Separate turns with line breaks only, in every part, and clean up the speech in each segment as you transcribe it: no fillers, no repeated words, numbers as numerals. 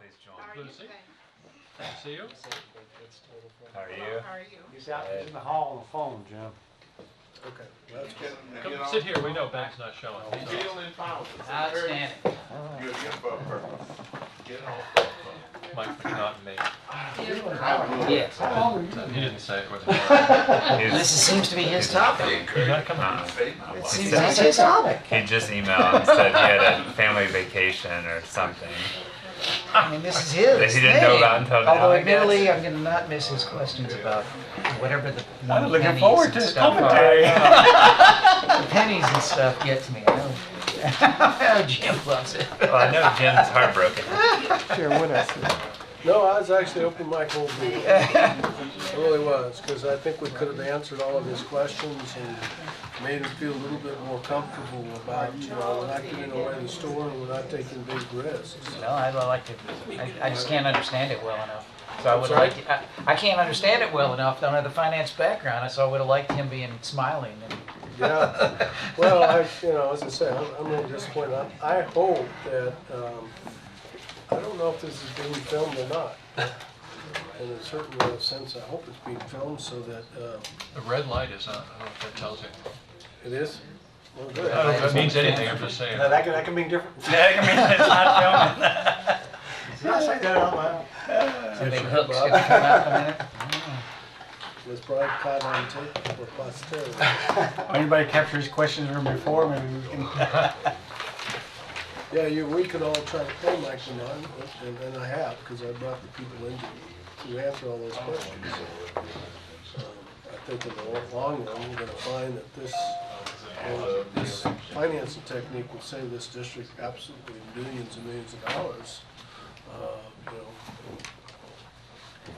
Please join.
Lucy, see you.
How are you?
How are you?
He's out in the hall on the phone, Jim.
Okay, well, that's good.
Come sit here. We know Ben's not showing. So.
Deal in politics.
Outstanding.
You're get off.
Mike, but not me.
Yes.
He didn't say it with me.
This seems to be his topic.
He's not coming.
It seems that's his topic.
He just emailed and said he had a family vacation or something
I mean, this is his
that he didn't know
thing.
about until now.
Although
I guess.
admittedly, I'm going to not miss his questions about whatever the
I'm looking
pennies
forward
and
to his
stuff are.
commentary.
The pennies and stuff get to me. I know Jim loves it.
Well, I know Jim's heartbroken.
Sure, what else?
No, I was actually open mic whole meeting. I really was, because I think we could have answered all of his questions and made him feel a little bit more comfortable about, we're not giving away the store and we're not taking big risks.
No, I like to. I just can't understand it well enough. So I
I'm
would
sorry?
like. I can't understand it well enough. Don't have the finance background, so I would have liked him being smiling. And
Yeah, well, as I say, I'm really disappointed. I hope that, I don't know if this is being filmed or not. In a certain sense, I hope it's being filmed so that,
The red light is on. I don't know if that tells you.
it is. Well,
I
good.
don't know if it means anything. I'm just saying.
No, that can mean different.
Yeah, I mean, it's not filming.
Not say that out loud.
some big
Bob.
hooks could come out in a minute.
It was probably caught on tape for posterity.
Anybody capture his questions from before, maybe we can.
Yeah, we could all try to play Mike on, and I have, because I brought the people in to answer all those questions. I think in the long run, we're gonna find that this financing technique will save this district absolutely millions and millions of dollars,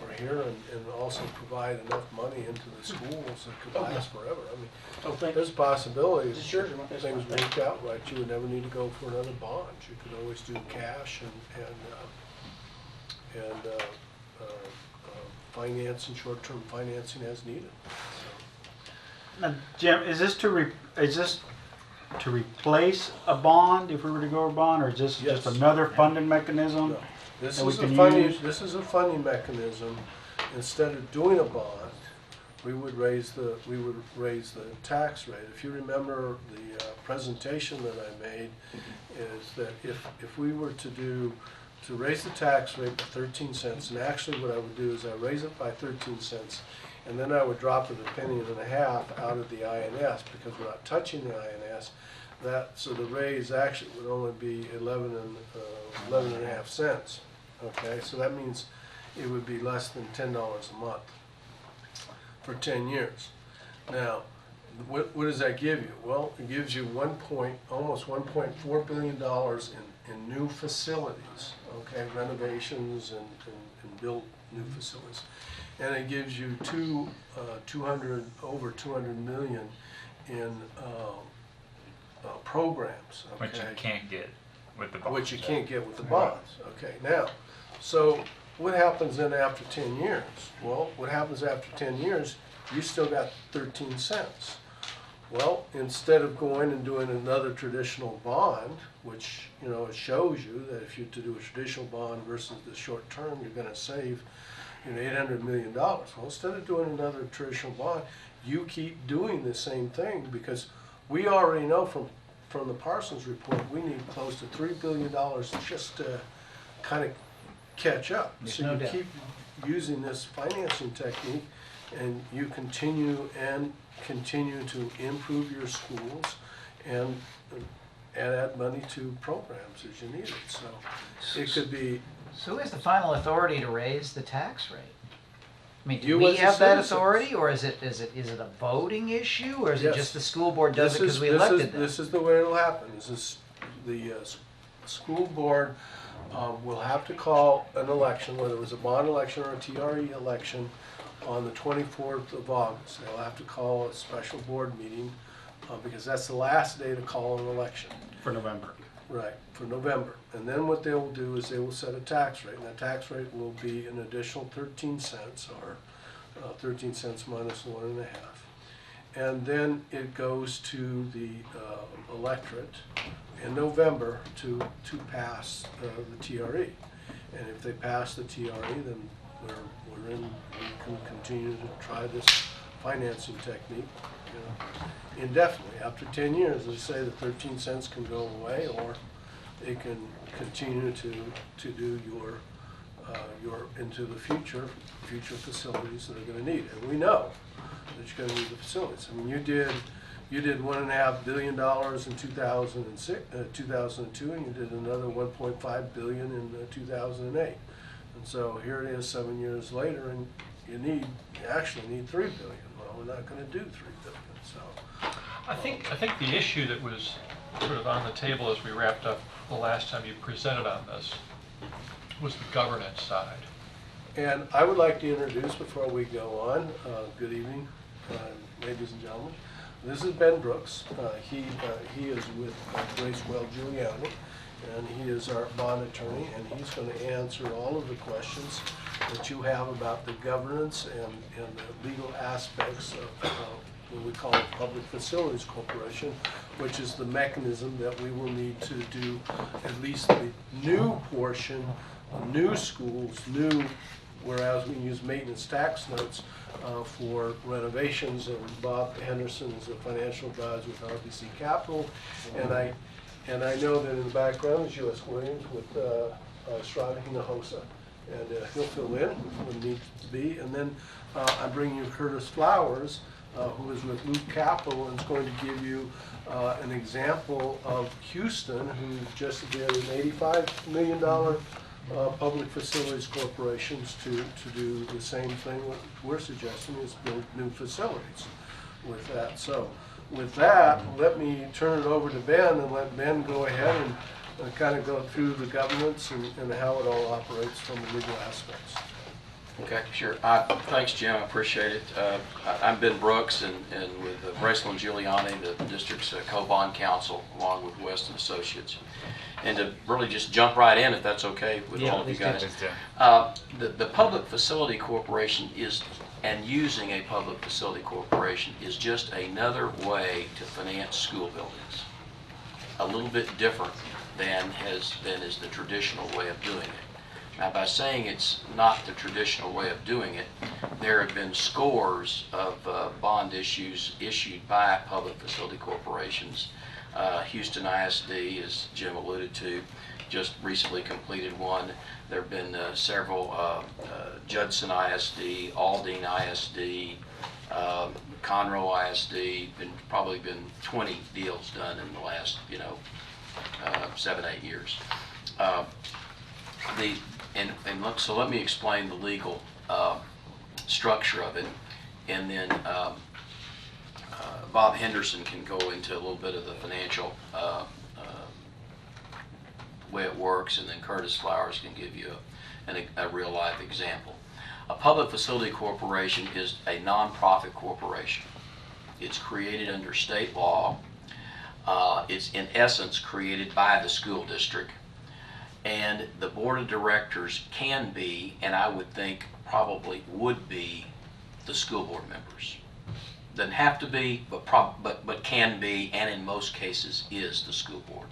for here, and also provide enough money into the schools that could last forever. I mean, there's possibilities, if things work out right, you would never need to go for another bond. You could always do cash and finance and short-term financing as needed.
Now, Jim, is this to replace a bond if we were to go a bond, or is this
Yes.
just another funding mechanism?
No. This
that we
is
can use?
this is a funding mechanism. Instead of doing a bond, we would raise the tax rate. If you remember the presentation that I made, is that if we were to raise the tax rate by 13 cents, and actually what I would do is I raise it by 13 cents, and then I would drop it a penny and a half out of the INS because we're not touching the INS. So the raise actually would only be 11 and a half cents. Okay, so that means it would be less than $10 a month for 10 years. Now, what does that give you? Well, it gives you almost $1.4 billion in new facilities, okay, renovations and build new facilities. And it gives you over 200 million in programs, okay?
Which you can't get with the bonds.
Which you can't get with the bonds. Okay, now, so what happens then after 10 years? Well, what happens after 10 years, you still got 13 cents. Well, instead of going and doing another traditional bond, which, it shows you that if you to do a traditional bond versus the short term, you're gonna save, $800 million. Well, instead of doing another traditional bond, you keep doing the same thing, because we already know from the Parsons report, we need close to $3 billion just to kind of catch up.
There's
So
no
you
doubt.
keep using this financing technique, and you continue to improve your schools and add money to programs as you need it. So it could be.
So who has the final authority to raise the tax rate? I mean, do
You
we
as the
have that
citizens.
authority, or is it a voting issue, or is it
Yes.
just the school board does it because we
This
elected them?
This is the way it'll happen. The school board will have to call an election, whether it was a bond election or a TRE election, on the 24th of August. They'll have to call a special board meeting because that's the last day to call an election.
For November.
Right, for November. And then what they will do is they will set a tax rate, and that tax rate will be an additional 13 cents, or 13 cents minus 1.5. And then it goes to the electorate in November to pass the TRE. And if they pass the TRE, then we can continue to try this financing technique, you know, indefinitely. After 10 years, they say the 13 cents can go away, or they can continue to do your into the future facilities that are going to need. And we know that you're going to need the facilities. I mean, you did $1.5 billion in 2002, and you did another 1.5 billion in 2008. And so here it is 7 years later, and you actually need 3 billion. Well, we're not going to do 3 billion. So
I think the issue that was sort of on the table as we wrapped up the last time you presented on this was the governance side.
And I would like to introduce, before we go on, good evening, ladies and gentlemen. This is Ben Brooks. He is with Gracewell Giuliani, and he is our bond attorney, and he's going to answer all of the questions that you have about the governance and the legal aspects of what we call a Public Facilities Corporation, which is the mechanism that we will need to do at least the new portion, new schools, whereas we use maintenance tax notes for renovations, and Bob Henderson is a financial advisor with RBC Capital, and I know that in the background is U.S. Williams with Strada Hinojosa, and he'll fill in when needs to be. And then I bring you Curtis Flowers, who is with Loop Capital, and is going to give you an example of Houston, who just did an $85 million public facilities corporations to do the same thing. What we're suggesting is build new facilities with that. So with that, let me turn it over to Ben, and let Ben go ahead and kind of go through the governance and how it all operates from the legal aspects.
Okay, sure. Thanks, Jim. I appreciate it. I'm Ben Brooks, and with Gracewell Giuliani, the district's co-bond counsel, along with Weston Associates. And to really just jump right in, if that's okay with all of you guys. The Public Facility Corporation and using a public facility corporation is just another way to finance school buildings. A little bit different than is the traditional way of doing it. Now, by saying it's not the traditional way of doing it, there have been scores of bond issues issued by public facility corporations. Houston ISD, as Jim alluded to, just recently completed one. There have been several, Judson ISD, Aldine ISD, Conroe ISD, probably been 20 deals done in the last, 7-8 years. So let me explain the legal structure of it, and then Bob Henderson can go into a little bit of the financial way it works, and then Curtis Flowers can give you a real life example. A public facility corporation is a nonprofit corporation. It's created under state law. It's in essence created by the school district, and the board of directors can be, and I would think probably would be, the school board members. Doesn't have to be, but can be, and in most cases is the school board.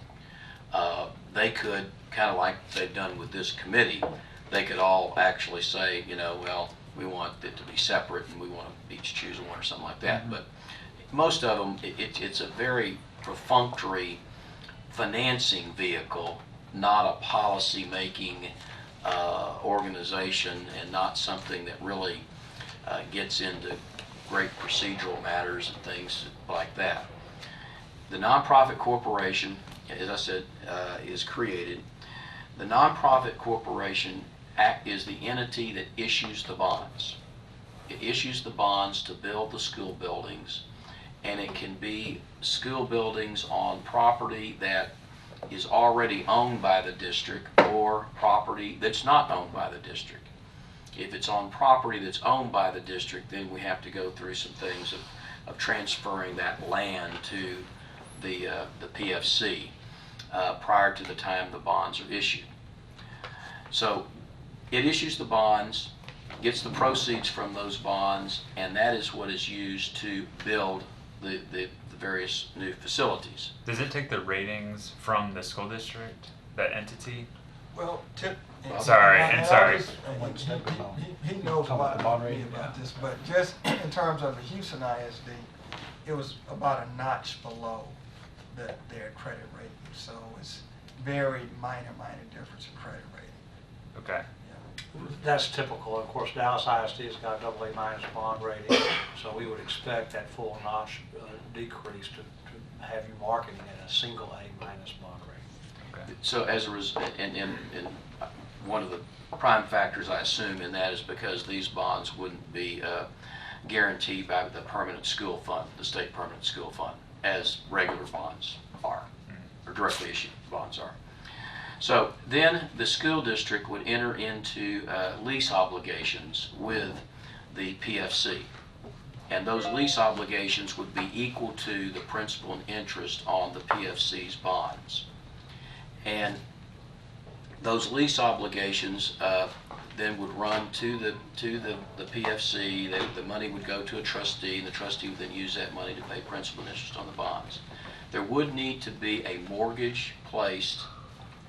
They could, kind of like they've done with this committee, they could all actually say, well, we want it to be separate and we want to each choose one or something like that. But most of them, it's a very perfunctory financing vehicle, not a policy-making organization, and not something that really gets into great procedural matters and things like that. The nonprofit corporation, as I said, is created. The nonprofit corporation is the entity that issues the bonds. It issues the bonds to build the school buildings, and it can be school buildings on property that is already owned by the district or property that's not owned by the district. If it's on property that's owned by the district, then we have to go through some things of transferring that land to the PFC prior to the time the bonds are issued. So it issues the bonds, gets the proceeds from those bonds, and that is what is used to build the various new facilities.
Does it take the ratings from the school district, that entity?
Well, Tip.
Sorry,
and
and
I
sorry.
was-
What state was on?
He knows a
Talking about
lot
the bond
about me
rate?
about this, but just in terms of the Houston ISD, it was about a notch below their credit rating. So it's very minor difference in credit rating.
Okay.
That's typical. Of course, Dallas ISD has got a AA minus bond rating, so we would expect that full notch decrease to have you marketing at a single A minus bond rating.
Okay.
So as a result, and one of the prime factors I assume in that is because these bonds wouldn't be guaranteed by the permanent school fund, the state permanent school fund, as regular bonds are, or directly issued bonds are. So then the school district would enter into lease obligations with the PFC. And those lease obligations would be equal to the principal and interest on the PFC's bonds. And those lease obligations then would run to the PFC. The money would go to a trustee, and the trustee would then use that money to pay principal and interest on the bonds. There would need to be a mortgage placed.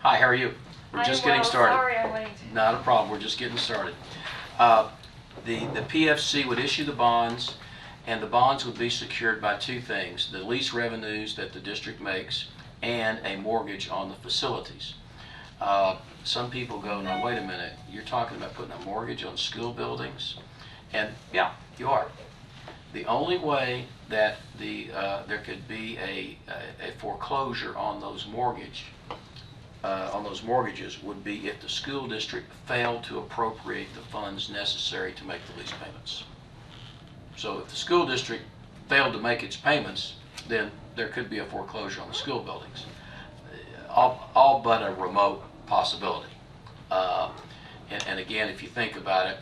Hi, how are you? We're just getting started.
Sorry, I'm waiting.
Not a problem, we're just getting started. The PFC would issue the bonds, and the bonds would be secured by two things: the lease revenues that the district makes and a mortgage on the facilities. Some people go, no, wait a minute, you're talking about putting a mortgage on school buildings? And yeah, you are. The only way that there could be a foreclosure on those mortgages would be if the school district failed to appropriate the funds necessary to make the lease payments. So if the school district failed to make its payments, then there could be a foreclosure on the school buildings. All but a remote possibility. And again, if you think about it,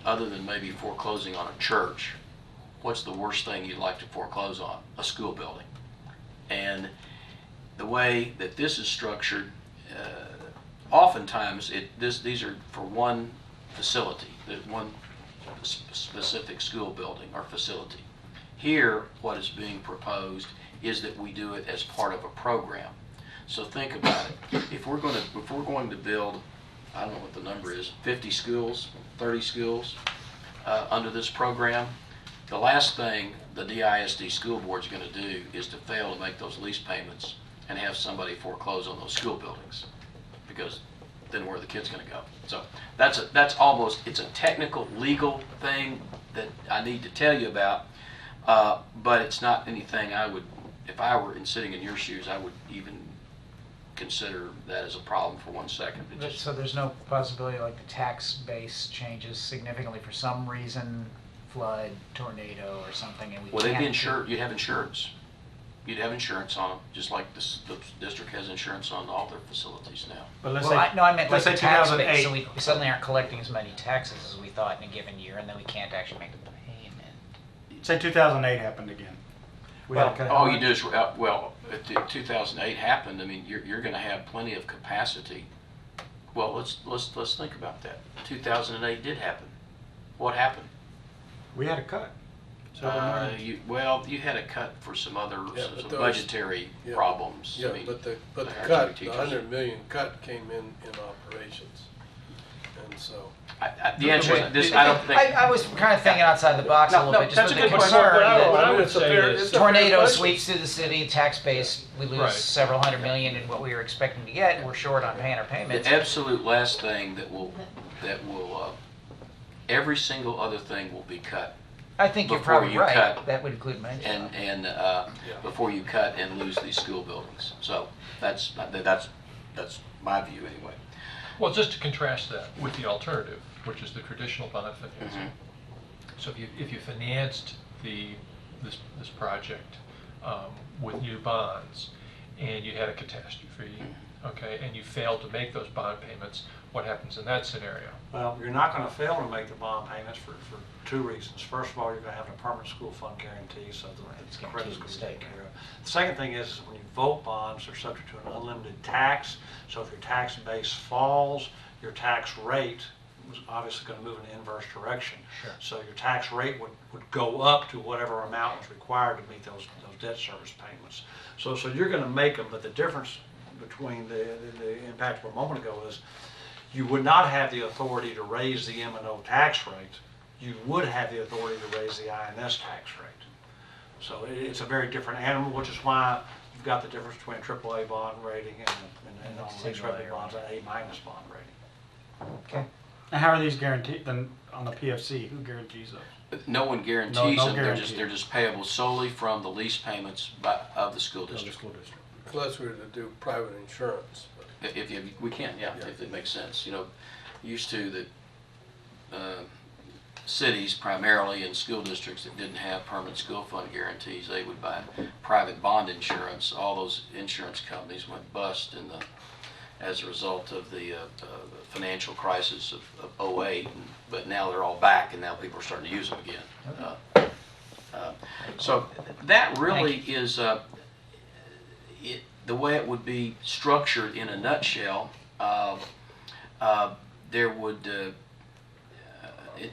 other than maybe foreclosing on a church, what's the worst thing you'd like to foreclose on? A school building. And the way that this is structured, oftentimes these are for one facility, one specific school building or facility. Here, what is being proposed is that we do it as part of a program. So think about it. If we're going to build, I don't know what the number is, 50 schools, 30 schools under this program, the last thing the DISD school board is going to do is to fail to make those lease payments and have somebody foreclose on those school buildings, because then where are the kids going to go? So that's almost, it's a technical legal thing that I need to tell you about, but it's not anything I would, if I were sitting in your shoes, I would even consider that as a problem for 1 second.
So there's no possibility like the tax base changes significantly for some reason, flood, tornado or something, and we
Well, they'd be
can't
insured, you'd have insurance. You'd have insurance on them, just like the district has insurance on all their facilities now.
But let's
Well,
say,
I meant like
let's say
the tax base,
2008.
so we suddenly aren't collecting as many taxes as we thought in a given year, and then we can't actually make the payment.
Say 2008 happened again. We had to cut
All
how
you
much?
do is, well, if 2008 happened, I mean, you're going to have plenty of capacity. Well, let's think about that. 2008 did happen. What happened?
We had a cut. Several million.
You had a cut for some other
Yeah,
some
but those-
budgetary
yeah.
problems.
Yeah,
I mean,
but the
the
cut,
higher
the
teachers.
100 million cut came in operations. And so,
the answer is this. I don't think.
I was kind of thinking outside the box a
No,
little
no,
bit,
that's
just
a
with the
good question.
concern that
What I would
it's a
say
fair-
is,
it's a fair
tornado
question.
sweeps through the city, tax base, we lose
Right.
several hundred million in what we were expecting to get, and we're short on paying our payments.
The absolute last thing that will every single other thing will be cut.
I think you're
before
probably
you
right,
cut
that would include my job.
and before you cut and lose these school buildings. So that's my view anyway.
well, just to contrast that with the alternative, which is the traditional bond financing. So if you financed this project with new bonds, and you had a catastrophe, okay, and you failed to make those bond payments, what happens in that scenario?
Well, you're not going to fail to make the bond payments for two reasons. First of all, you're going to have a permanent school fund guarantee, so
It's
the
guaranteed
credit's
to
going to
stay.
be taken care of. The second thing is when you vote bonds, they're subject to an unlimited tax. So if your tax base falls, your tax rate is obviously going to move in the inverse direction.
Sure.
So your tax rate would go up to whatever amount was required to meet those debt service payments. So you're going to make them, but the difference between the impact of a moment ago is you would not have the authority to raise the M&O tax rate. You would have the authority to raise the INS tax rate. So it's a very different animal, which is why you've got the difference between a AAA bond rating and on lease revenue bonds, an A- bond rating.
Okay.
And how are these guaranteed, then on the PFC, who guarantees those?
No one guarantees
No
them,
guarantee.
they're just payable solely from the lease payments of the school
Of the
district.
school district.
Unless we were to do private insurance. But
If you, we can, yeah, if it makes sense. You know, used to the cities primarily and school districts that didn't have permanent school fund guarantees, they would buy private bond insurance. All those insurance companies went bust as a result of the financial crisis of '08, but now they're all back and now people are starting to use them again. So that really is the way it would be structured in a nutshell. There would,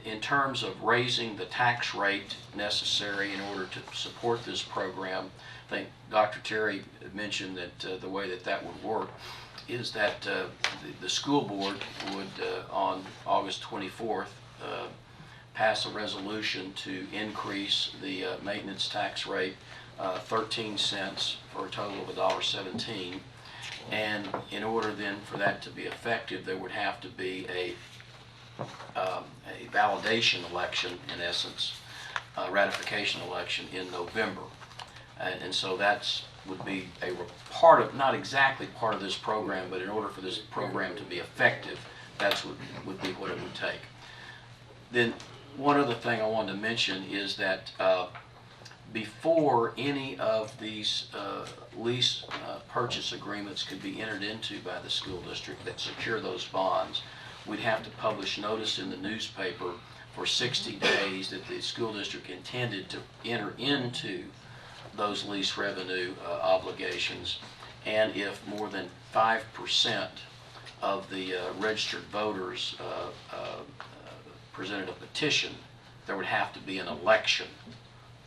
in terms of raising the tax rate necessary in order to support this program, I think Dr. Terry mentioned that the way that would work is that the school board would, on August 24th, pass a resolution to increase the maintenance tax rate 13 cents for a total of $1.17. And in order then for that to be effective, there would have to be a validation election, in essence, a ratification election in November. And so that's would be a part of, not exactly part of this program, but in order for this program to be effective, that's what would be what it would take. Then one other thing I wanted to mention is that before any of these lease purchase agreements could be entered into by the school district that secure those bonds, we'd have to publish notice in the newspaper for 60 days that the school district intended to enter into those lease revenue obligations, and if more than 5% of the registered voters presented a petition, there would have to be an election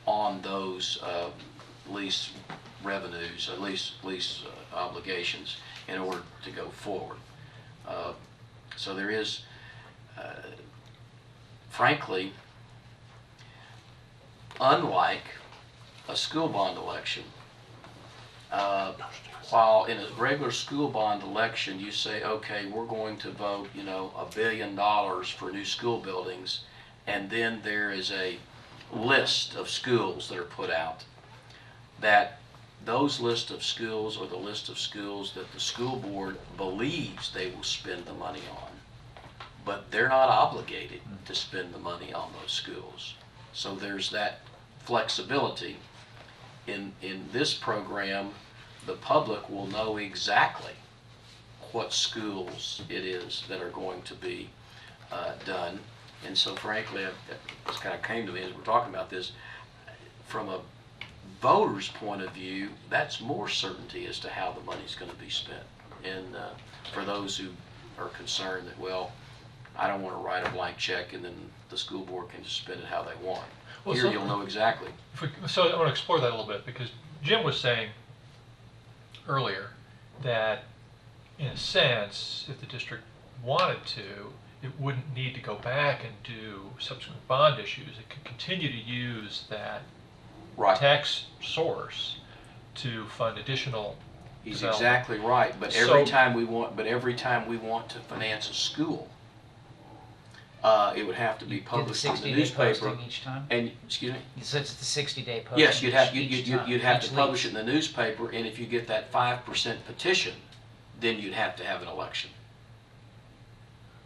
on those lease revenues, lease obligations in order to go forward. So there is, frankly, unlike a school bond election, while in a regular school bond election you say, okay, we're going to vote, $1 billion for new school buildings, and then there is a list of schools that are put out, that those list of schools are the list of schools that the school board believes they will spend the money on, but they're not obligated to spend the money on those schools. So there's that flexibility. In this program, the public will know exactly what schools it is that are going to be done. And so frankly, it just kind of came to me as we're talking about this, from a voter's point of view, that's more certainty as to how the money's going to be spent. And for those who are concerned that, well, I don't want to write a blank check and then the school board can just spend it how they want.
Well,
Here
so
you'll know exactly.
So I want to explore that a little bit, because Jim was saying earlier that, in a sense, if the district wanted to, it wouldn't need to go back and do subsequent bond issues. It could continue to use that
Right.
tax source to fund additional
He's
development.
exactly right. But every time we want to finance a school, it would have to be
You did the
published in the
60-day
newspaper.
posting each time?
And excuse me.
So it's the 60-day posting.
Yes, you'd have
each time,
you'd have
each
to publish
lease.
it in the newspaper, and if you get that 5% petition, then you'd have to have an election.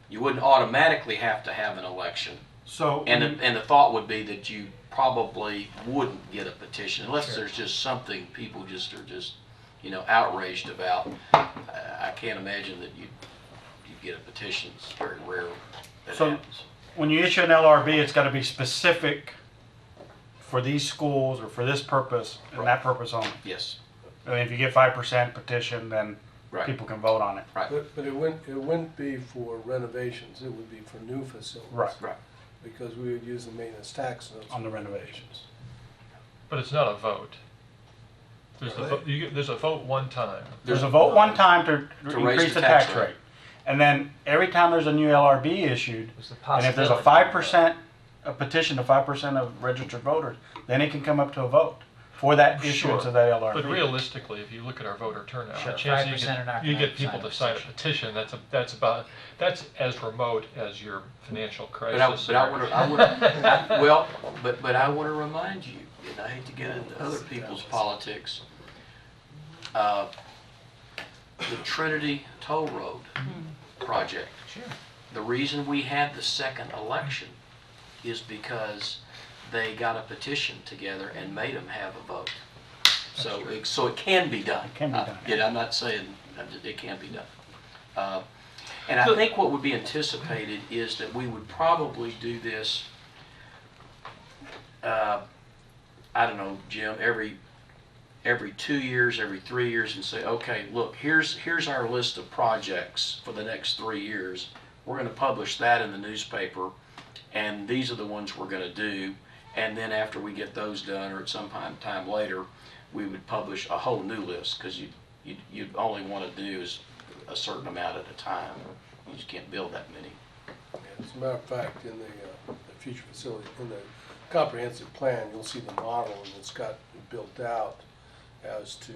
You wouldn't automatically have to have an election,
So,
and the thought would be that you probably wouldn't get a petition unless
Sure.
there's just something people just are outraged about. I can't imagine that you get a petition. It's very rare that
So-
happens.
when you issue an LRB, it's got to be specific for these schools or for this purpose and that purpose only.
Yes,
I mean, if you get 5% petition, then
right,
people can vote on it.
right,
but it wouldn't be for renovations, it would be for new facilities.
Right.
right.
Because we would use the maintenance tax notes.
On the renovations.
But it's not a vote. There's a vote one time.
There's a vote one time to
raise
increase
the
the
tax
tax
rate.
rate. And then every time there's a new LRB issued,
There's the
and if there's a
possibility.
5%, a petition to 5% of registered voters, then it can come up to a vote for that issuance
Sure.
of that LRB.
But realistically, if you look at our voter turnout,
Sure,
the chance
5% are not
you
gonna
get people
sign a
to sign a petition, that's as remote as your financial crisis.
But I want to remind you, and I hate to get into other people's politics. The Trinity Toll Road project.
Sure.
The reason we had the second election is because they got a petition together and made them have a vote. So it can be done.
It can be done.
I'm not saying it can't be done. And I think what would be anticipated is that we would probably do this, I don't know, Jim, every 2 years, every 3 years, and say, okay, look, here's our list of projects for the next 3 years. We're going to publish that in the newspaper, and these are the ones we're going to do. And then after we get those done, or at some time later, we would publish a whole new list, because you'd only want to do is a certain amount at a time. You just can't build that many.
As a matter of fact, in the future facility, in the comprehensive plan, you'll see the model, and it's got built out as to,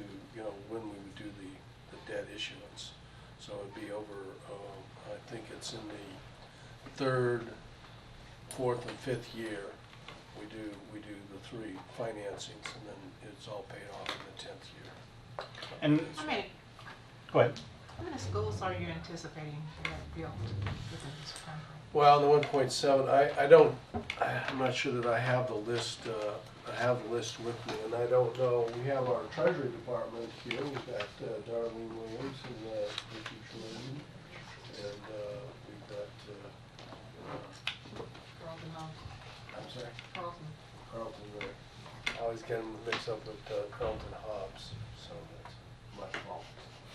when we would do the debt issuance. So it'd be over, I think it's in the 3rd, 4th, and 5th year. We do the 3 financings, and then it's all paid off in the 10th year.
And,
How many,
go ahead.
how many schools are you anticipating to have built within this time frame?
Well, the 1.7, I'm not sure that I have the list, with me, and I don't know, we have our Treasury Department here, we've got Darlene Williams and Vicki Tremaine, and we've got,
Carlton Hobbs.
I'm sorry,
Carlton.
Carlton there. I always get them mixed up with Carlton Hobbs, so that's my fault.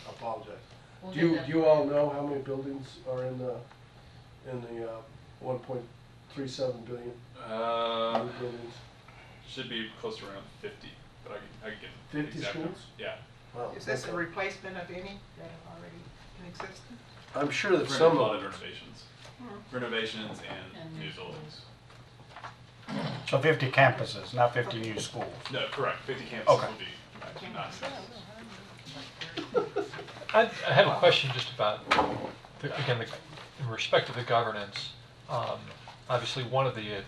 I apologize.
We'll
Do you,
get
do you all know how many buildings are in the 1.37 billion new buildings?
Should be close to around 50, but I can get
50
exact
schools?
numbers. Yeah.
Wow,
Is this a
okay.
replacement of any that are already in existence?
I'm sure that
We're
some
gonna do a lot
of
of renovations. Renovations and new buildings.
So 50 campuses, not 50 new schools.
No, correct. 50 campuses
Okay.
will be not
I have a question just about, in respect to the governance. Obviously, one of the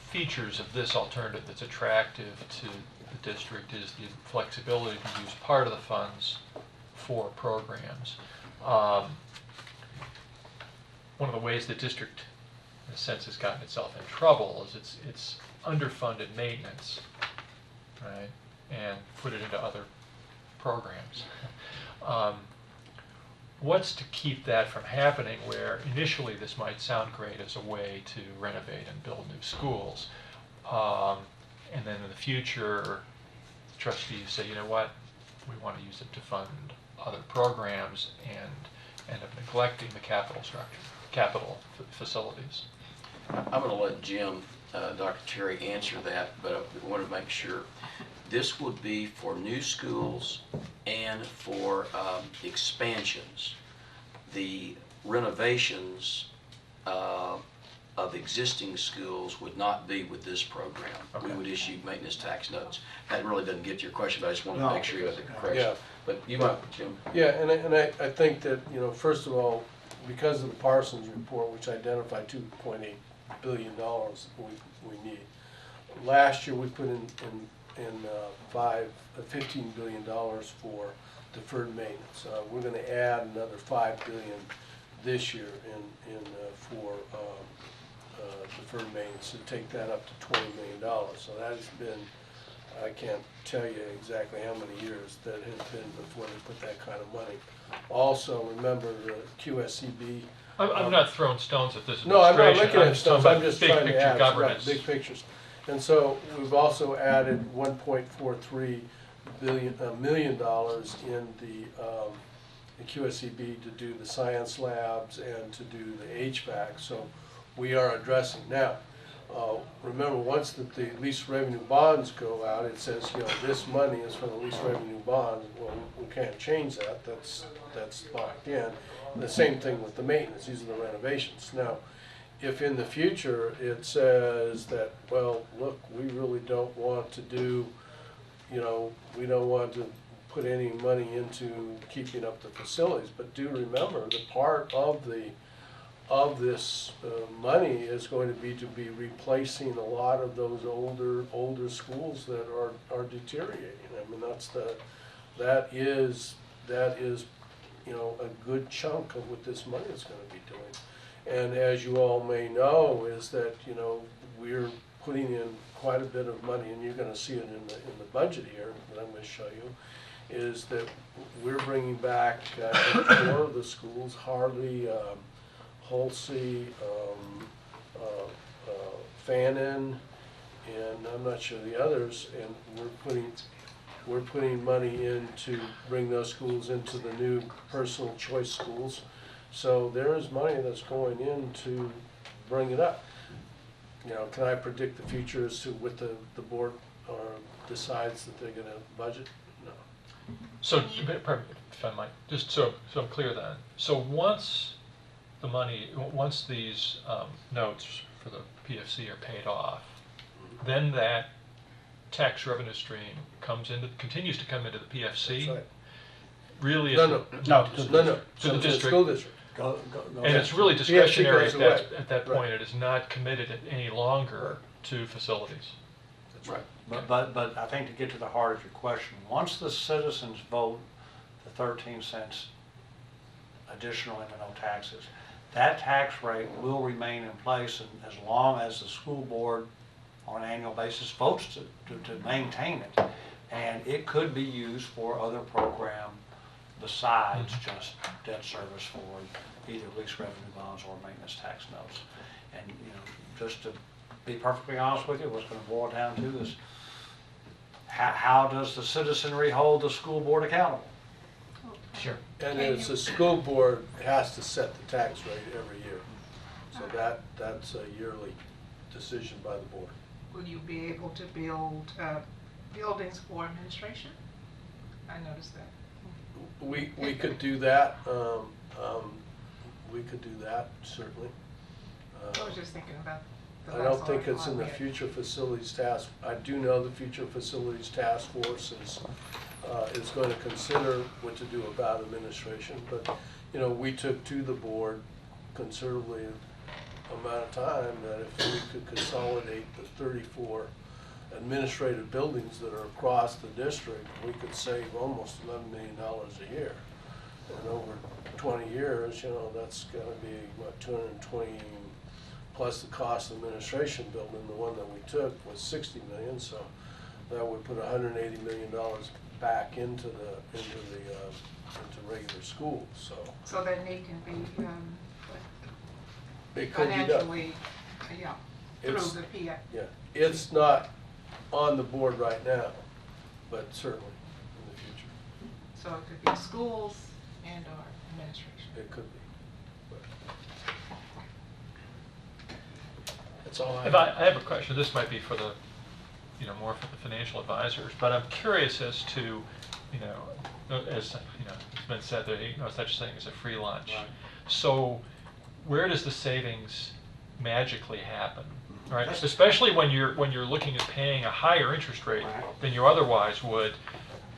features of this alternative that's attractive to the district is the flexibility to use part of the funds for programs. One of the ways the district, in a sense, has gotten itself in trouble is it's underfunded maintenance, right, and put it into other programs. What's to keep that from happening, where initially this might sound great as a way to renovate and build new schools, and then in the future the trustees say, you know what, we want to use it to fund other programs, and end up neglecting the capital facilities.
I'm going to let Jim, Dr. Terry, answer that, but I want to make sure. This would be for new schools and for expansions. The renovations of existing schools would not be with this program. We would issue maintenance tax notes. That really doesn't get to your question, but I just wanted to make sure you had the correction.
Yeah.
But you might, Jim.
Yeah, and I think that, first of all, because of the Parsons report, which identified $2.8 billion we need. Last year, we put in $15 billion for deferred maintenance. We're going to add another $5 billion this year for deferred maintenance to take that up to $20 million. So that has been, I can't tell you exactly how many years that has been before they put that kind of money. Also, remember the QSCB.
I'm not throwing stones at this
No, I'm not
administration.
looking at stones, I'm just
big
trying to
picture
add,
governance.
right, big pictures. And so we've also added $1.43 million in the QSCB to do the science labs and to do the HVAC. So we are addressing now. remember, once the lease revenue bonds go out, it says, this money is for the lease revenue bonds. Well, we can't change that, that's locked in. And the same thing with the maintenance, these are the renovations. Now, if in the future it says that, well, look, we really don't want to do, we don't want to put any money into keeping up the facilities, but do remember, the part of this money is going to be replacing a lot of those older schools that are deteriorating. I mean, that is a good chunk of what this money is going to be doing. And as you all may know, is that we're putting in quite a bit of money, and you're going to see it in the budget here that I'm going to show you, is that we're bringing back 4 of the schools, Harley, Halsey, Fannin, and I'm not sure the others, and we're putting money in to bring those schools into the new personal choice schools. So there is money that's going in to bring it up. Can I predict the future as to what the board decides that they're gonna budget? No.
So, pardon me, if I might, just so I'm clear then. So once these notes for the PFC are paid off, then that tax revenue stream continues to come into the PFC?
That's right.
Really?
No,
To the district?
School district.
And it's really discretionary
PFC goes
at that
away.
point. It is not committed any longer to facilities.
That's right.
But I think to get to the heart of your question, once the citizens vote the 13 cents additional M&O taxes, that tax rate will remain in place as long as the school board on an annual basis votes to maintain it. And it could be used for other program besides just debt service for either lease revenue bonds or maintenance tax notes. And just to be perfectly honest with you, what's going to boil down to is how does the citizenry hold the school board accountable?
Sure.
And it's the school board has to set the tax rate every year. So that's a yearly decision by the board.
Will you be able to build buildings for administration? I noticed that.
We could do that. We could do that, certainly.
I was just thinking about the
I
last
don't think
article
it's
I
in the
read.
future facilities task. I do know the future facilities task force is going to consider what to do about administration. But, we took to the board considerably amount of time that if we could consolidate the 34 administrative buildings that are across the district, we could save almost $11 million a year. And over 20 years, that's gonna be, what, 220 plus the cost of administration building. The one that we took was 60 million, so that would put $180 million back into regular schools, so.
So that need can be
It could be done.
financially, through
It's-
the PF.
Yeah, it's not on the board right now, but certainly in the future,
So it could be schools and or administration.
it could be. That's all I
If I have a question, this might be for the, more for the financial advisors, but I'm curious as to, as, it's been said, there ain't no such thing as a free lunch.
Right.
So where does the savings magically happen? Right, especially when you're looking at paying a higher interest rate
Right.
than you otherwise would,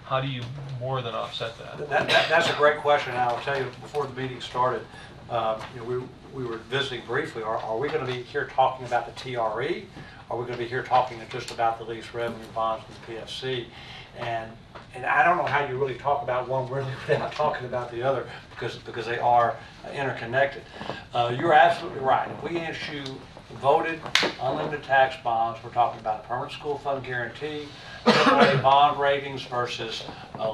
how do you more than offset that?
That's a great question, and I'll tell you, before the meeting started, we were visiting briefly, are we going to be here talking about the TRE? Are we going to be here talking just about the lease revenue bonds and the PFC? And I don't know how you really talk about one really without talking about the other, because they are interconnected. You're absolutely right. If we issue voted unlimited tax bonds, we're talking about a permanent school fund guarantee, AA bond ratings versus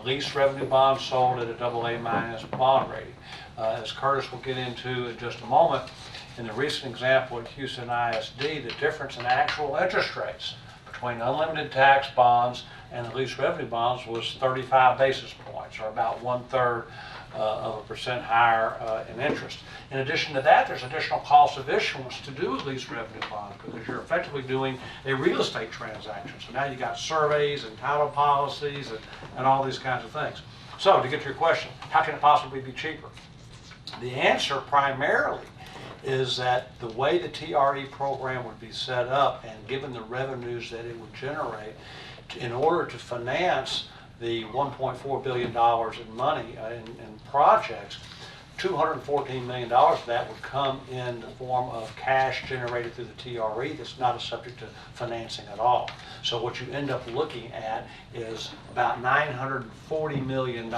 lease revenue bonds sold at a AA minus bond rating. As Curtis will get into in just a moment, in the recent example at Houston ISD, the difference in actual interest rates between unlimited tax bonds and the lease revenue bonds was 35 basis points, or about 1/3 of a percent higher in interest. In addition to that, there's additional cost of issuance to do lease revenue bonds because you're effectively doing a real estate transaction. So now you got surveys and title policies and all these kinds of things. So to get to your question, how can it possibly be cheaper? The answer primarily is that the way the TRE program would be set up and given the revenues that it would generate, in order to finance the $1.4 billion in money in projects, $214 million of that would come in the form of cash generated through the TRE that's not subject to financing at all. So what you end up looking at is about $940 million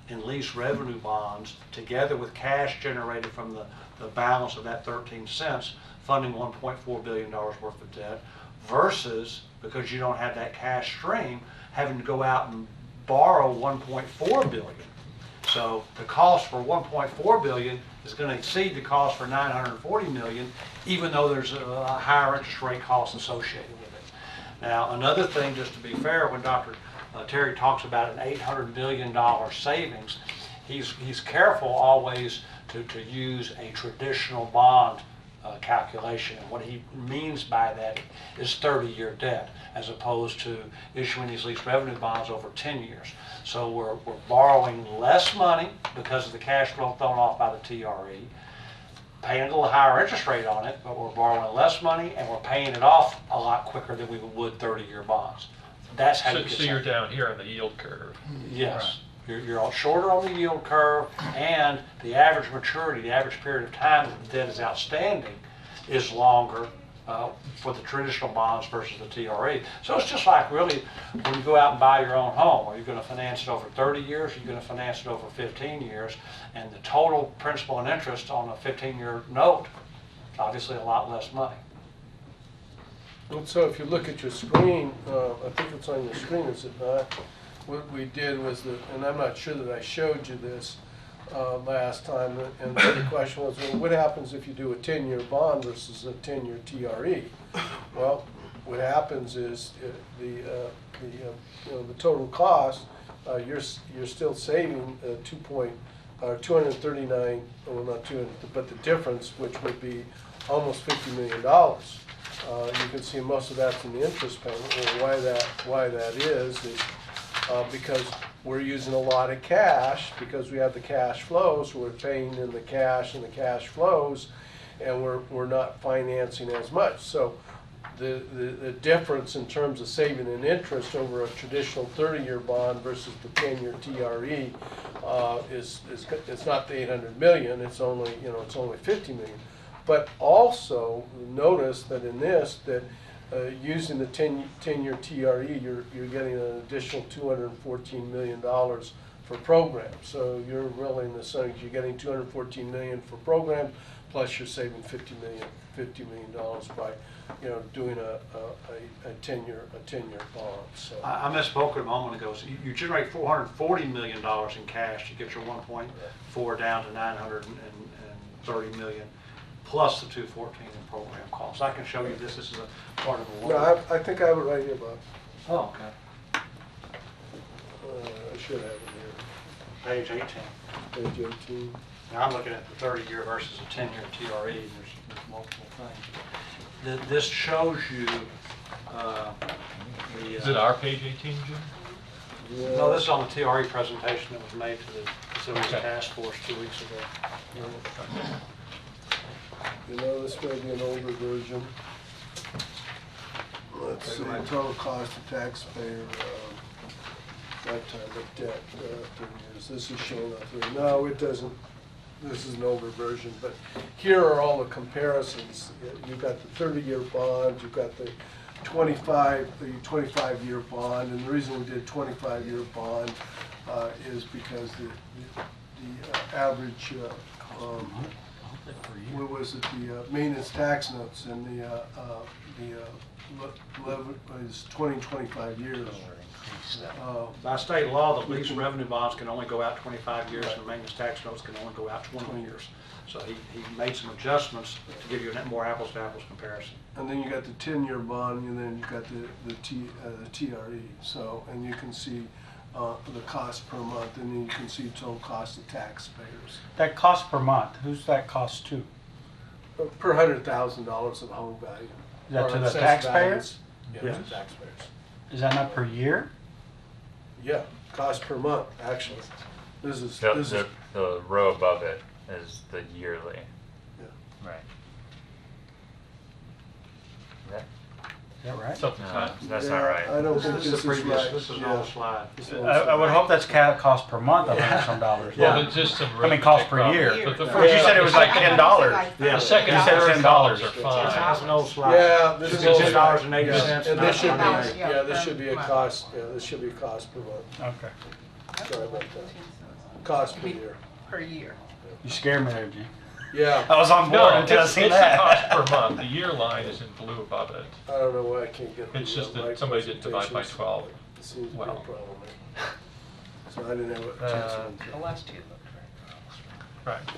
in lease revenue bonds together with cash generated from the balance of that 13 cents funding $1.4 billion worth of debt versus, because you don't have that cash stream, having to go out and borrow $1.4 billion. So the cost for $1.4 billion is going to exceed the cost for $940 million, even though there's a higher interest rate cost associated with it. Now, another thing, just to be fair, when Dr. Terry talks about an $800 million savings, he's careful always to use a traditional bond calculation. And what he means by that is 30-year debt, as opposed to issuing these lease revenue bonds over 10 years. So we're borrowing less money because of the cash flow thrown off by the TRE, paying a little higher interest rate on it, but we're borrowing less money and we're paying it off a lot quicker than we would 30-year bonds. That's how you get
So you're down here on the yield curve.
Yes. You're all shorter on the yield curve, and the average maturity, the average period of time that the debt is outstanding is longer for the traditional bonds versus the TRE. So it's just like really when you go out and buy your own home. Are you going to finance it over 30 years? Are you going to finance it over 15 years? And the total principal and interest on a 15-year note is obviously a lot less money.
And so if you look at your screen, I think it's on your screen, is it not? What we did was that, and I'm not sure that I showed you this last time, and the question was, well, what happens if you do a 10-year bond versus a 10-year TRE? Well, what happens is the total cost, you're still saving 239, well not 200, but the difference, which would be almost $50 million. You can see most of that's in the interest payment. Well, why that is because we're using a lot of cash because we have the cash flows. So we're paying in the cash and the cash flows, and we're not financing as much. So the difference in terms of saving in interest over a traditional 30-year bond versus the 10-year TRE is it's not the 800 million. It's only it's only 50 million. But also notice that in this using the 10-year TRE, you're getting an additional $214 million for programs. So you're really in the sense you're getting $214 million for programs, plus you're saving $50 million by doing a 10-year bond. So
I misspoke a moment ago. So you generate $440 million in cash to get your 1.4 down to 930 million. Plus the 214 in program costs. I can show you this. This is a part of the
no,
work.
I think I have it right here, Bob.
Oh, okay.
I should have it
Page 18.
here. Page 18.
Now I'm looking at the 30-year versus a 10-year TRE. There's multiple things. This shows you
Is it our page 18, Jim?
Yeah.
No, this is on the TRE presentation that was made to the Facilities
Okay.
Task Force 2 weeks ago.
This may be an older version. Let's see, total cost to taxpayer, lifetime of debt, 30 years. This is shown up here. No, it doesn't. This is an older version, but here are all the comparisons. You've got the 30-year bond, you've got the 25-year bond, and the reason we did 25-year bond is because the average what was it? The maintenance tax notes and the is 20 and 25 years.
By state law, the lease revenue bonds can only go out 25 years, and the maintenance tax notes can only go out 20 years. So he made some adjustments to give you a more apples-to-apples comparison.
And then you got the 10-year bond, and then you got the TRE. So, and you can see the cost per month, and then you can see total cost to taxpayers.
That cost per month, who's that cost to?
Per $100,000 of home value.
Is that
Or
to the
assessed
taxpayers?
values. Yeah, to taxpayers.
Is that not per year?
Yeah, cost per month, actually. This is,
The row above it is the yearly.
Yeah.
Right. Is that-
Is that right?
Something
No,
like
that's
Yeah,
not right.
I don't
This
think
is
this
the
is
previous,
right.
this is an
Yeah.
old slide.
This
I,
one's
I would
right.
hope that's cost per month, $100
Well,
Yeah.
but just some
I mean, cost per
arithmetic
year.
problem. But the
But you
first-
said it was like $10.
Yeah.
The second
You
and
said
third
$10.
columns are
That's
fine.
an old slide.
Yeah, this
Should
is
be
also-
$10.80.
Yeah, and this should be,
$10,
yeah, this
yeah,
should be a
per
cost, yeah, this should be a cost per month.
Okay.
Sorry about that. Cost per year.
Per year.
You scared me there, Jim.
Yeah,
I was on board
No,
until I
it's
seen
the
that.
cost per month. The year line is in blue above it.
I don't know why I can't get the
It's just that
right
somebody didn't divide by
presentations.
12.
It seems to be a
Well.
problem there. So I didn't have a chance to run through.
The last two looked very
Right.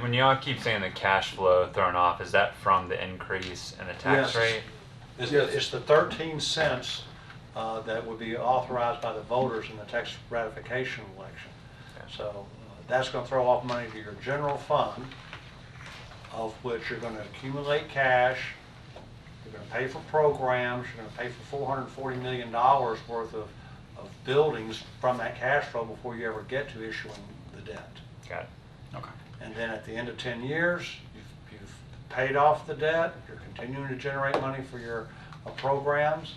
When you all keep saying the cash flow thrown off, is that from the increase in the tax
Yes.
rate?
It's the 13 cents that would be authorized by the voters in the tax ratification election. So that's going to throw off money to your general fund, of which you're going to accumulate cash, you're going to pay for programs, you're going to pay for $440 million worth of buildings from that cash flow before you ever get to issuing the debt.
Got it.
Okay.
And then at the end of 10 years, you've paid off the debt, you're continuing to generate money for your programs,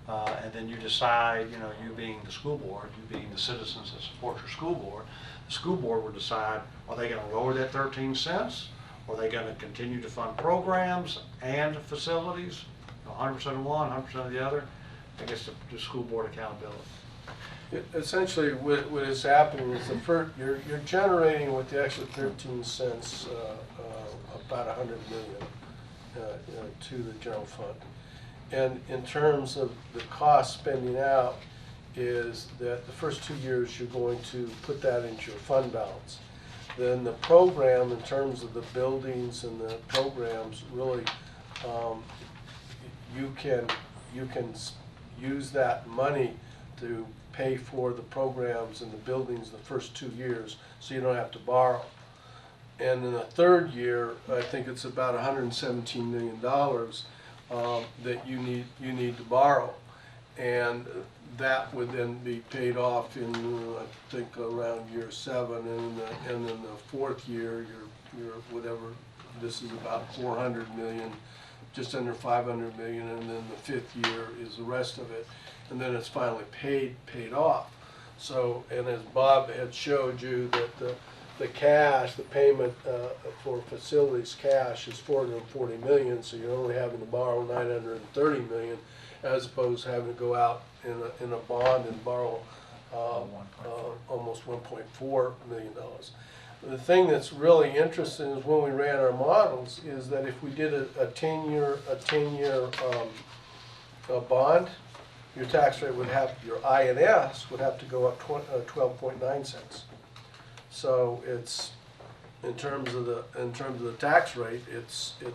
and then you decide, you being the school board, you being the citizens that support your school board, the school board will decide, are they going to lower that 13 cents? Or are they going to continue to fund programs and facilities, 100% of one, 100% of the other? I guess the school board accountability.
Essentially, what is happening is you're generating with the extra 13 cents about 100 million to the general fund. And in terms of the cost spending out, is that the first 2 years you're going to put that into your fund balance. Then the program, in terms of the buildings and the programs, really, you can use that money to pay for the programs and the buildings the first 2 years, so you don't have to borrow. And in the third year, I think it's about $117 million that you need to borrow, and that would then be paid off in I think around year 7, and then the fourth year, you're whatever. This is about 400 million, just under 500 million, and then the fifth year is the rest of it, and then it's finally paid off. So, and as Bob had showed you, that the cash, the payment for facilities cash is 440 million, so you're only having to borrow 930 million, as opposed to having to go out in a bond and borrow almost $1.4 million. The thing that's really interesting is when we ran our models is that if we did a 10-year bond, your tax rate would have, your INS would have to go up 12.9 cents. So it's, in terms of the tax rate, it's the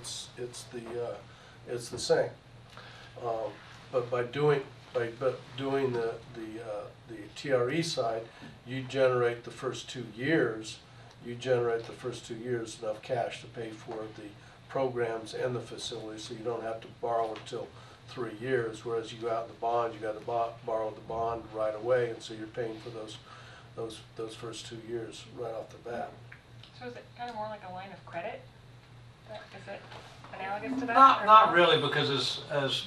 same. But by doing the TRE side, you generate the first 2 years. You generate the first 2 years enough cash to pay for the programs and the facilities, so you don't have to borrow until 3 years. Whereas you go out in the bond, you got to borrow the bond right away, and so you're paying for those first 2 years right off the bat.
So is it kind of more like a line of credit? Is it analogous to that? or
Not really, because as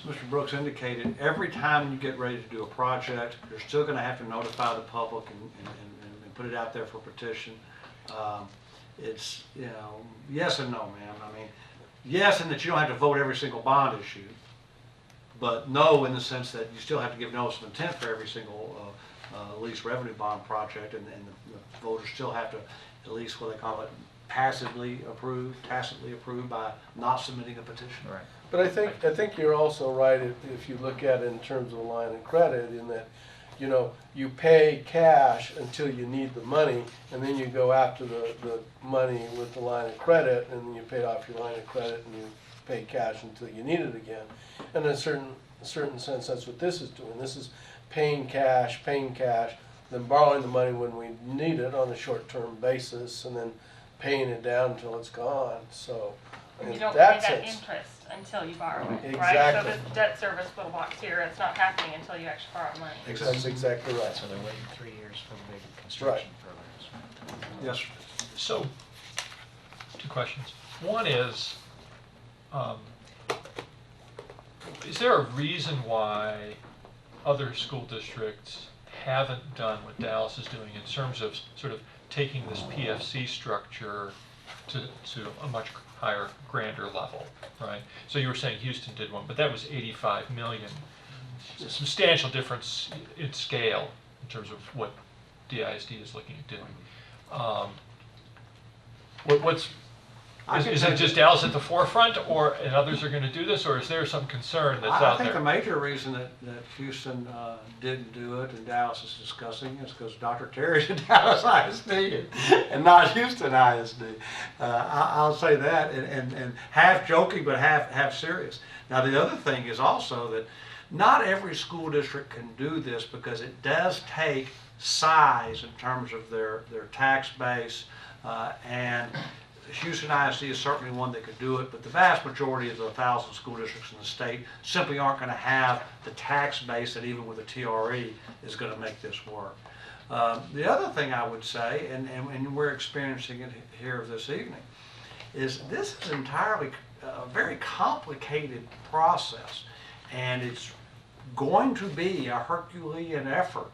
Mr. Brooks indicated, every time you get ready to do a project, you're still going to have to notify the public and put it out there for petition. It's, yes and no, ma'am. I mean, yes, in that you don't have to vote every single bond issue, but no in the sense that you still have to give notice of intent for every single lease revenue bond project, and the voters still have to, at least what they call it, tacitly approved by not submitting a petition.
Right.
But I think you're also right if you look at it in terms of a line of credit, in that, you pay cash until you need the money, and then you go after the money with the line of credit, and then you pay off your line of credit and you pay cash until you need it again. And in a certain sense, that's what this is doing. paying cash, then borrowing the money when we need it on a short-term basis, and then paying it down until it's gone. So
And you
in
don't pay
that
that
sense,
interest until you borrow it, right?
Exactly.
So this debt service little box here, it's not happening until you actually borrow money.
that's exactly right.
So they're waiting 3 years for the big construction programs.
Yes. So, two questions. One is there a reason why other school districts haven't done what Dallas is doing in terms of sort of taking this PFC structure to a much higher, grander level, right? So you were saying Houston did one, but that was 85 million. It's a substantial difference in scale in terms of what DISD is looking at doing. Is it just Dallas at the forefront, and others are going to do this, or is there some concern that's
I
out
think
there?
the major reason that Houston didn't do it and Dallas is discussing is because Dr. Terry's at Dallas ISD and not Houston ISD. I'll say that, and half joking but half serious. Now the other thing is also that not every school district can do this because it does take size in terms of their tax base, and Houston ISD is certainly one that could do it, but the vast majority of the 1,000 school districts in the state simply aren't going to have the tax base that even with a TRE is going to make this work. The other thing I would say, and we're experiencing it here this evening, is this is entirely a very complicated process, and it's going to be a Herculean effort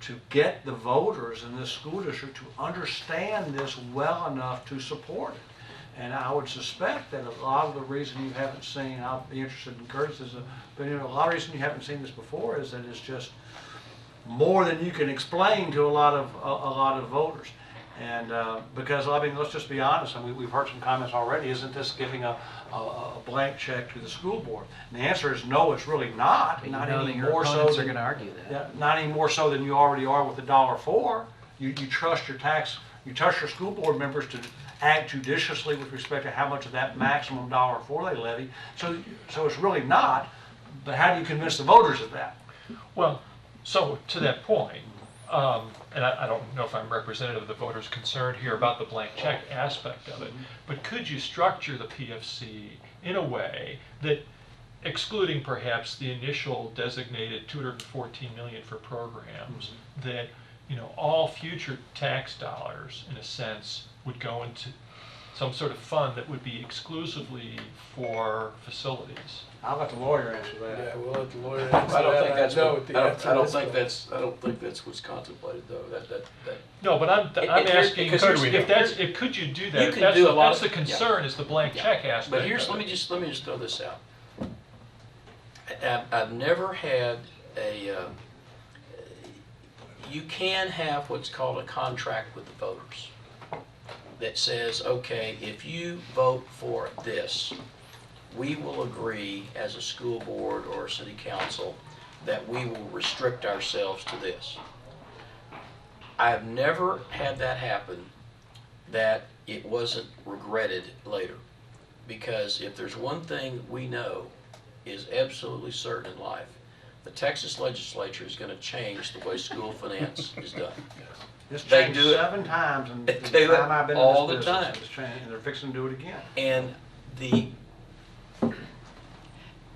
to get the voters in this school district to understand this well enough to support it. And I would suspect that a lot of the reason you haven't seen, I'll be interested in Curtis's opinion, a lot of the reason you haven't seen this before is that it's just more than you can explain to a lot of voters. And because, I mean, let's just be honest, and we've heard some comments already, isn't this giving a blank check to the school board? And the answer is no, it's really not.
But
Not
you know
any
that your
more so
opponents are
than,
going to argue that.
yeah, not any more so than you already are with the $1.04. You trust your you trust your school board members to act judiciously with respect to how much of that maximum $1.04 they levy. So it's really not, but how do you convince the voters of that?
Well, so to that point, and I don't know if I'm representative of the voters concerned here about the blank check aspect of it, but could you structure the PFC in a way that, excluding perhaps the initial designated 214 million for programs, that all future tax dollars, in a sense, would go into some sort of fund that would be exclusively for facilities?
I'll let the lawyer answer that.
Yeah, we'll let the lawyer answer
I don't
that.
think that's
know
what,
what the
I
answer
don't
is,
think
but-
that's, I don't think that's what's contemplated though, that.
No, but I'm
And here's-
asking,
because
could
here's-
could you do
You
that? If
can
that's
do a
the-
lot
that's the
of-
concern, is the blank
Yeah.
check aspect.
But here's,
of
let me
it.
just throw this out. I've never had you can have what's called a contract with the voters that says, okay, if you vote for this, we will agree as a school board or a city council that we will restrict ourselves to this. I've never had that happen that it wasn't regretted later. Because if there's one thing we know is absolutely certain in life, the Texas legislature is going to change the way school finance is done.
It's
They
changed
do it.
7 times in the
They do it
time I've been
all
in
the
this
time.
business. It's changed, and they're fixing to do it again.
And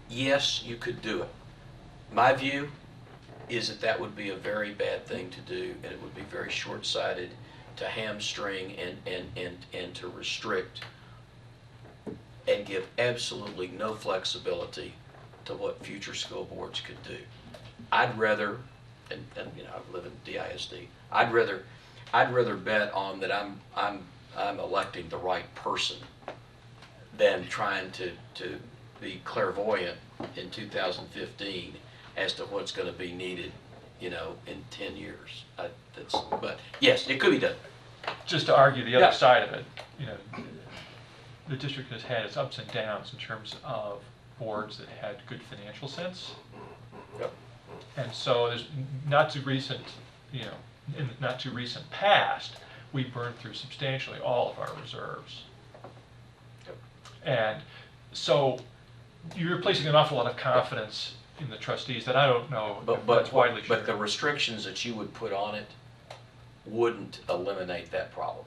yes, you could do it. My view is that would be a very bad thing to do, and it would be very short-sighted to hamstring and to restrict and give absolutely no flexibility to what future school boards could do. I'd rather, and I live in DISD, I'd rather bet on that I'm electing the right person than trying to be clairvoyant in 2015 as to what's going to be needed, in 10 years. But yes, it could be done.
Just to argue the other
Yeah.
side of it, the district has had its ups and downs in terms of boards that had good financial sense.
Yep.
And so there's not too recent, in the not too recent past, we burned through substantially all of our reserves.
Yep.
And so you're placing an awful lot of confidence in the trustees that I don't know
But,
if
but,
that's widely shared.
but the restrictions that you would put on it wouldn't eliminate that problem.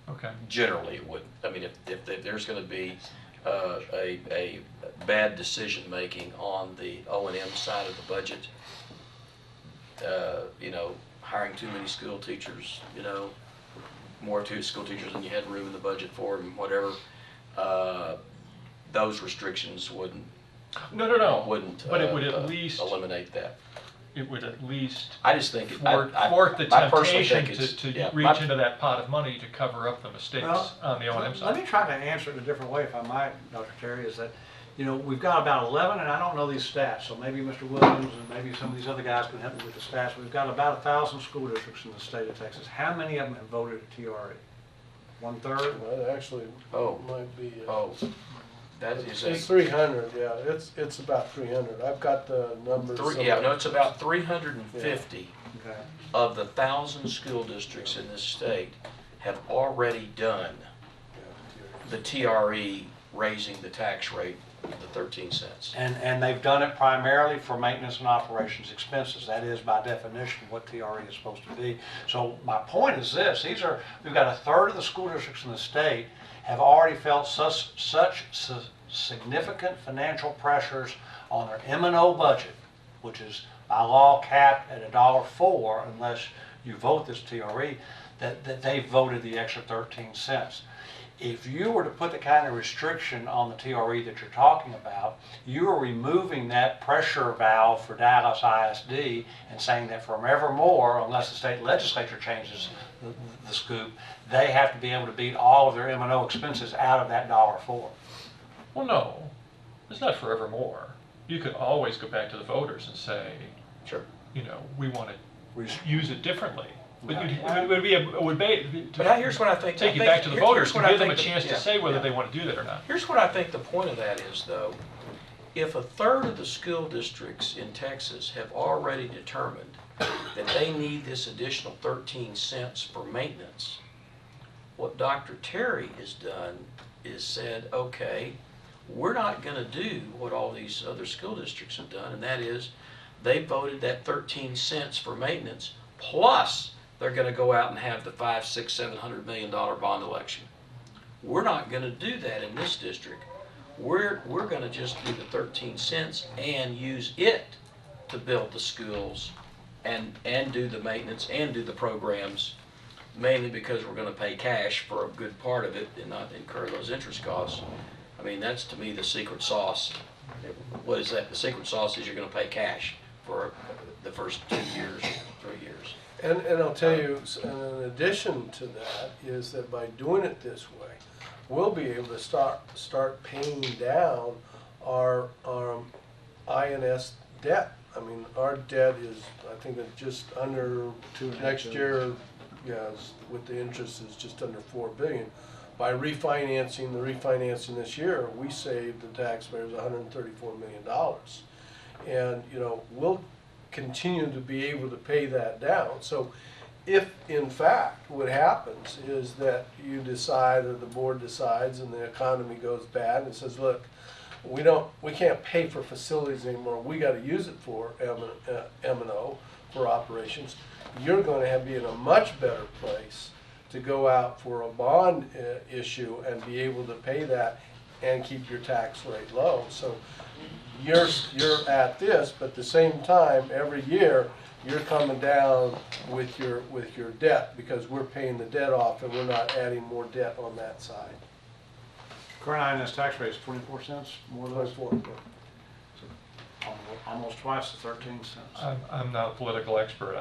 Okay.
Generally, it wouldn't. I mean, if there's gonna be a bad decision-making on the O&M side of the budget, you know, hiring too many school teachers, you know, more school teachers than you had room in the budget for, and whatever, those restrictions wouldn't
No.
wouldn't
But it would at least,
eliminate that.
it would at least
I just think
thwart the
I personally
temptation
think it's,
to
yeah,
reach into that pot of money to cover up the mistakes
Well,
on the O&M
Let
side.
me try to answer it in a different way, if I might, Dr. Terry, is that, you know, we've got about 11, and I don't know these stats, so maybe Mr. Williams and maybe some of these other guys can help me with the stats. We've got about 1,000 school districts in the state of Texas. How many of them have voted a TRE? 1/3?
Well, it actually
Oh.
might be.
That is
It's 300, yeah, it's about 300. I've got the numbers.
it's about 350
Okay.
of the 1,000 school districts in this state have already done the TRE raising the tax rate to 13 cents.
And they've done it primarily for maintenance and operations expenses. That is by definition what TRE is supposed to be. So my point is this, we've got 1/3 of the school districts in the state have already felt such significant financial pressures on their M&O budget, which is by law capped at $1.04 unless you vote this TRE, that they voted the extra 13 cents. If you were to put the kind of restriction on the TRE that you're talking about, you are removing that pressure valve for Dallas ISD and saying that forevermore, unless the state legislature changes the scoop, they have to be able to beat all of their M&O expenses out of that $1.04.
Well, no, it's not forevermore. You could always go back to the voters and say,
Sure.
you know, we want to use it differently. But
Yeah.
it would be
But here's what I think.
take you back to the voters to give them a chance to say whether they want to do that or not.
Here's what I think the point of that is, though. If 1/3 of the school districts in Texas have already determined that they need this additional 13 cents for maintenance, what Dr. Terry has done is said, okay, we're not going to do what all these other school districts have done, and that is they voted that 13 cents for maintenance, plus they're going to go out and have the $500, $600, $700 million bond election. We're not going to do that in this district. We're going to just do the 13 cents and use it to build the schools and do the maintenance and do the programs, mainly because we're going to pay cash for a good part of it and not incur those interest costs. I mean, that's to me the secret sauce. What is that? The secret sauce is you're going to pay cash for the first 2 years, 3 years.
And I'll tell you, in addition to that, is that by doing it this way, we'll be able to start paying down our INS debt. I mean, our debt is, I think it's just under, next year, yes, with the interest is just under $4 billion. By refinancing this year, we saved the taxpayers $134 million. And, you know, we'll continue to be able to pay that down. So if in fact what happens is that you decide, or the board decides, and the economy goes bad and says, look, we can't pay for facilities anymore, we got to use it for M&O, for operations, you're going to be in a much better place to go out for a bond issue and be able to pay that and keep your tax rate low. So you're at this, but at the same time, every year you're coming down with your debt, because we're paying the debt off and we're not adding more debt on that side.
Current INS tax rate is 24 cents, more or less.
24.
Almost twice the 13 cents.
I'm not a political expert.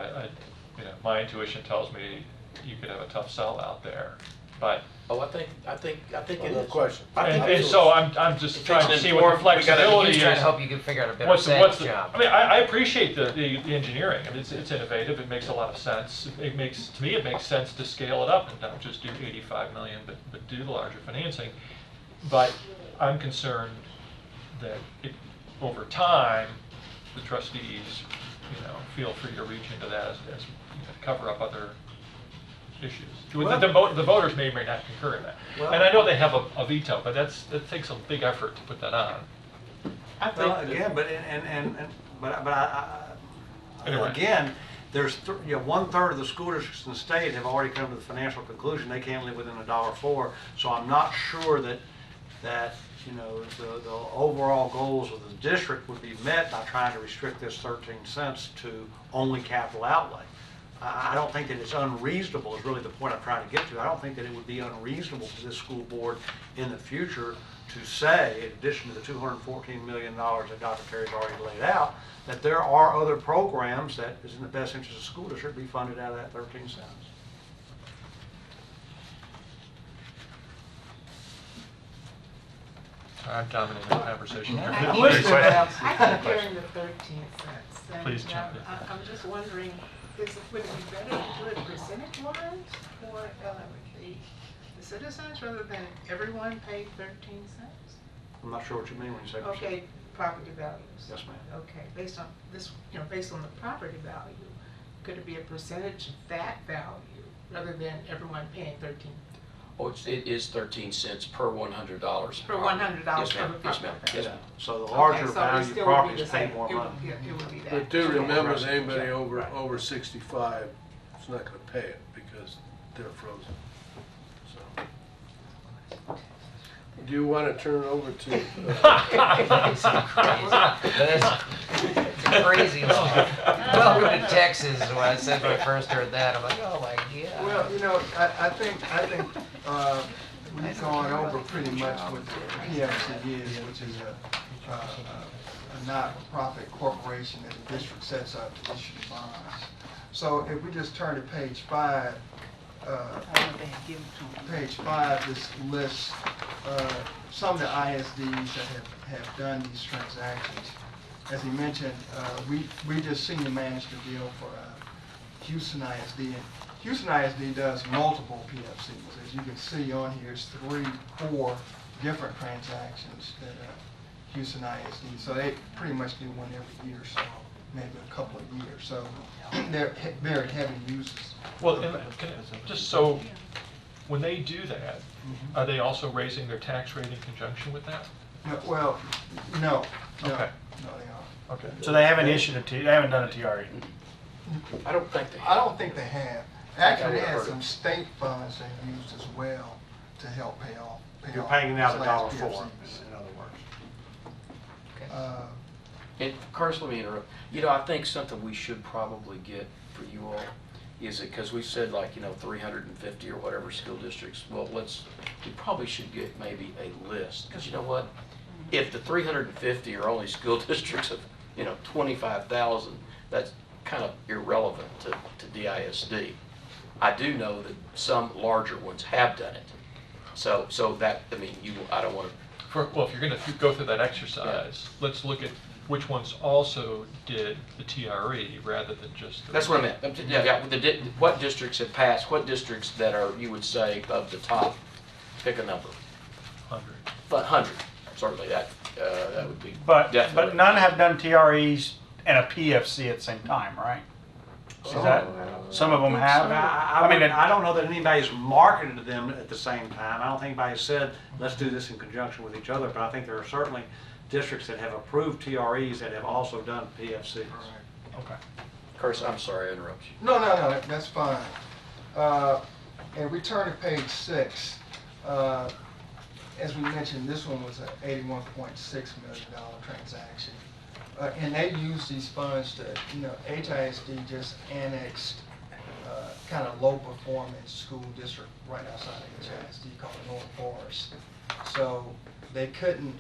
You know, my intuition tells me you could have a tough sell out there, but.
Oh, I think it
No
is.
question.
And so I'm just trying to see what the flexibility is.
He's trying to help you can figure out a better
What's
sales
the,
job.
I mean, I appreciate the engineering. I mean, it's innovative. It makes a lot of sense. To me, it makes sense to scale it up and not just do 85 million, but do the larger financing. But I'm concerned that over time, the trustees, you know, feel free to reach into that as you know, cover up other issues.
Well,
The voters may or may not concur in that.
Well-
And I know they have a veto, but that takes a big effort to put that on.
I think
Well,
that-
again, but
Anyway.
again, there's, 1/3 of the school districts in the state have already come to the financial conclusion they can't live within $1.04. So I'm not sure that, the overall goals of the district would be met by trying to restrict this 13 cents to only capital outlay. I don't think that it's unreasonable, is really the point I'm trying to get to. I don't think that it would be unreasonable for this school board in the future to say, in addition to the $214 million that Dr. Terry's already laid out, that there are other programs that is in the best interest of the school district be funded out of that 13 cents.
I'm dominating the conversation here.
I
Good
keep
question.
I keep hearing the 13 cents. and,
Please jump in.
I'm just wondering, would it be better to do it percentage-wise for the citizens rather than everyone paid 13 cents?
I'm not sure what you mean when you say percent.
Okay, property values.
Yes, ma'am.
Okay, based on this, based on the property value, could it be a percentage of that value rather than everyone paying 13?
Oh, it is 13 cents per $100.
Per $100
Yes, ma'am.
per
Yes, ma'am.
property.
Yes, ma'am.
So the larger
Okay, so it
value
still would be
properties
the
pay
same.
more
It would-
money.
yeah, it would be that.
But do
Okay.
remember that anybody
Yeah,
over,
right.
over 65 is not gonna pay it because they're frozen. So. Do you wanna turn it over to,
It's crazy. Welcome to Texas. When I said when I first heard that, I'm like, oh my god.
Well, I think we've gone over pretty much what the PFC is, which is a not-for-profit corporation that the district sets up to issue bonds. So if we just turn to page 5, this lists some of the ISDs that have done these transactions. As he mentioned, we just senior managed the deal for Houston ISD. And Houston ISD does multiple PFCs. As you can see on here, it's 3-4 different transactions that Houston ISD. So they pretty much do one every year, so maybe a couple of years. So they're very heavy users.
Well, just so, when they do that, are they also raising their tax rate in conjunction with that?
Well, no.
Okay.
No, they aren't.
Okay.
So they haven't issued they haven't done a TRE.
I don't think they
I don't think they have. Actually, they
I
had
heard
some
it.
state funds they used as well to help pay off.
You're paying out
slash
$1.04,
PFCs.
in other words.
And Carson, let me interrupt. I think something we should probably get for you all is it, because we said 350 or whatever school districts. Well, we probably should get maybe a list, because you know what? If the 350 are only school districts of 25,000, that's kind of irrelevant to DISD. I do know that some larger ones have done it. So that, I don't want to.
Well, if you're going to go through that exercise, let's look at which ones also did the TRE rather than just the...
That's what I meant. What districts have passed, what districts that are, you would say, of the top, pick a number.
100.
100, certainly that would be
But
definitely.
none have done TREs and a PFC at the same time, right? Is that, some of them have?
I don't know that anybody's marketed to them at the same time. I don't think anybody said, let's do this in conjunction with each other, but I think there are certainly districts that have approved TREs that have also done PFCs.
Okay.
Carson, I'm sorry I interrupted you.
No, that's fine. And we turn to page 6. As we mentioned, this one was an $81.6 million transaction. And they used these funds to, HISD just annexed kind of low performance school district right outside of HISD called North Forest. So they couldn't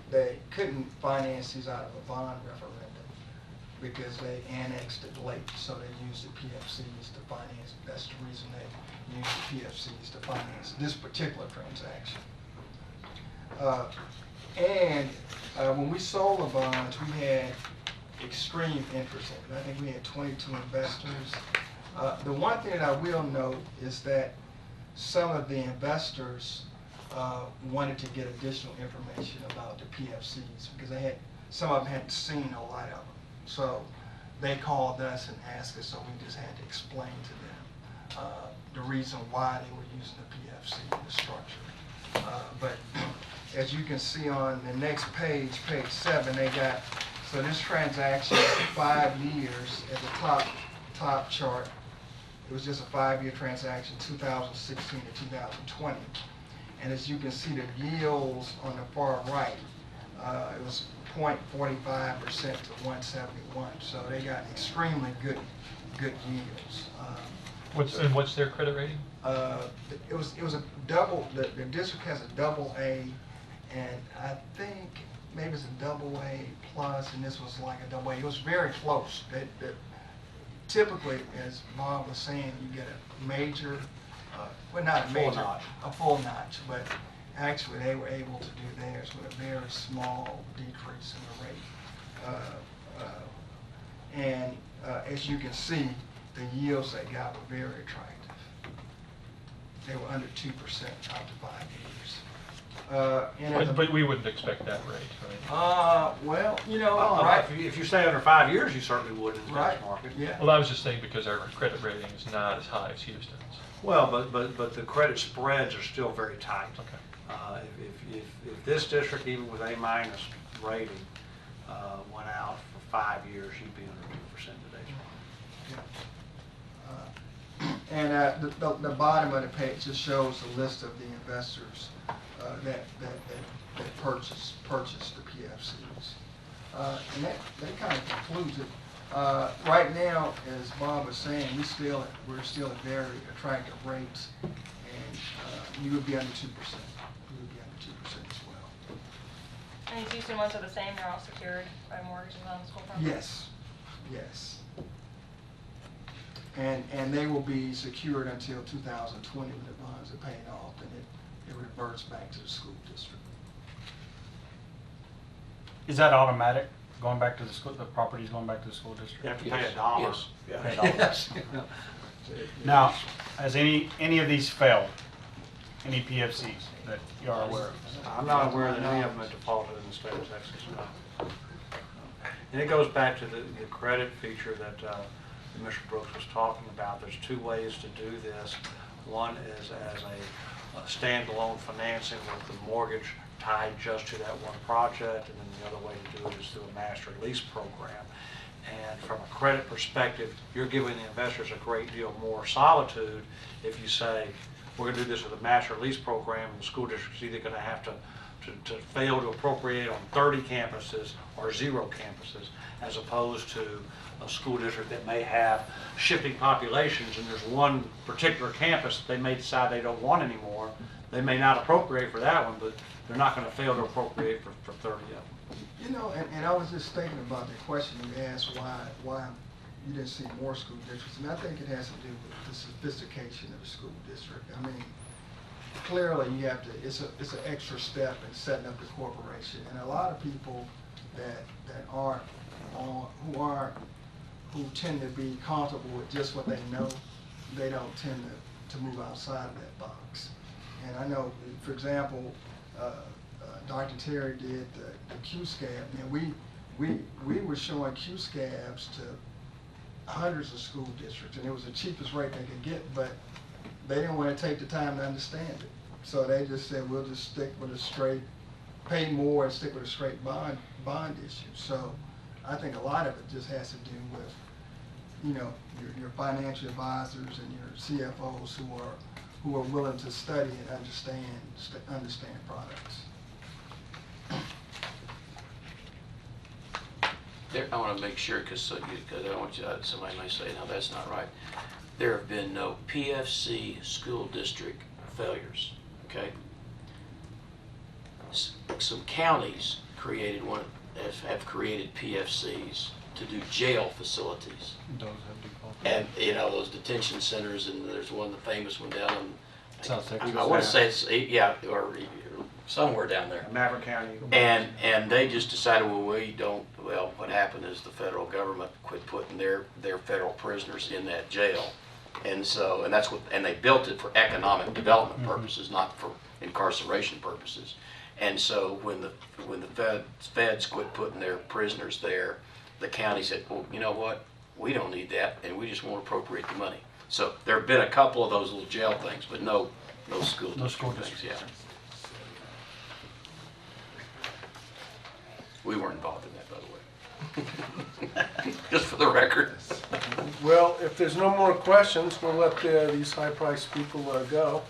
finance these out of a bond referendum because they annexed it late. So they used the PFCs to finance. That's the reason they used the PFCs to finance this particular transaction. When we sold the bonds, we had extreme interest in it. I think we had 22 investors. The one thing that I will note is that some of the investors wanted to get additional information about the PFCs because some of them hadn't seen a lot of them. So they called us and asked us, so we just had to explain to them the reason why they were using the PFC, the structure. But as you can see on the next page, page 7, they got, so this transaction for 5 years at the top chart, it was just a 5-year transaction, 2016 to 2020. And as you can see, the yields on the far right, it was 0.45% to 171. So they got extremely good yields.
What's their credit rating?
It was a double. The district has a AA, and I think maybe it's a AA plus, and this was like a AA. It was very close. Typically, as Bob was saying, you get a major, well, not a major, a full notch, but actually they were able to do theirs with a very small decrease in the rate. As you can see, the yields they got were very attractive. They were under 2% out to 5 years.
But we wouldn't expect that rate, right?
Well, you know,
Well,
right.
if you stay under 5 years, you certainly would in the
Right.
market.
Yeah.
Well, I was just saying because our credit rating is not as high as Houston's.
Well, but the credit spreads are still very tight.
Okay.
If this district, even with A- rating, went out for 5 years, you'd be under 2% today's market.
The bottom of the page just shows a list of the investors that purchased the PFCs. And that kind of concludes it. Right now, as Bob was saying, we're still at very attractive rates, and you would be under 2%. You would be under 2% as well.
And these Houston ones are the same, they're all secured by mortgages on the school property?
Yes, yes. And they will be secured until 2020 when the bonds are paid off, and it reverts back to the school district.
Is that automatic, going back to the school, the property's going back to the school district?
You have to pay $1.
Yes.
Pay $1. Now, has any of these failed? Any PFCs that you are aware of?
I'm not aware that any of them have defaulted in the state of Texas. No. And it goes back to the credit feature that Mr. Brooks was talking about. There's 2 ways to do this. One is as a standalone financing with the mortgage tied just to that one project, and then the other way to do it is through a master lease program. And from a credit perspective, you're giving the investors a great deal more solitude if you say, we're going to do this with a master lease program, and the school district's either going to have to fail to appropriate on 30 campuses or 0 campuses, as opposed to a school district that may have shifting populations, and there's one particular campus that they may decide they don't want anymore. They may not appropriate for that one, but they're not going to fail to appropriate for 30 of them.
You know, and I was just thinking about the question you asked, why you didn't see more school districts, and I think it has to do with the sophistication of the school district. I mean, clearly you have to, it's an extra step in setting up the corporation, and a lot of people that aren't who tend to be comfortable with just what they know, they don't tend to move outside of that box. And I know, for example, Dr. Terry did the Q-scab, and we were showing Q-scabs to hundreds of school districts, and it was the cheapest rate they could get, but they didn't want to take the time to understand it. So they just said, we'll just stick with a straight, pay more and stick with a straight bond issue. So I think a lot of it just has to do with, you know, your financial advisors and your CFOs who are willing to study and understand products.
I want to make sure, because I don't want you, somebody may say, no, that's not right. There have been no PFC school district failures, okay? Some counties have created PFCs to do jail facilities.
Those have defaulted.
And, you know, those detention centers, and there's one, the famous one down in
South Texas.
I want to say it's, yeah, or somewhere down there.
Maverick County.
And they just decided, well, what happened is the federal government quit putting their federal prisoners in that jail. And so, and they built it for economic development purposes, not for incarceration purposes. And so when the feds quit putting their prisoners there, the county said, well, you know what? We don't need that, and we just won't appropriate the money. So there have been a couple of those little jail things, but no school district things, yeah. We weren't involved in that, by the way. Just for the record.
Well, if there's no more questions, we'll let these high-priced people go.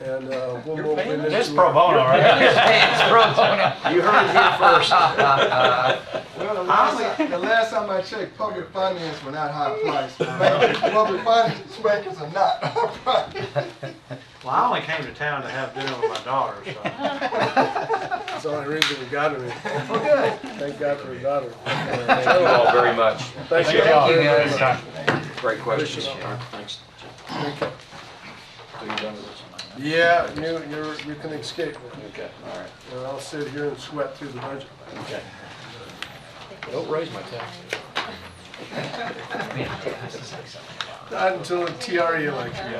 And we'll move into...
It is pro bono, right? It's pro bono.
You heard it here first.
Well, the last time I checked, public finance were not high priced. Public finance makers are not high priced.
Well, I only came to town to have dinner with my daughter, so.
That's the only reason we got her.
Well, good.
Thank God for her daughter.
Thank you all very much.
Thank you.
Thank you, guys.
Great questions.
Appreciate it.
Thanks.
Thank you.
So you're done with this?
Yeah, you can escape.
Okay, all right.
And I'll sit here and sweat through the budget.
Okay. Don't raise my taxes.
Not until the TRE election.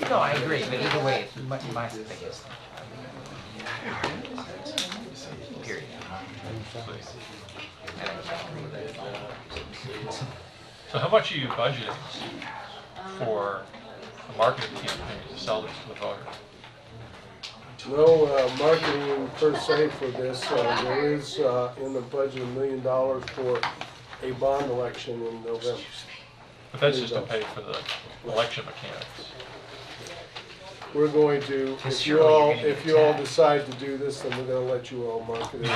No, I agree, but either way, it's my biggest thing. Period.
So how much are you budgeting for a marketing campaign to sell this to the voters?
No marketing per se for this. There is in the budget $1 million for a bond election in November.
But that's just to pay for the election mechanics.
We're going to, if you all decide to do this, then we're going to let you all market it.
You're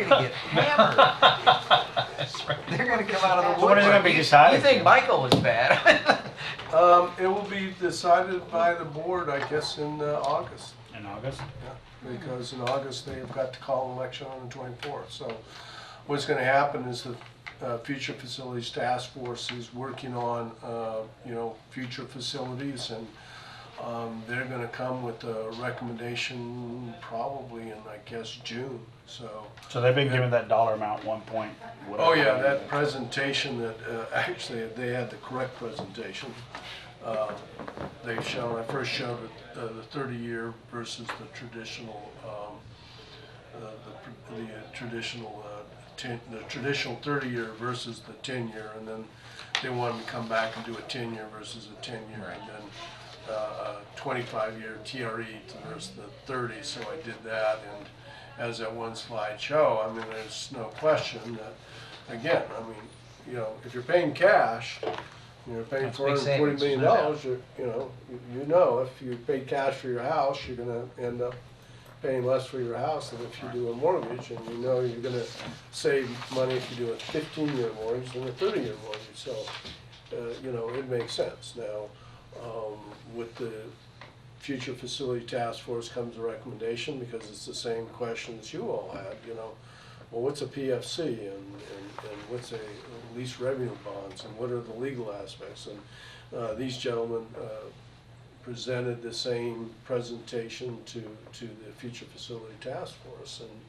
gonna get hammered.
That's right.
They're gonna come out of the
So when is it gonna
woodwork.
be decided? You think Michael was bad?
It will be decided by the board, I guess, in August.
In August?
Yeah, because in August they have got to call an election on the 24th. So what's going to happen is the Future Facilities Task Force is working on, future facilities, and they're going to come with a recommendation probably in, I guess, June.
So they've been given that dollar amount, 1 point.
Oh yeah, that presentation that actually they had the correct presentation. They've shown. I first showed it, the 30-year versus the traditional, the traditional 30-year versus the 10-year, and then they wanted to come back and do a 10-year versus a 10-year, and then a 25-year TRE versus the 30. So I did that, and as that one slide show, I mean, there's no question that, again, I mean, if you're paying cash, you're paying
That's big savings,
$440 million,
no doubt.
you know if you pay cash for your house, you're gonna end up paying less for your house than if you do a mortgage, and you know you're gonna save money if you do a 15-year mortgage than a 30-year mortgage, so, it makes sense. Now, with the Future Facility Task Force comes a recommendation, because it's the same questions you all had, well, what's a PFC and what's a lease revenue bonds, and what are the legal aspects? And these gentlemen presented the same presentation to the Future Facility Task Force, and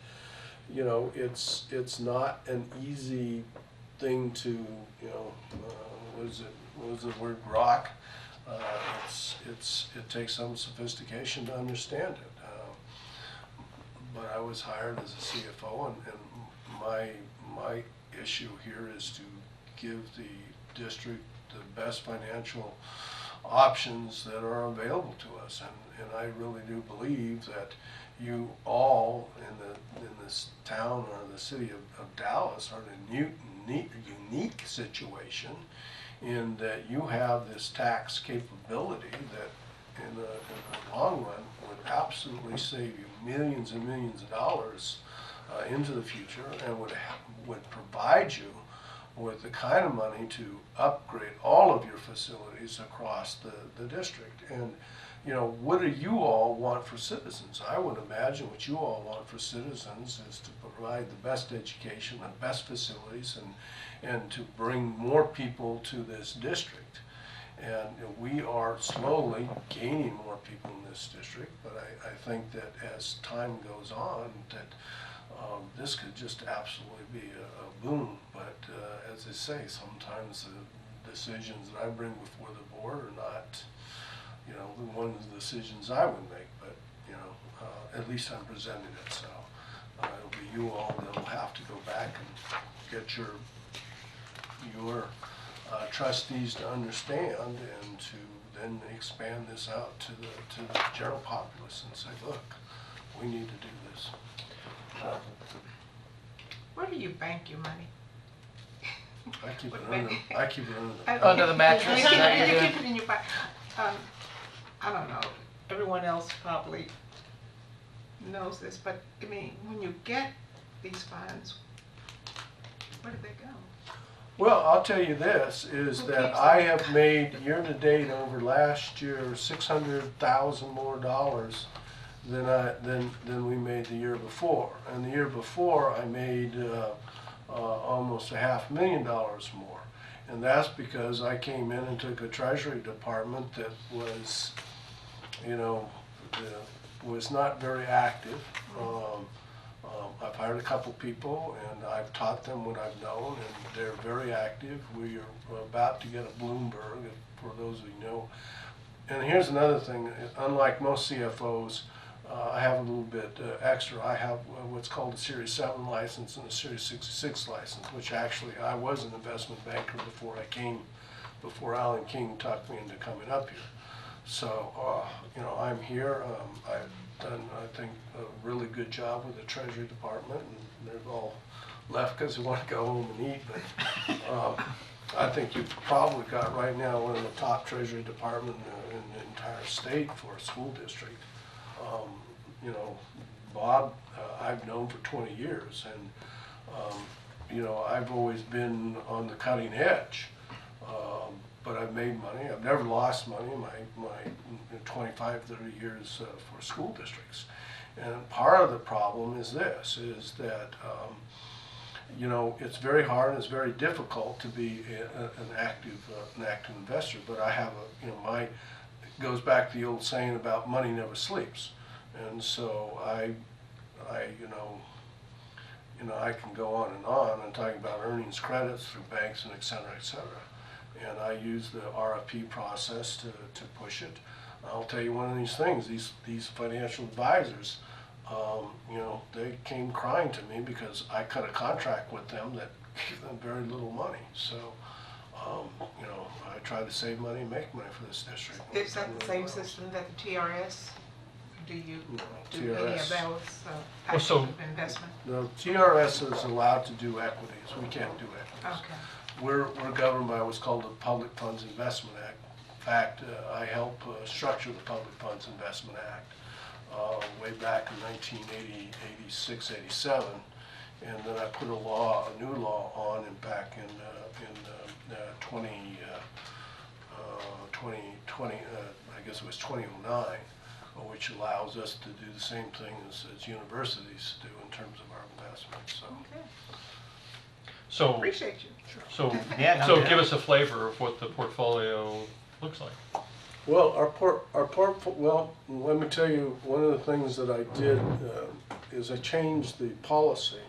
it's not an easy thing to what is the word grok? It takes some sophistication to understand it. But I was hired as a CFO, and my issue here is to give the district the best financial options that are available to us, and I really do believe that you all in this town or the city of Dallas are in a unique situation in that you have this tax capability that in the long run would absolutely save you millions and millions of dollars into the future, and would provide you with the kind of money to upgrade all of your facilities across the district. And what do you all want for citizens? I would imagine what you all want for citizens is to provide the best education and best facilities, and to bring more people to this district. And we are slowly gaining more people in this district, but I think that as time goes on, that this could just absolutely be a boom. But as I say, sometimes the decisions that I bring before the board are not, the ones decisions I would make. But at least I'm presenting it, so it'll be you all that'll have to go back and get your trustees to understand, and to then expand this out to the general populace and say, look, we need to do this.
Where do you bank your money?
I keep it under
Under the mattress, is that what you're
You
doing?
keep it in your pocket. I don't know, everyone else probably knows this, but I mean, when you get these funds, where do they go?
Well, I'll tell you this, is
Who
that
keeps
I
them?
have made year-to-date over last year $600,000 more than we made the year before. And the year before, I made almost $500,000 more. And that's because I came in and took a treasury department that was, was not very active. I've hired a couple people and I've taught them what I've known, and they're very active. We are about to get a Bloomberg, for those of you who know. And here's another thing, unlike most CFOs, I have a little bit extra. I have what's called a Series 7 license and a Series 66 license, which actually I was an investment banker before Alan King talked me into coming up here. So, I'm here. I've done, I think, a really good job with the Treasury Department, and they've all left because they want to go home and eat. But I think you've probably got right now one of the top Treasury Department in the entire state for a school district. Bob, I've known for 20 years, and I've always been on the cutting edge. But I've made money. I've never lost money in my 25, 30 years for school districts. And part of the problem is this, is that, it's very hard and it's very difficult to be an active investor. But I have it goes back to the old saying about money never sleeps. And so I can go on and on. I'm talking about earnings credits through banks and et cetera, et cetera. And I use the RFP process to push it. I'll tell you one of these things, these financial advisors, they came crying to me because I cut a contract with them that gave them very little money. So, I try to save money and make money for this district.
Is that the same system that the TRS? Do you do any of
TRS.
those
Well, so-
types of investment?
No, TRS is allowed to do equities. We can't do equities.
Okay.
We're governed by what's called the Public Funds Investment Act. In fact, I helped structure the Public Funds Investment Act way back in 1980, 86, 87. And then I put a new law on back in 2020, I guess it was 2009, which allows us to do the same thing as universities do in terms of our investments. So.
Okay.
So,
Appreciate you.
so,
Yeah, no
so
doubt.
give us a flavor of what the portfolio looks like.
Well, well, let me tell you, one of the things that I did is I changed the policy.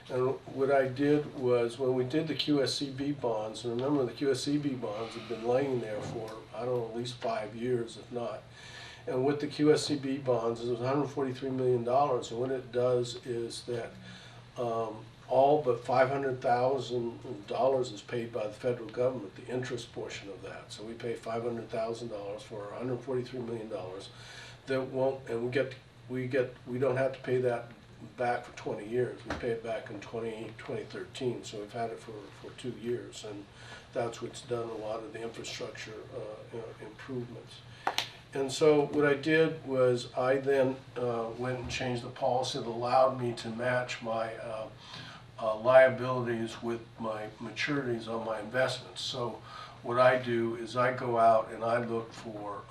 And what I did was, when we did the QSCB bonds, and remember the QSCB bonds have been laying there for, I don't know, at least 5 years, if not. And with the QSCB bonds, it was $143 million, and what it does is that all but $500,000 is paid by the federal government, the interest portion of that. So we pay $500,000 for $143 million. That won't, and we don't have to pay that back for 20 years. We pay it back in 2013, so we've had it for 2 years, and that's what's done a lot of the infrastructure improvements. And so what I did was I then went and changed the policy that allowed me to match my liabilities with my maturities on my investments. So what I do is I go out and I look for,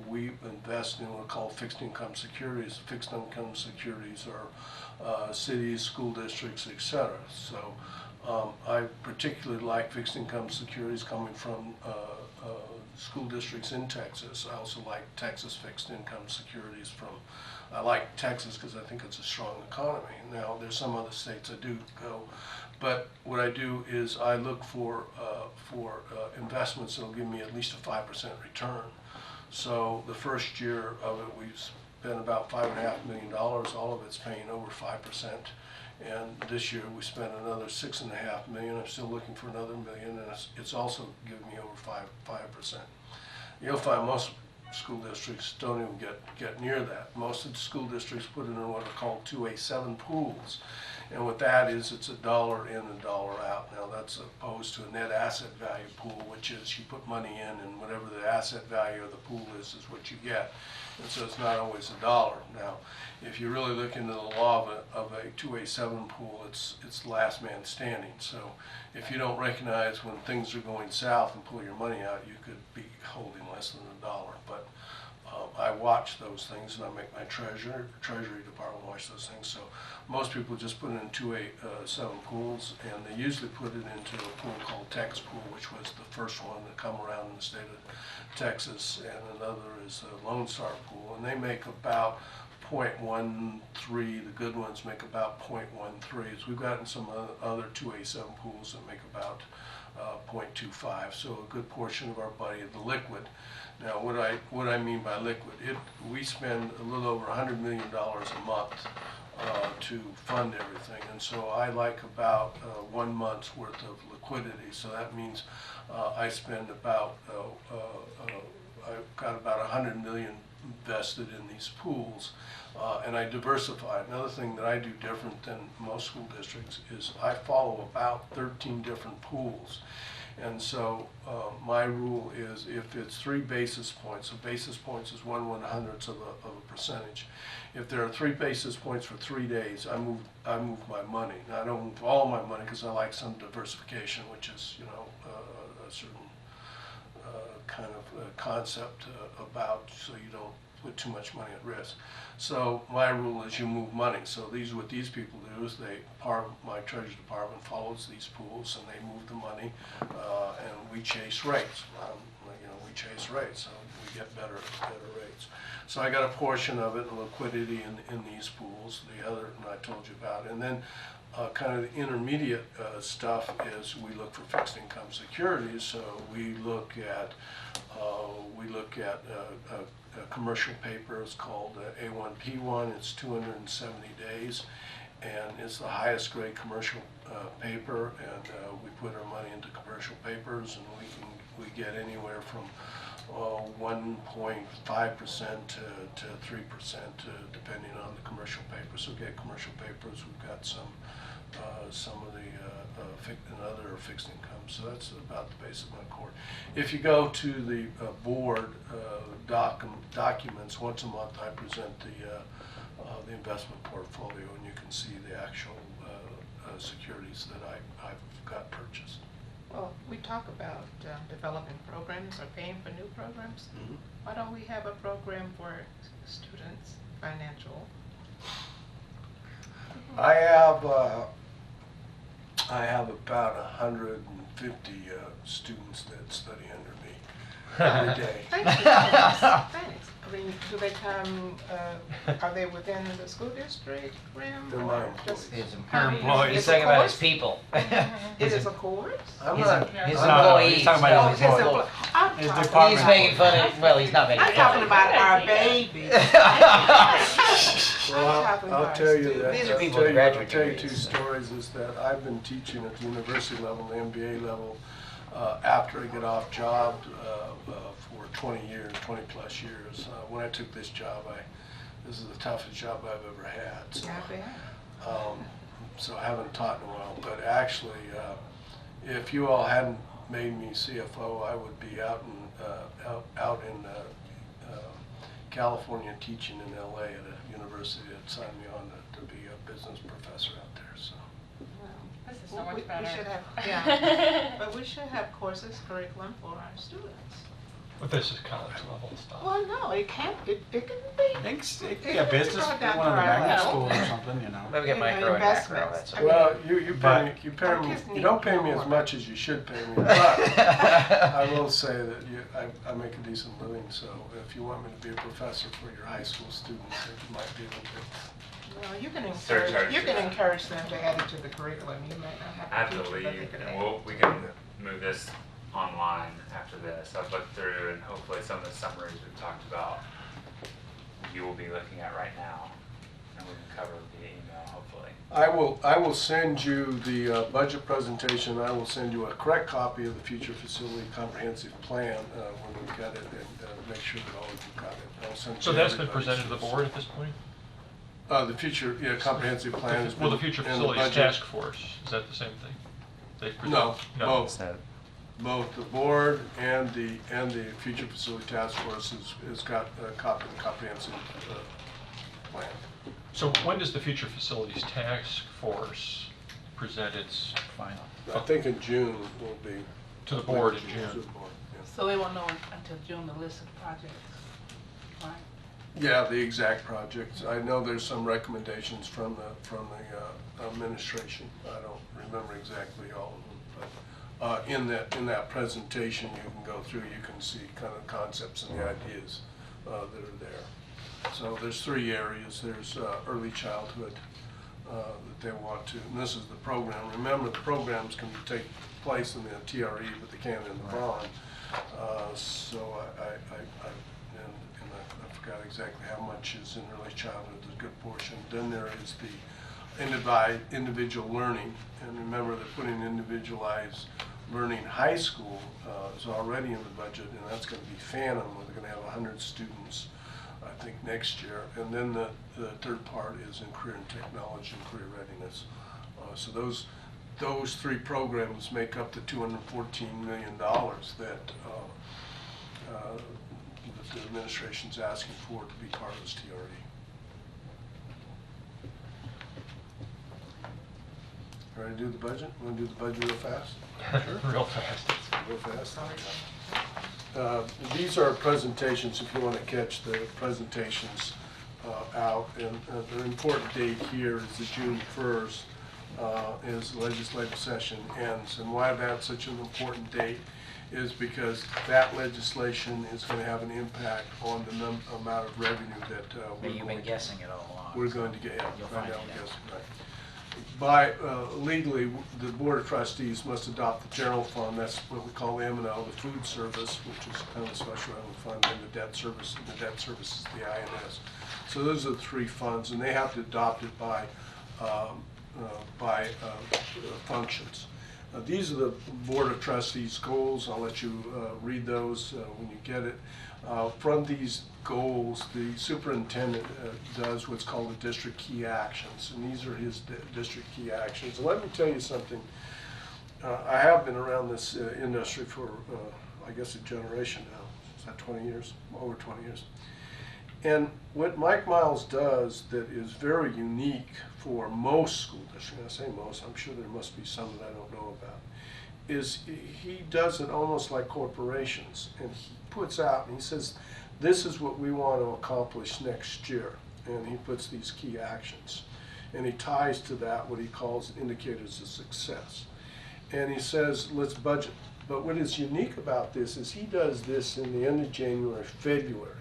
we invest in what are called fixed income securities. Fixed income securities are cities, school districts, etc. So I particularly like fixed income securities coming from school districts in Texas. I also like Texas fixed income securities from, I like Texas because I think it's a strong economy. Now, there's some other states I do go, but what I do is I look for investments that will give me at least a 5% return. So the first year of it, we spent about $5.5 million. All of it's paying over 5%. And this year we spent another $6.5 million. I'm still looking for another $1 million, and it's also giving me over 5%. You'll find most school districts don't even get near that. Most of the school districts put in what are called 2A7 pools. And what that is, it's $1 in and $1 out. Now that's opposed to a net asset value pool, which is you put money in and whatever the asset value of the pool is what you get. And so it's not always $1. Now, if you really look into the law of a 2A7 pool, it's last man standing. So if you don't recognize when things are going south and pull your money out, you could be holding less than $1. But I watch those things, and I make my treasury department watch those things. So most people just put it in 2A7 pools, and they usually put it into a pool called Tex Pool, which was the first one to come around in the state of Texas, and another is a Lone Star Pool, and they make about 0.13. The good ones make about 0.13. We've gotten some other 2A7 pools that make about 0.25. So a good portion of our buddy of the liquid. Now, what I mean by liquid, we spend a little over $100 million a month to fund everything, and so I like about 1 month's worth of liquidity. So that means I spend about I've got about 100 million invested in these pools, and I diversify. Another thing that I do different than most school districts is I follow about 13 different pools. And so my rule is if it's 3 basis points, a basis points is 1/100th of a percentage. If there are 3 basis points for 3 days, I move my money. Now I don't move all my money because I like some diversification, which is a certain kind of concept about so you don't put too much money at risk. So my rule is you move money. So what these people do is my treasury department follows these pools and they move the money, and we chase rates. We chase rates, so we get better rates. So I got a portion of it in liquidity in these pools. The other I told you about, and then kind of the intermediate stuff is we look for fixed income securities. So we look at a commercial paper. It's called A1P1. It's 270 days, and it's the highest grade commercial paper. And we put our money into commercial papers, and we get anywhere from 1.5% to 3%, depending on the commercial paper. So we get commercial papers. We've got some of the other fixed income. So that's about the base of my core. If you go to the board documents, once a month I present the investment portfolio, and you can see the actual securities that I've got purchased.
Well, we talk about developing programs or paying for new programs.
Mm-hmm.
Why don't we have a program for students, financial?
I have about 150 students that study under me every day.
Thanks. Thanks. I mean, do they come, are they within the school district realm?
They're my employees.
Her employees.
He's
talking about his people.
It is a course?
I'm
His
not.
employees. He's talking about his
His
employees.
I'm
His
talking-
department. He's making fun of, well, he's not making
I'm
fun
talking
of.
about our babies.
Well, I'll tell you that.
These are people
I'll
with graduate
tell you
degrees,
two
so.
stories. Is that I've been teaching at the university level, the MBA level, after I get off job for 20 plus years. When I took this job, this is the toughest job I've ever had. So, so I haven't taught in a while. But actually, if you all hadn't made me CFO, I would be out in California teaching in LA at a university that signed me on to be a business professor out there. So.
This is so
Well,
much
we
better.
should have, yeah, but we should have courses, curriculum for our students.
But this is college level stuff.
Well, no, it can't, it can be.
It could be a business,
brought down
one of
to
the
our
magnet
level.
schools or something, you know.
Maybe get
You know,
micro and macro,
investments.
that's
I
all.
mean,
Well, you pay
our
me.
kids
You
need
don't pay me
more.
as much as you should pay me, but I will say that I make a decent living. So if you want me to be a professor for your high school students, it might be a little bit.
Well, you can
Surcharge
encourage, you
for
can
that.
encourage them to add it to the curriculum. You might not
I
have
have
to
to
teach it, but they
leave,
could
and
add.
we can move this online after this. I've looked through, and hopefully some of the summaries we've talked about, you will be looking at right now. and we can cover via email, hopefully.
I will send you the budget presentation. I will send you a correct copy of the future facility comprehensive plan when we get it, and make sure that all of you got it. I'll send it
So
to
that's been
everybody.
presented to the board at this point?
The future, yeah, comprehensive plan has
Well, the
been-
future
and the
facilities
budget-
task force, is that the same thing? They've
No,
presented-
both.
So,
Both the board and the future facility task force has got a copy of the comprehensive plan.
So when does the future facilities task force present its
Final.
I think in June will be.
to the board in
To
June?
the board, yeah.
So they won't know until June the list of projects, right?
Yeah, the exact projects. I know there's some recommendations from the administration. I don't remember exactly all of them, but in that presentation you can go through, you can see kind of concepts and the ideas that are there. So there's 3 areas. There's early childhood that they want to, and this is the program. Remember, the programs can take place in the TRE, but they can't in the bond. So I forgot exactly how much is in early childhood, a good portion. Then there is the individual learning, and remember they're putting individualized learning high school is already in the budget, and that's going to be Phantom, where they're going to have 100 students, I think, next year. And then the third part is in career and technology and career readiness. So those 3 programs make up the $214 million that the administration's asking for to be part of this TRE. Ready to do the budget? Want to do the budget real fast?
Real fast.
Real fast? These are presentations, if you want to catch the presentations out. And the important date here is the June 1st, is the legislative session ends. And why that's such an important date is because that legislation is going to have an impact on the amount of revenue that
But you've been guessing it all along.
we're
so
going to get. Yeah,
You'll
right
find
now,
it out.
yes, right. By legally, the Board of Trustees must adopt the general fund. That's what we call the M&O, the food service, which is kind of a special fund, and the debt service. And the debt service is the INS. So those are the 3 funds, and they have to adopt it by functions. These are the Board of Trustees goals. I'll let you read those when you get it. From these goals, the superintendent does what's called the district key actions, and these are his district key actions. And let me tell you something. I have been around this industry for, I guess, a generation now. Is that 20 years? Over 20 years. And what Mike Miles does that is very unique for most school districts, I say most, I'm sure there must be some that I don't know about, is he does it almost like corporations. And he puts out and he says, this is what we want to accomplish next year. And he puts these key actions. And he ties to that what he calls indicators of success. And he says, let's budget. But what is unique about this is he does this in the end of January, February.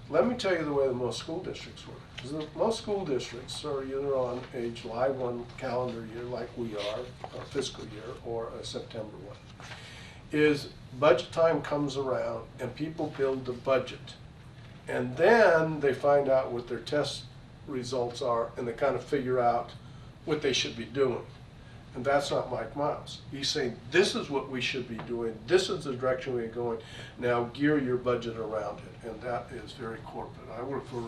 Let me tell you the way that most school districts work. Because most school districts are either on a July 1 calendar year like we are, a fiscal year, or a September 1. Is budget time comes around and people build the budget. And then they find out what their test results are and they kind of figure out what they should be doing. And that's not Mike Miles. He's saying, this is what we should be doing. This is the direction we're going. Now gear your budget around it. And that is very corporate. I worked for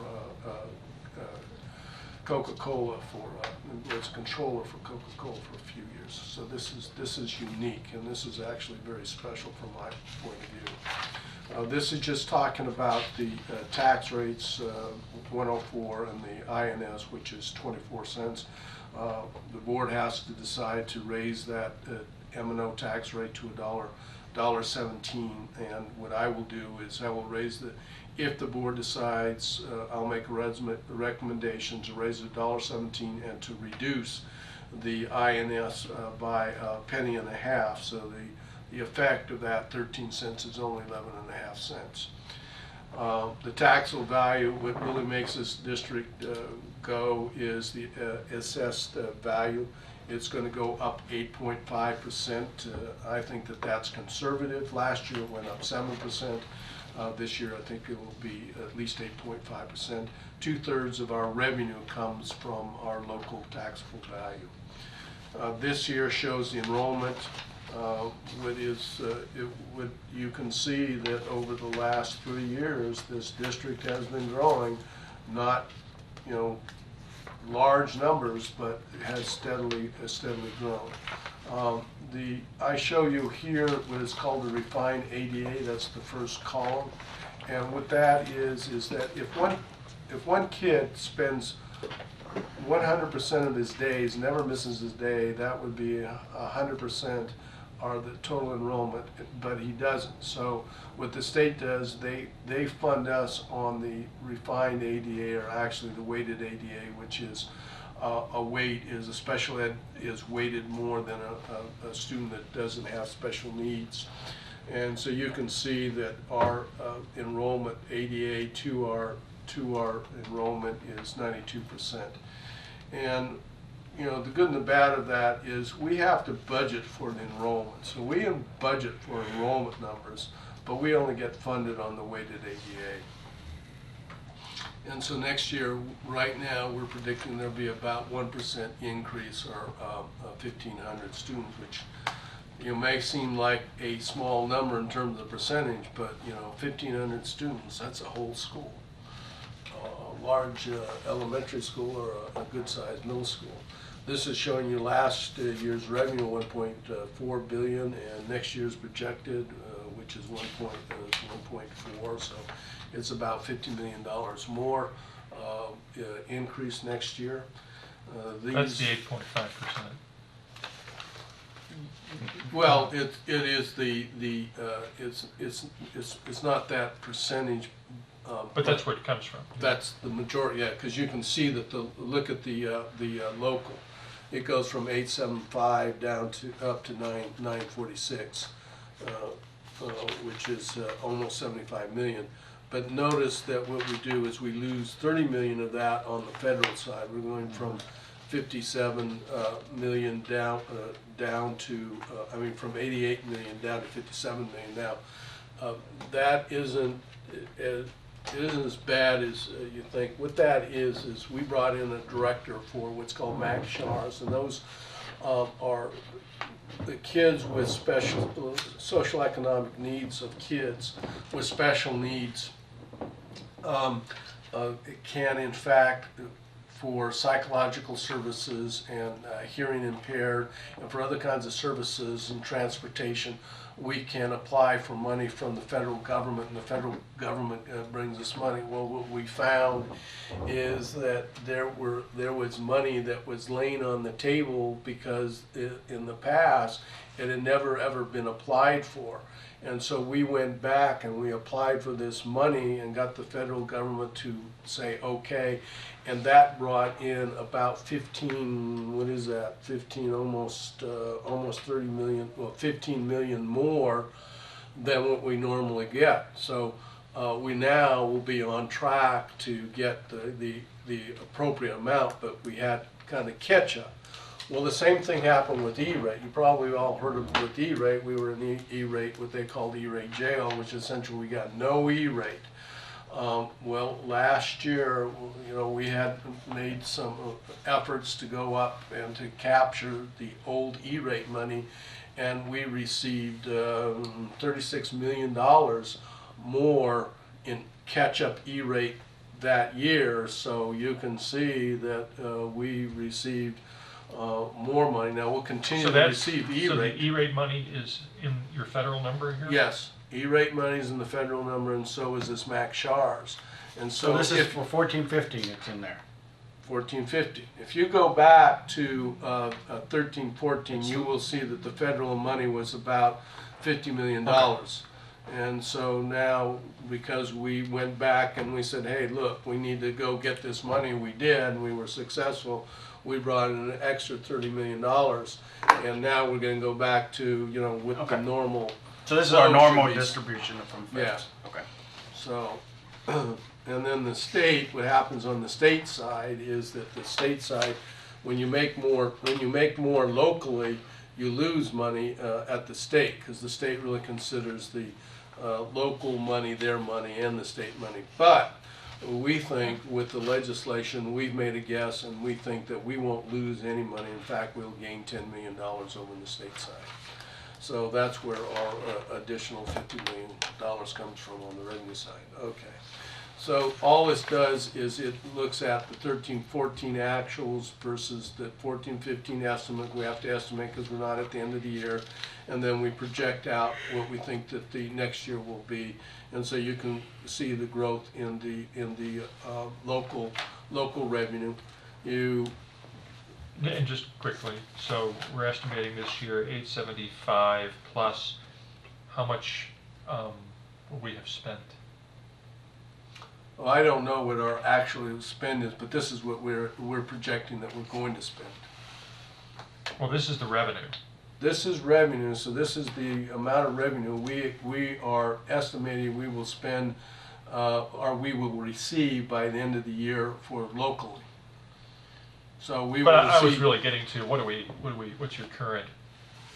Coca-Cola was controller for Coca-Cola for a few years. So this is unique, and this is actually very special from my point of view. This is just talking about the tax rates, 104, and the INS, which is 24 cents. The board has to decide to raise that M&O tax rate to $1.17, and what I will do is I will raise if the board decides, I'll make a recommendation to raise it $1.17 and to reduce the INS by $0.015. So the effect of that 13 cents is only 11.5 cents. The taxable value, what really makes this district go is the assessed value. It's going to go up 8.5%. I think that that's conservative. Last year it went up 7%. This year, I think it will be at least 8.5%. 2/3 of our revenue comes from our local taxable value. This year shows the enrollment. You can see that over the last 3 years, this district has been growing, not, large numbers, but it has steadily grown. I show you here what is called the refined ADA. That's the first column, and what that is that if one kid spends 100% of his days, never misses his day, that would be 100% are the total enrollment, but he doesn't. So what the state does, they fund us on the refined ADA, or actually the weighted ADA, which is a special ed is weighted more than a student that doesn't have special needs. And so you can see that our enrollment ADA to our enrollment is 92%. And the good and the bad of that is we have to budget for the enrollment. So we budget for enrollment numbers, but we only get funded on the weighted ADA. And so next year, right now, we're predicting there'll be about 1% increase, or 1,500 students, which may seem like a small number in terms of percentage, but 1,500 students, that's a whole school. A large elementary school or a good-sized middle school. This is showing you last year's revenue, 1.4 billion, and next year's projected, which is 1.4. So it's about $50 million more increase next year.
That's the 8.5%.
Well, it is it's not that percentage.
But that's where it comes from.
That's the majority, yeah, because you can see that look at the local. It goes from 875 down to up to 946, which is almost 75 million. But notice that what we do is we lose 30 million of that on the federal side. We're going from 57 million down to from 88 million down to 57 million now. That isn't as bad as you think. What that is we brought in a director for what's called Max Shars, and those are the kids with special social economic needs of kids with special needs. It can, in fact, for psychological services and hearing impaired, and for other kinds of services and transportation, we can apply for money from the federal government, and the federal government brings us money. Well, what we found is that there was money that was laying on the table because in the past it had never ever been applied for. And so we went back and we applied for this money and got the federal government to say okay, and that brought in about 15, what is that, 15, almost 30 million, well 15 million more than what we normally get. So we now will be on track to get the appropriate amount, but we had kind of catch up. Well, the same thing happened with E-rate. You probably all heard of with E-rate. We were in E-rate, what they called E-rate jail, which essentially we got no E-rate. Well, last year, we had made some efforts to go up and to capture the old E-rate money, and we received $36 million more in catch-up E-rate that year. So you can see that we received more money. Now we'll continue to receive E-rate.
So the E-rate money is in your federal number here?
Yes, E-rate money is in the federal number, and so is this Max Shars. And so
this is for 14-15. It's in there.
14-15. If you go back to 13-14, you will see that the federal money was about $50 million. Okay. And so now, because we went back and we said, hey, look, we need to go get this money, we did, and we were successful. We brought in an extra $30 million, and now we're going to go back to, with the normal.
So this is our normal distribution from feds.
Yes.
Okay.
So, and then the state, what happens on the state side is that the state side, when you make more locally, you lose money at the state, because the state really considers the local money, their money, and the state money. But we think with the legislation, we've made a guess, and we think that we won't lose any money. In fact, we'll gain $10 million over on the state side. So that's where our additional $50 million comes from on the revenue side. Okay. So all this does is it looks at the 13-14 actuals versus the 14-15 estimate. We have to estimate because we're not at the end of the year. And then we project out what we think that the next year will be. And so you can see the growth in the local revenue.
And just quickly, so we're estimating this year 875 plus how much we have spent.
Well, I don't know what our actual spend is, but this is what we're projecting that we're going to spend.
Well, this is the revenue.
This is revenue, so this is the amount of revenue we are estimating we will spend or we will receive by the end of the year for locally. So we will
I was
receive
really getting to what's your current,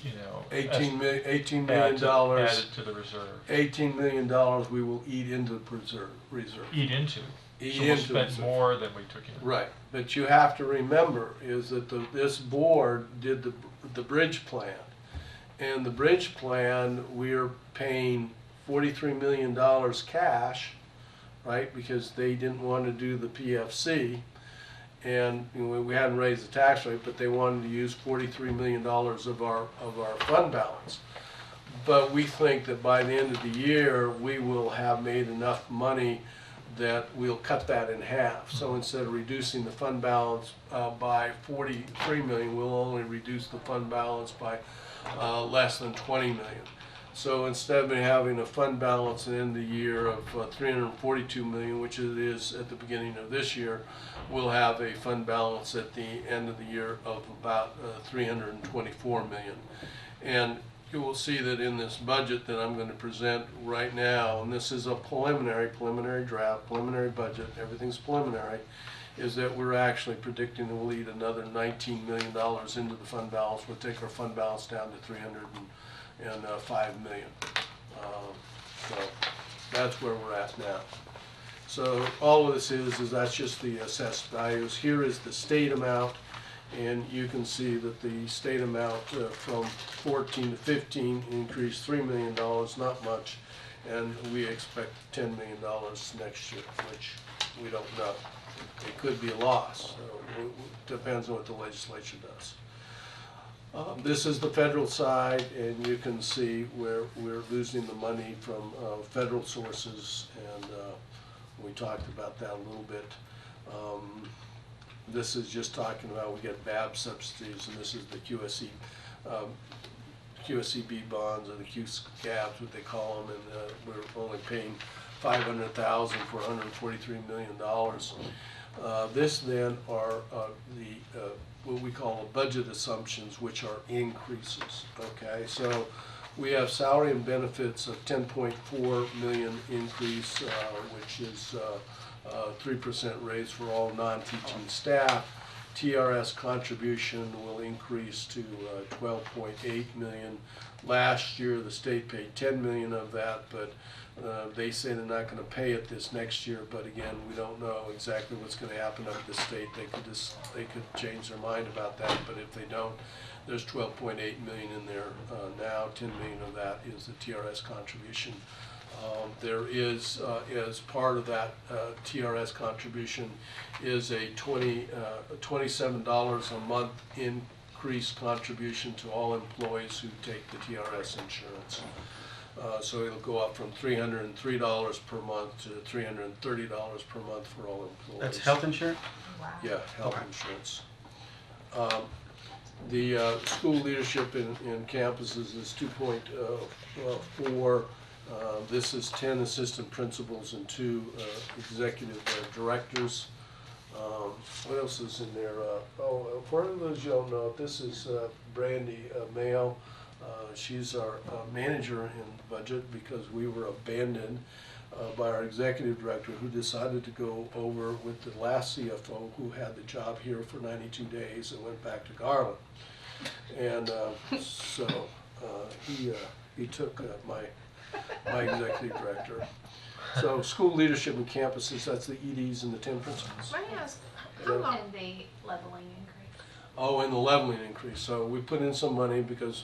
$18 million
added to the reserve.
$18 million we will eat into the reserve.
Eat into.
Eat
So we'll
into
spend
reserve.
more than we took in.
Right, but you have to remember is that this board did the bridge plan, and the bridge plan we're paying $43 million cash, right? Because they didn't want to do the PFC, and we hadn't raised the tax rate, but they wanted to use $43 million of our fund balance. But we think that by the end of the year we will have made enough money that we'll cut that in half. So instead of reducing the fund balance by $43 million, we'll only reduce the fund balance by less than $20 million. So instead of having a fund balance at the end of the year of $342 million, which it is at the beginning of this year, we'll have a fund balance at the end of the year of about $324 million. And you will see that in this budget that I'm going to present right now, and this is a preliminary draft, preliminary budget, everything's preliminary, is that we're actually predicting that we'll eat another $19 million into the fund balance. We'll take our fund balance down to $305 million. So that's where we're at now. So all of this is that's just the assessed values. Here is the state amount. And you can see that the state amount from 14 to 15 increased $3 million, not much, and we expect $10 million next year, which we don't know. It could be a loss. So it depends on what the legislature does. This is the federal side, and you can see where we're losing the money from federal sources, and we talked about that a little bit. This is just talking about we get BAB subsidies, and this is the QSCB bonds, or the QSCABs, what they call them, and we're only paying $500,000 for $143 million. This then are what we call the budget assumptions, which are increases. Okay, so we have salary and benefits of 10.4 million increase, which is 3% raise for all non-teaching staff. TRS contribution will increase to 12.8 million. Last year the state paid 10 million of that, but they say they're not going to pay it this next year. But again, we don't know exactly what's going to happen up at the state. They could change their mind about that, but if they don't, there's 12.8 million in there now. 10 million of that is the TRS contribution. There is, as part of that TRS contribution, is a $27 a month increased contribution to all employees who take the TRS insurance. So it'll go up from $303 per month to $330 per month for all employees.
That's health insurance?
Wow.
Yeah, health insurance. The school leadership in campuses is 2.4. This is 10 assistant principals and 2 executive directors. What else is in there? For those you don't know, this is Brandy Mayo. She's our manager in budget because we were abandoned by our executive director, who decided to go over with the last CFO who had the job here for 92 days and went back to Garland. And so he took my my executive director. So school leadership and campuses, that's the EDs and the 10 principals.
Let me ask, how long,
And the leveling increase.
Oh, and the leveling increase. So we put in some money because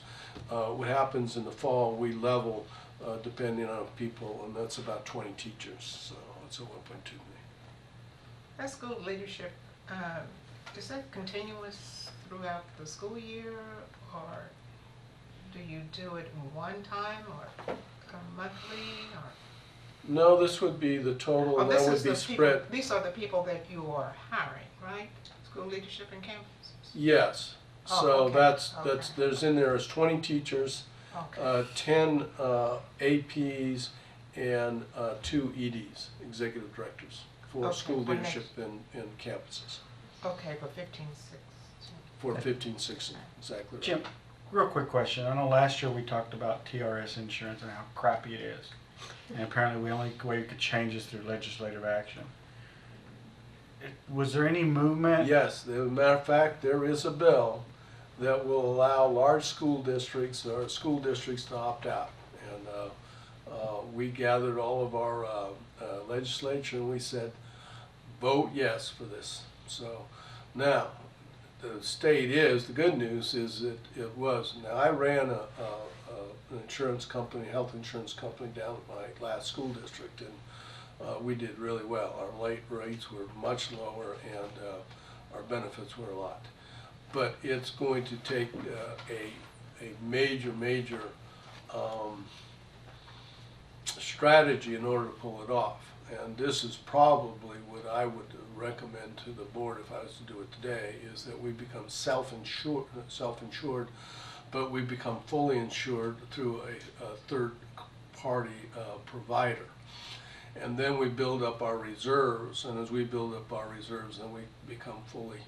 what happens in the fall, we level depending on people, and that's about 20 teachers. So it's a 1.2 million.
that school leadership, is that continuous throughout the school year, or do you do it in one time, or monthly, or?
No, this would be the total,
Oh,
and
this
that would
is
be
the
spread.
people, these are the people that you are hiring, right? School leadership and campuses?
Yes.
Oh,
So
okay,
that's
okay.
there's in there is 20 teachers,
Okay.
10 APs, and 2 EDs, executive directors, for
Okay,
school
for
leadership and campuses.
Okay, for 15-6.
For 15, 16, exactly right.
Jim, real quick question. I know last year we talked about TRS insurance and how crappy it is. And apparently the only way we could change is through legislative action. Was there any movement?
Yes, as a matter of fact, there is a bill that will allow large school districts or school districts to opt out. And we gathered all of our legislature and we said, vote yes for this. So now, the state is, the good news is that it was. Now, I ran an insurance company, health insurance company down at my last school district, and we did really well. Our late rates were much lower, and our benefits were a lot. But it's going to take a major strategy in order to pull it off. And this is probably what I would recommend to the board if I was to do it today, is that we become self-insured, but we become fully insured through a third-party provider. And then we build up our reserves, and as we build up our reserves, then we become fully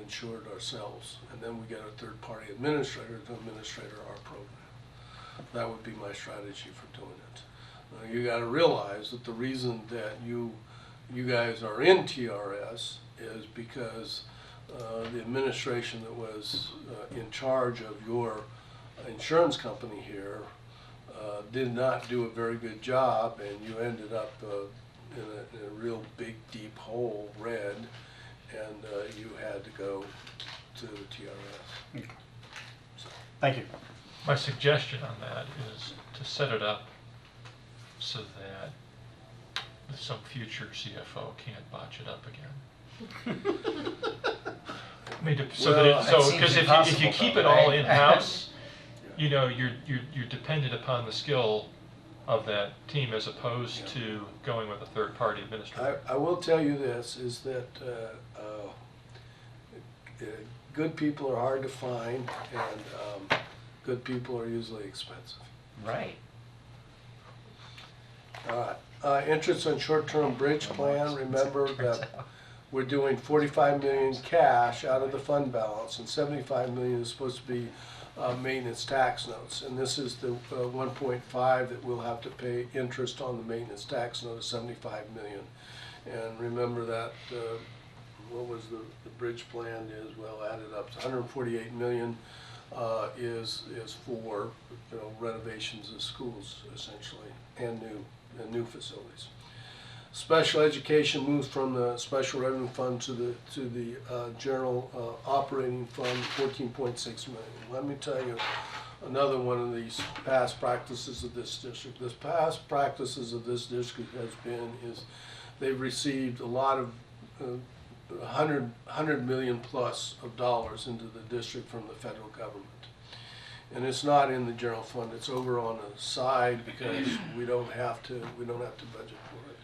insured ourselves. And then we get a third-party administrator to administrate our program. That would be my strategy for doing it. You got to realize that the reason that you guys are in TRS is because the administration that was in charge of your insurance company here did not do a very good job, and you ended up in a real big deep hole, red, and you had to go to the TRS.
Okay. Thank you.
My suggestion on that is to set it up so that some future CFO can't botch it up again. I mean,
Well, that seems
because if you
impossible,
keep
though,
it all
right?
in-house, you know, you're dependent upon the skill of that team as opposed to going with a third-party administrator.
I will tell you this, is that good people are hard to find, and good people are usually expensive.
Right.
All right, interest on short-term bridge plan, remember that we're doing 45 million cash out of the fund balance, and 75 million is supposed to be maintenance tax notes. And this is the 1.5 that we'll have to pay interest on the maintenance tax note of 75 million. And remember that, what was the bridge plan is, well, added up to 148 million is for, you know, renovations of schools essentially, and new facilities. Special education moves from the special revenue fund to the general operating fund, 14.6 million. Let me tell you another one of these past practices of this district. The past practices of this district is they've received a lot of 100 million plus of dollars into the district from the federal government. And it's not in the general fund, it's over on the side because we don't have to budget for it.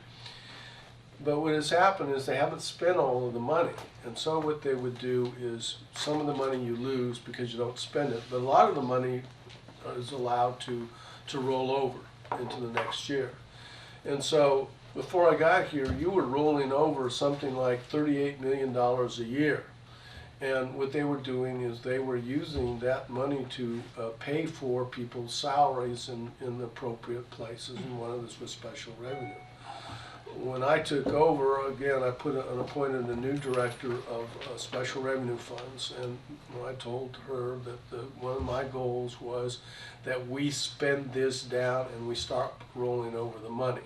But what has happened is they haven't spent all of the money. And so what they would do is, some of the money you lose because you don't spend it, but a lot of the money is allowed to roll over into the next year. And so before I got here, you were rolling over something like $38 million a year. And what they were doing is they were using that money to pay for people's salaries in the appropriate places, and one of this was special revenue. when I took over, again, I appointed a new director of special revenue funds, and I told her that one of my goals was that we spend this down and we start rolling over the money.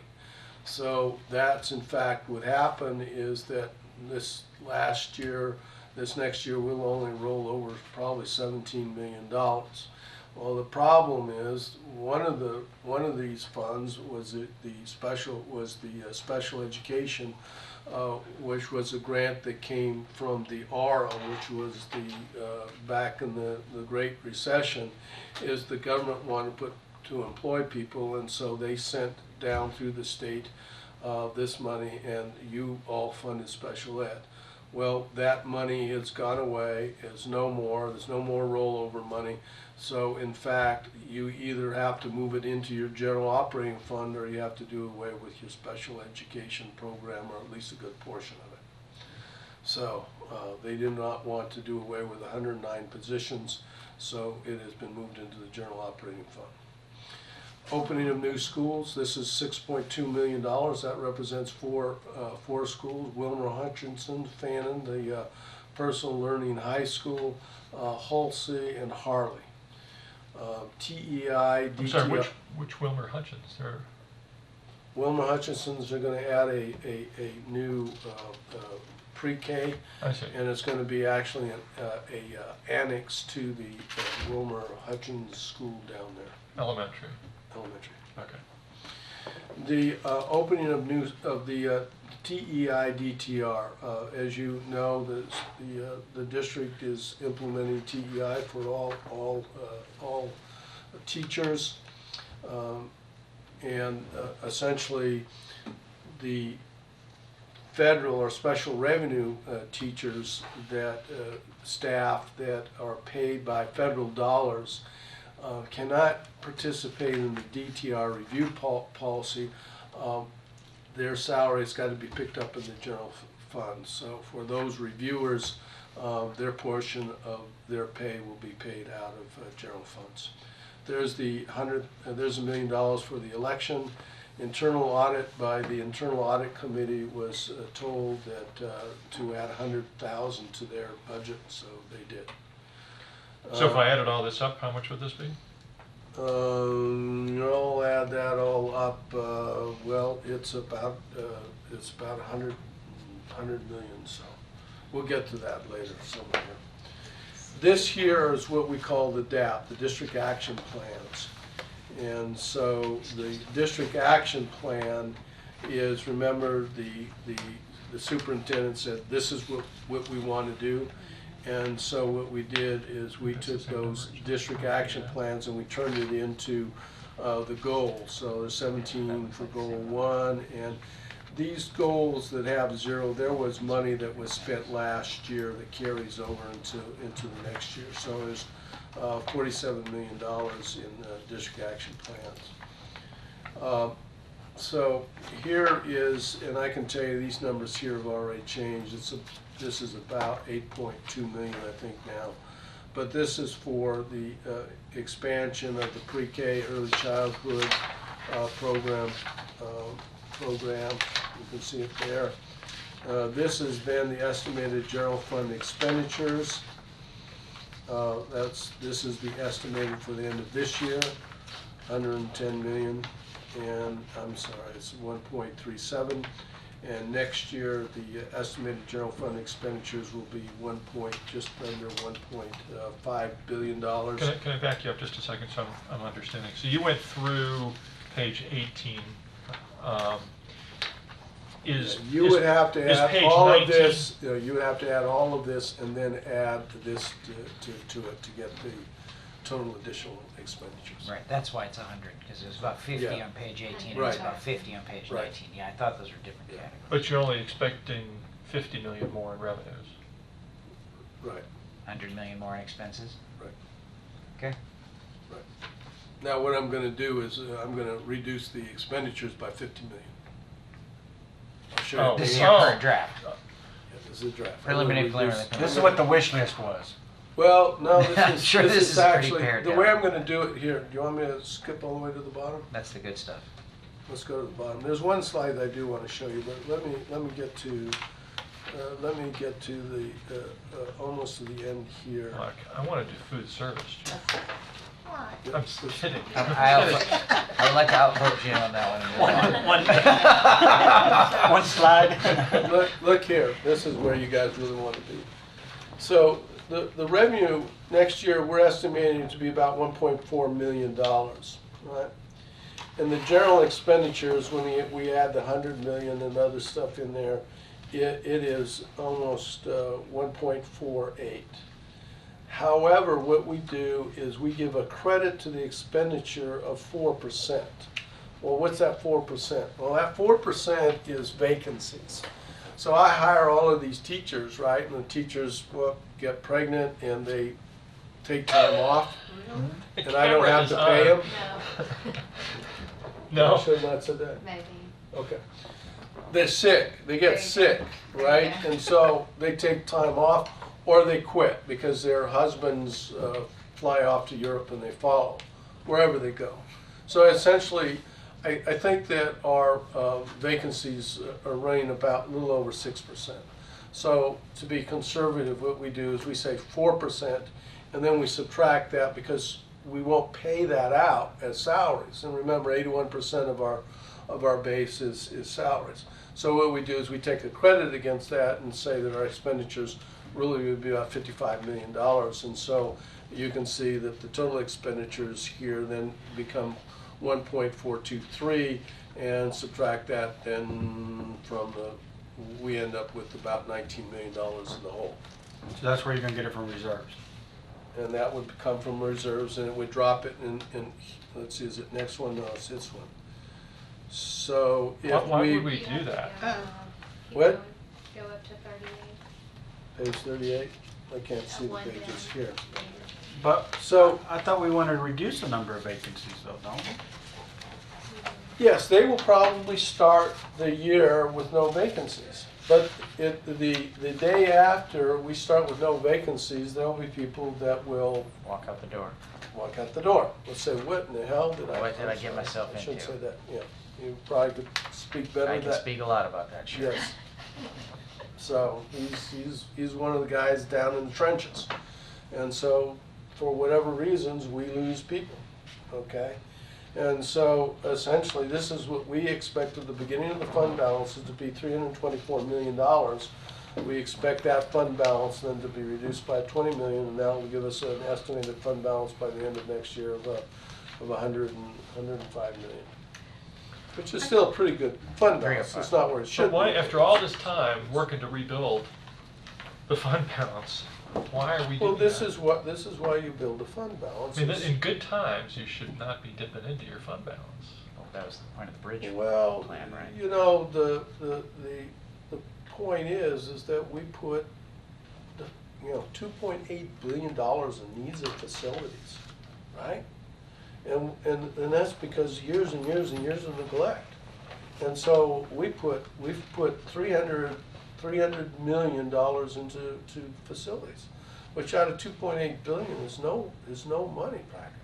So that's in fact what happened, is that this next year we'll only roll over probably $17 million. Well, the problem is one of these funds was the special education, which was a grant that came from the ARA, which was back in the Great Recession, is the government wanted to employ people, and so they sent down through the state this money, and you all funded special ed. Well, that money has gone away. There's no more rollover money. So in fact, you either have to move it into your general operating fund, or you have to do away with your special education program, or at least a good portion of it. So they did not want to do away with 109 positions, so it has been moved into the general operating fund. Opening of new schools, this is $6.2 million. That represents four schools: Wilmer Hutchinson, Fannin, the Personal Learning High School, Halsey, and Harley. TEI,
I'm sorry, which Wilmer Hutchins?
Wilmer Hutchinson's are going to add a new pre-K,
I see.
and it's going to be actually a annex to the Wilmer Hutchins School down there.
Elementary.
Okay. The opening of the TEI DTR. As you know, the district is implementing TEI for all teachers, and essentially the federal or special revenue teachers staff that are paid by federal dollars cannot participate in the DTR review policy. Their salary's got to be picked up in the general fund. So for those reviewers, their portion of their pay will be paid out of general funds. There's $1 million for the election. Internal audit by the Internal Audit Committee was told that to add $100,000 to their budget, so they did.
So if I added all this up, how much would this be?
You'll add that all up. Well, it's about 100 million. So we'll get to that later somewhere. This here is what we call the DAP, the District Action Plans. And so the District Action Plan is, remember, the superintendent said this is what we want to do. And so what we did is we took those district action plans and we turned it into the goals. So there's 17 for goal 1, and these goals that have 0, there was money that was spent last year that carries over into the next year. So there's $47 million in district action plans. So here is, and I can tell you these numbers here have already changed. This is about 8.2 million, I think, now. But this is for the expansion of the pre-K early childhood program. You can see it there. This has been the estimated general fund expenditures. This is the estimated for the end of this year, 110 million, and I'm sorry, it's 1.37. And next year, the estimated general fund expenditures will be just under $1.5 billion.
Can I back you up just a second so I'm understanding? So you went through page 18.
You would have to add
page
all
19?
of this. You would have to add all of this and then add this to it to get the total additional expenditures.
Right, that's why it's 100, because it was about 50
Yeah.
on page 18, and
Right.
it's about 50 on page
Right.
19. Yeah, I thought those were different
Yeah.
categories.
But you're only expecting 50 million more in revenues.
Right.
100 million more in expenses?
Right.
Okay.
Right. Now, what I'm going to do is I'm going to reduce the expenditures by 50 million. I'll show you.
This is your current draft.
Yeah, this is a draft.
Preliminary,
I'm gonna reduce-
preliminary.
This is what the wish list was.
Well, no,
I'm sure this is pretty
actually,
pared
the
down.
way I'm going to do it here, do you want me to skip all the way to the bottom?
That's the good stuff.
let's go to the bottom. There's one slide I do want to show you, but let me get to the almost to the end here.
Look, I want to do food service, Jim.
Why?
I'm just kidding.
I would like to outvote Jim on that one.
One slide.
Look here, this is where you guys really want to be. So the revenue next year, we're estimating it to be about $1.4 million, right? And the general expenditures, when we add the 100 million and other stuff in there, it is almost 1.48. However, what we do is we give a credit to the expenditure of 4%. Well, what's that 4%? Well, that 4% is vacancies. So I hire all of these teachers, right? And the teachers get pregnant and they take time off, and I don't have to pay them.
No.
I should not have said that.
Maybe.
Okay. They're sick. They get sick, right? And so they take time off, or they quit because their husbands fly off to Europe and they follow wherever they go. So essentially, I think that our vacancies are running about a little over 6%. So to be conservative, what we do is we say 4%, and then we subtract that because we won't pay that out as salaries. And remember, 81% of our base is salaries. So what we do is we take a credit against that and say that our expenditures really would be about $55 million. And so you can see that the total expenditures here then become 1.423, and subtract that then from we end up with about $19 million in the hole.
So that's where you're gonna get it from reserves.
And that would come from reserves, and it would drop it in let's see, is it next one? No, it's this one. So if
Why would we do that?
What?
Go up to 38.
Page 38? I can't see the pages here.
But,
So,
I thought we wanted to reduce the number of vacancies though, don't we?
yes, they will probably start the year with no vacancies. But the day after we start with no vacancies, there'll be people that will
Walk out the door.
walk out the door. Let's say, what in the hell did I?
What did I get myself
I shouldn't
into?
say that, yeah. You probably could speak better
I
than
can
that.
speak a lot about that, sure.
Yes. So he's one of the guys down in the trenches. And so for whatever reasons, we lose people, okay? And so essentially, this is what we expect at the beginning of the fund balance is to be $324 million. We expect that fund balance then to be reduced by 20 million, and that will give us an estimated fund balance by the end of next year of 105 million. Which is still a pretty good fund balance. It's not where it should
But
be.
why, after all this time working to rebuild the fund balance, why are we doing
Well,
that?
this is why you build a fund balance.
I mean, in good times, you should not be dipping into your fund balance.
Well, that was the point of the bridge
Well,
plan, right?
you know, the point is that we put, $2.8 billion in needs of facilities, right? And that's because years and years and years of neglect. And so we've put $300 million into facilities, which out of 2.8 billion is no money practically.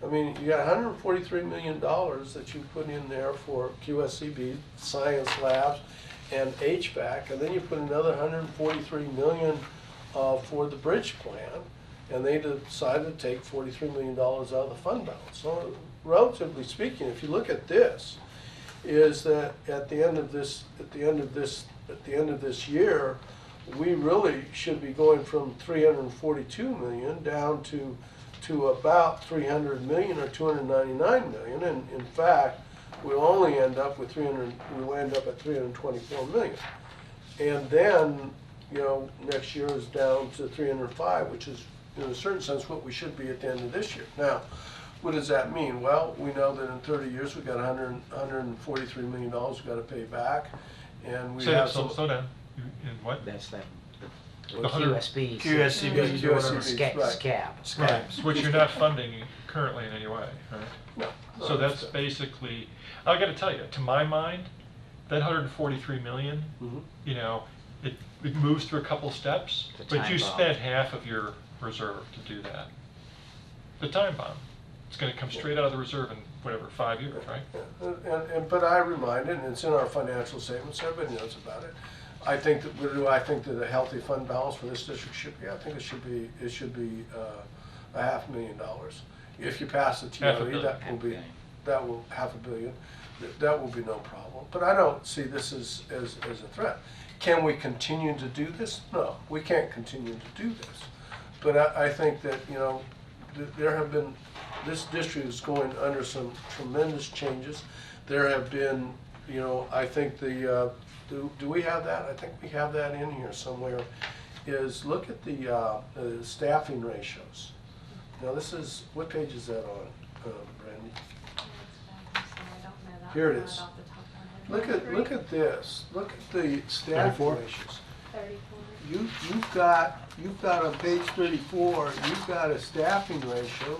I mean, you got $143 million that you put in there for QSCB, science labs, and HVAC, and then you put another $143 million for the bridge plan, and they decided to take $43 million out of the fund balance. So relatively speaking, if you look at this, is that at the end of this year, we really should be going from 342 million down to about 300 million or 299 million, and in fact, we'll only end up with we'll end up at 324 million. And then, next year is down to 305, which is in a certain sense what we should be at the end of this year. Now, what does that mean? Well, we know that in 30 years we've got $143 million we've got to pay back, and we have some.
Slow down. In what?
That's that, the
The hundred-
QSB.
QSCB,
Yeah,
Whatever,
QSCB, right.
SCAP.
Right, which you're not funding currently in any way, right?
No.
So that's basically, I gotta tell you, to my mind, that 143 million,
Mhm.
it moves through a couple steps,
The
but
time
you
bomb.
spent half of your reserve to do that. The time bomb. It's gonna come straight out of the reserve and whatever, 5 years, right?
But I remind it, and it's in our financial statements, everybody knows about it. I think that, do I think that a healthy fund balance for this district should be? I think it should be $500,000. If you pass the
$500
TRE,
million.
that will $500 million. That will be no problem. But I don't see this as a threat. Can we continue to do this? No, we can't continue to do this. But I think that, you know, there have been, this district is going under some tremendous changes. There have been, you know, I think do we have that? I think we have that in here somewhere, is look at the staffing ratios. Now this is, what page is that on, Brandy? Here it is. Look at this. Look at the staffing
34?
ratios.
34. You've got on page 34, you've got a staffing ratio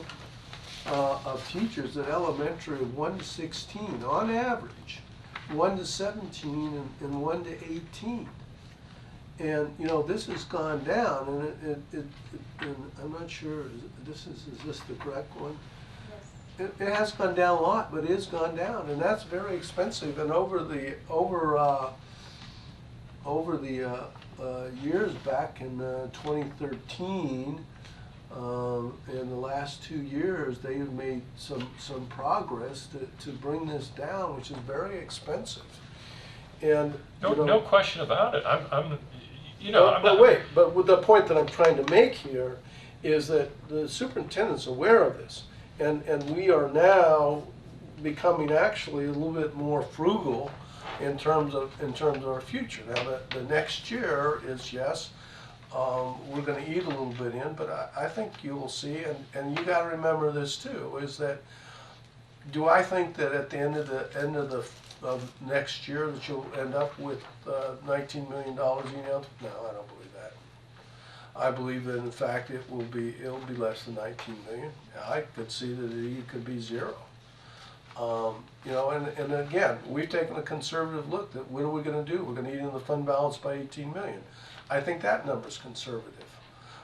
of teachers at elementary of 1 to 16 on average, 1 to 17 and 1 to 18. And you know, this has gone down, and I'm not sure, is this the correct one? It has gone down a lot, but it has gone down, and that's very expensive. And over the years back in 2013, in the last 2 years, they have made some progress to bring this down, which is very expensive. And
No question about it.
But with the point that I'm trying to make here is that the superintendent's aware of this. And we are now becoming actually a little bit more frugal in terms of our future. Now the next year is, yes, we're going to eat a little bit in, but I think you will see, and you got to remember this too, is that do I think that at the end of next year that you'll end up with $19 million in health? No, I don't believe that. I believe that in fact it'll be less than 19 million. I could see that it could be zero. You know, and again, we've taken a conservative look that what are we going to do? We're going to eat in the fund balance by 18 million. I think that number's conservative.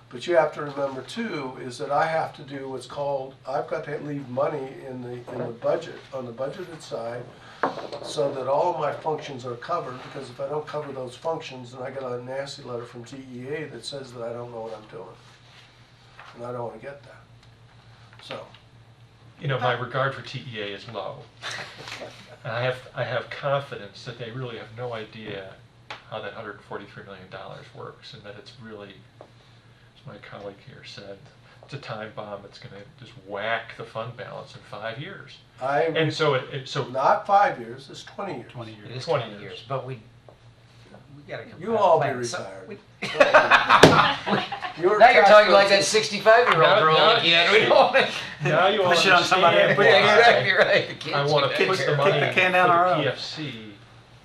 But you have to remember too is that I have to do what's called, I've got to leave money in the budget, on the budgeted side, so that all of my functions are covered, because if I don't cover those functions, then I get a nasty letter from TEA that says that I don't know what I'm doing. And I don't want to get that. So.
You know, my regard for TEA is low. And I have confidence that they really have no idea how that $143 million works, and that it's really, as my colleague here said, it's a time bomb. It's going to just whack the fund balance in 5 years. And so so
not 5 years. It's 20 years.
20 years. It is
20
20 years, but we got to.
You'll all be retired.
Now you're talking like that 65-year-old girl again. We don't want to.
Now you
Push it on somebody else.
Yeah, exactly right.
I want to put the money
Kick the can
for
down our
the
own.
PFC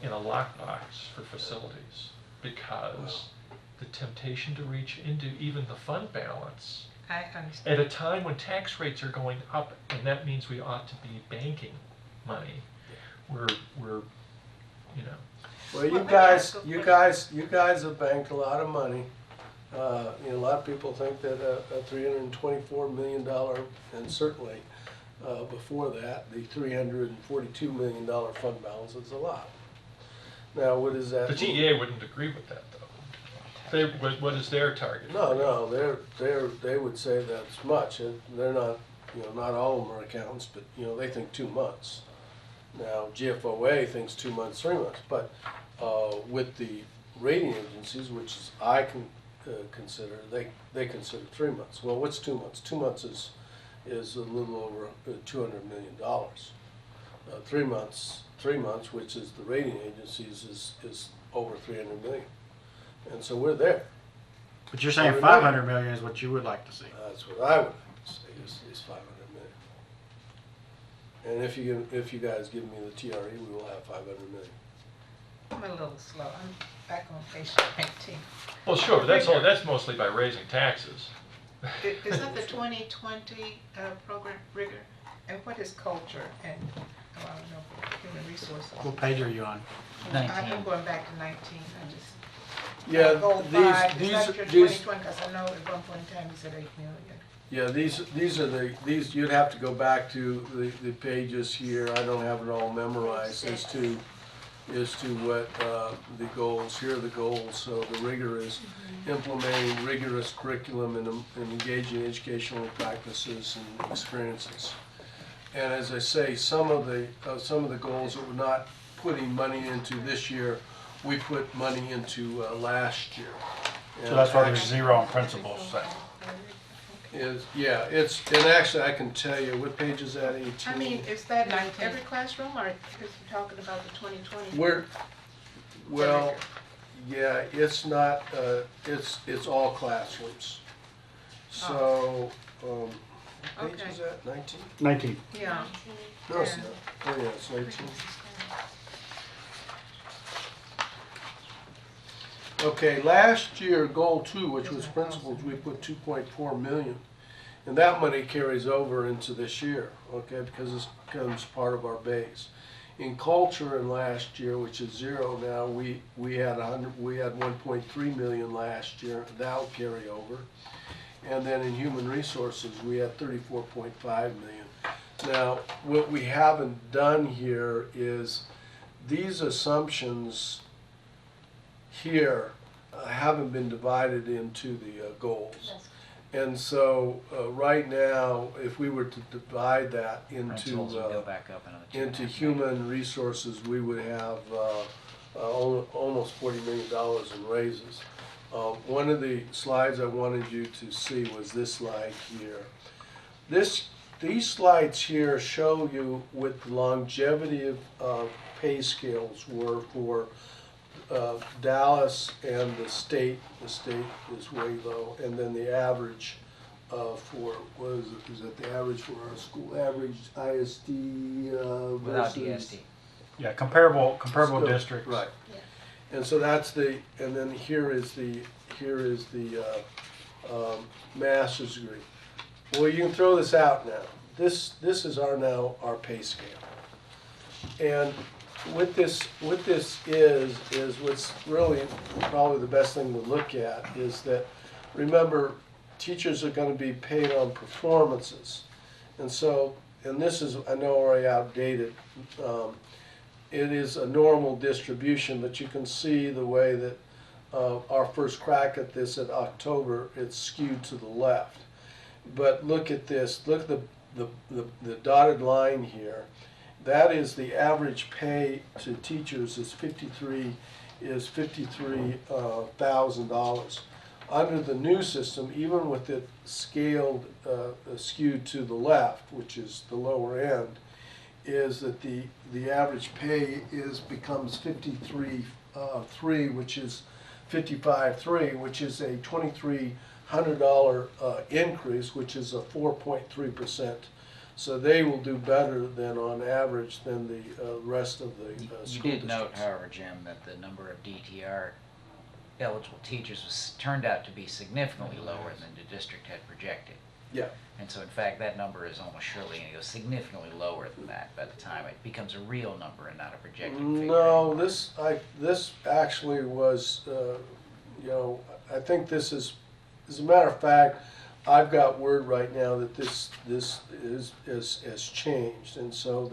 in a lockbox for facilities, because the temptation to reach into even the fund balance
I understand.
at a time when tax rates are going up, and that means we ought to be banking money. We're you know.
Well, you guys have banked a lot of money. You know, a lot of people think that a $324 million, and certainly before that, the $342 million fund balance is a lot. Now, what is that?
The TEA wouldn't agree with that, though. What is their target?
No, they would say that's much. And they're not, you know, not all of them are accountants, but you know, they think 2 months. Now, GFOA thinks 2 months, 3 months, but with the rating agencies, which is I can consider, they consider 3 months. Well, what's 2 months? 2 months is a little over $200 million. 3 months, which is the rating agencies, is over 300 million. And so we're there.
But you're saying 500 million is what you would like to see.
That's what I would say is 500 million. And if you guys give me the TRE, we will have 500 million.
I'm a little slow. I'm back on page 19.
Well, sure, but that's mostly by raising taxes.
Is that the 2020 program rigor? And what is culture and I don't know, human resources?
What page are you on?
I'm going back to 19. I just
Yeah,
goal 5. Is that your
these
2020? Because I know at one point in time you said 8 million.
Yeah, these are these, you'd have to go back to the pages here, I don't have it all memorized as to what, the goals, here are the goals. So the rigor is implementing rigorous curriculum and engaging educational practices and experiences. And as I say, some of the goals that we're not putting money into this year, we put money into last year.
So that's why there's 0 on principals.
And actually I can tell you, what page is that, 18?
I mean, is that in every classroom, or is you talking about the 2020?
Well, yeah, it's not, it's all classrooms. So, what page is that, 19?
19.
Yeah.
No, it's not. Oh, yeah, it's 19. Okay, last year, goal 2, which was principals, we put 2.4 million. And that money carries over into this year, okay, because this becomes part of our base. In culture in last year, which is 0 now, we had 1.3 million last year. That'll carry over. And then in human resources, we had 34.5 million. Now, what we haven't done here is these assumptions here haven't been divided into the goals. And so right now, if we were to divide that
Principals would go back up another 2.5
into
million.
human resources, we would have almost $40 million in raises. One of the slides I wanted you to see was this slide here. These slides here show you what the longevity of pay scales were for Dallas and the state. The state is way low, and then the average for, what is it? Is that the average for our school? Average ISD
Without
versus
DSD.
Yeah, comparable
Still,
districts.
right. And so that's and then here is the master's degree. Well, you can throw this out now. This is our pay scale. And what this is what's really probably the best thing to look at is that, remember, teachers are going to be paid on performances. And so, and this is, I know, already outdated. It is a normal distribution, but you can see the way that our first crack at this in October, it's skewed to the left. But look at this, look at the dotted line here. That is the average pay to teachers is $53,000. Under the new system, even with it scaled, skewed to the left, which is the lower end, is that the average pay becomes 53,300, which is 55,300, which is a $2,300 increase, which is a 4.3%. So they will do better than on average than the rest of the school
You did note,
districts.
however, Jim, that the number of DTR eligible teachers turned out to be significantly lower than the district had projected.
Yeah.
And so in fact, that number is almost surely going to go significantly lower than that by the time it becomes a real number and not a projected figure.
No,
anymore.
this actually was, I think this is, as a matter of fact, I've got word right now that this has changed, and so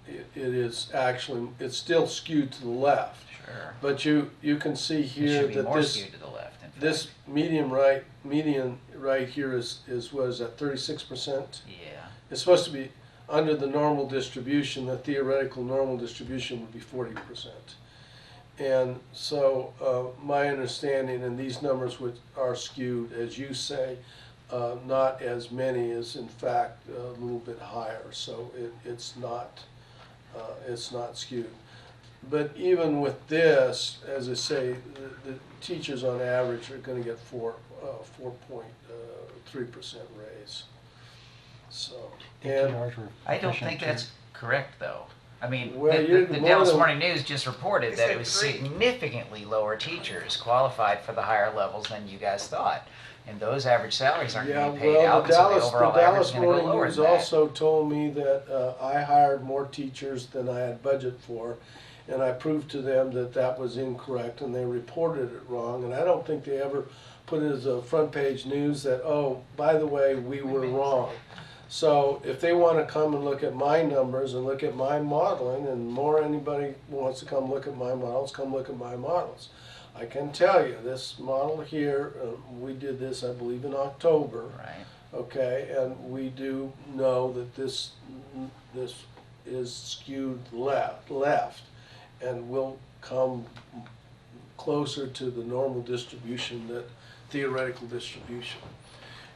it is actually, it's still skewed to the left.
Sure.
But you can see
It
here
should be
that
more
this
skewed to the left, in fact.
this median right here is what is that, 36%?
Yeah.
It's supposed to be under the normal distribution. The theoretical normal distribution would be 40%. And so my understanding, and these numbers are skewed, as you say, not as many as, in fact, a little bit higher. So it's not skewed. But even with this, as I say, the teachers on average are going to get 4.3% raise. So, and
DTRs were
I don't
efficient,
think
too.
that's correct, though. I mean,
Well,
the
more
Dallas
than-
Morning News just reported
They
that
said
it was
3.
significantly lower teachers qualified for the higher levels than you guys thought. And those average salaries aren't
yeah,
going to be paid out,
well,
so the overall average is
Dallas
going to go
Morning
lower
News
than that.
also told me that I hired more teachers than I had budget for, and I proved to them that that was incorrect, and they reported it wrong, and I don't think they ever put it as a front page news that, oh, by the way, we were wrong. So if they want to come and look at my numbers and look at my modeling, and more anybody wants to come look at my models, come look at my models. I can tell you, this model here, we did this, I believe, in October.
Right.
Okay, and we do know that this is skewed left, and will come closer to the normal distribution, that theoretical distribution.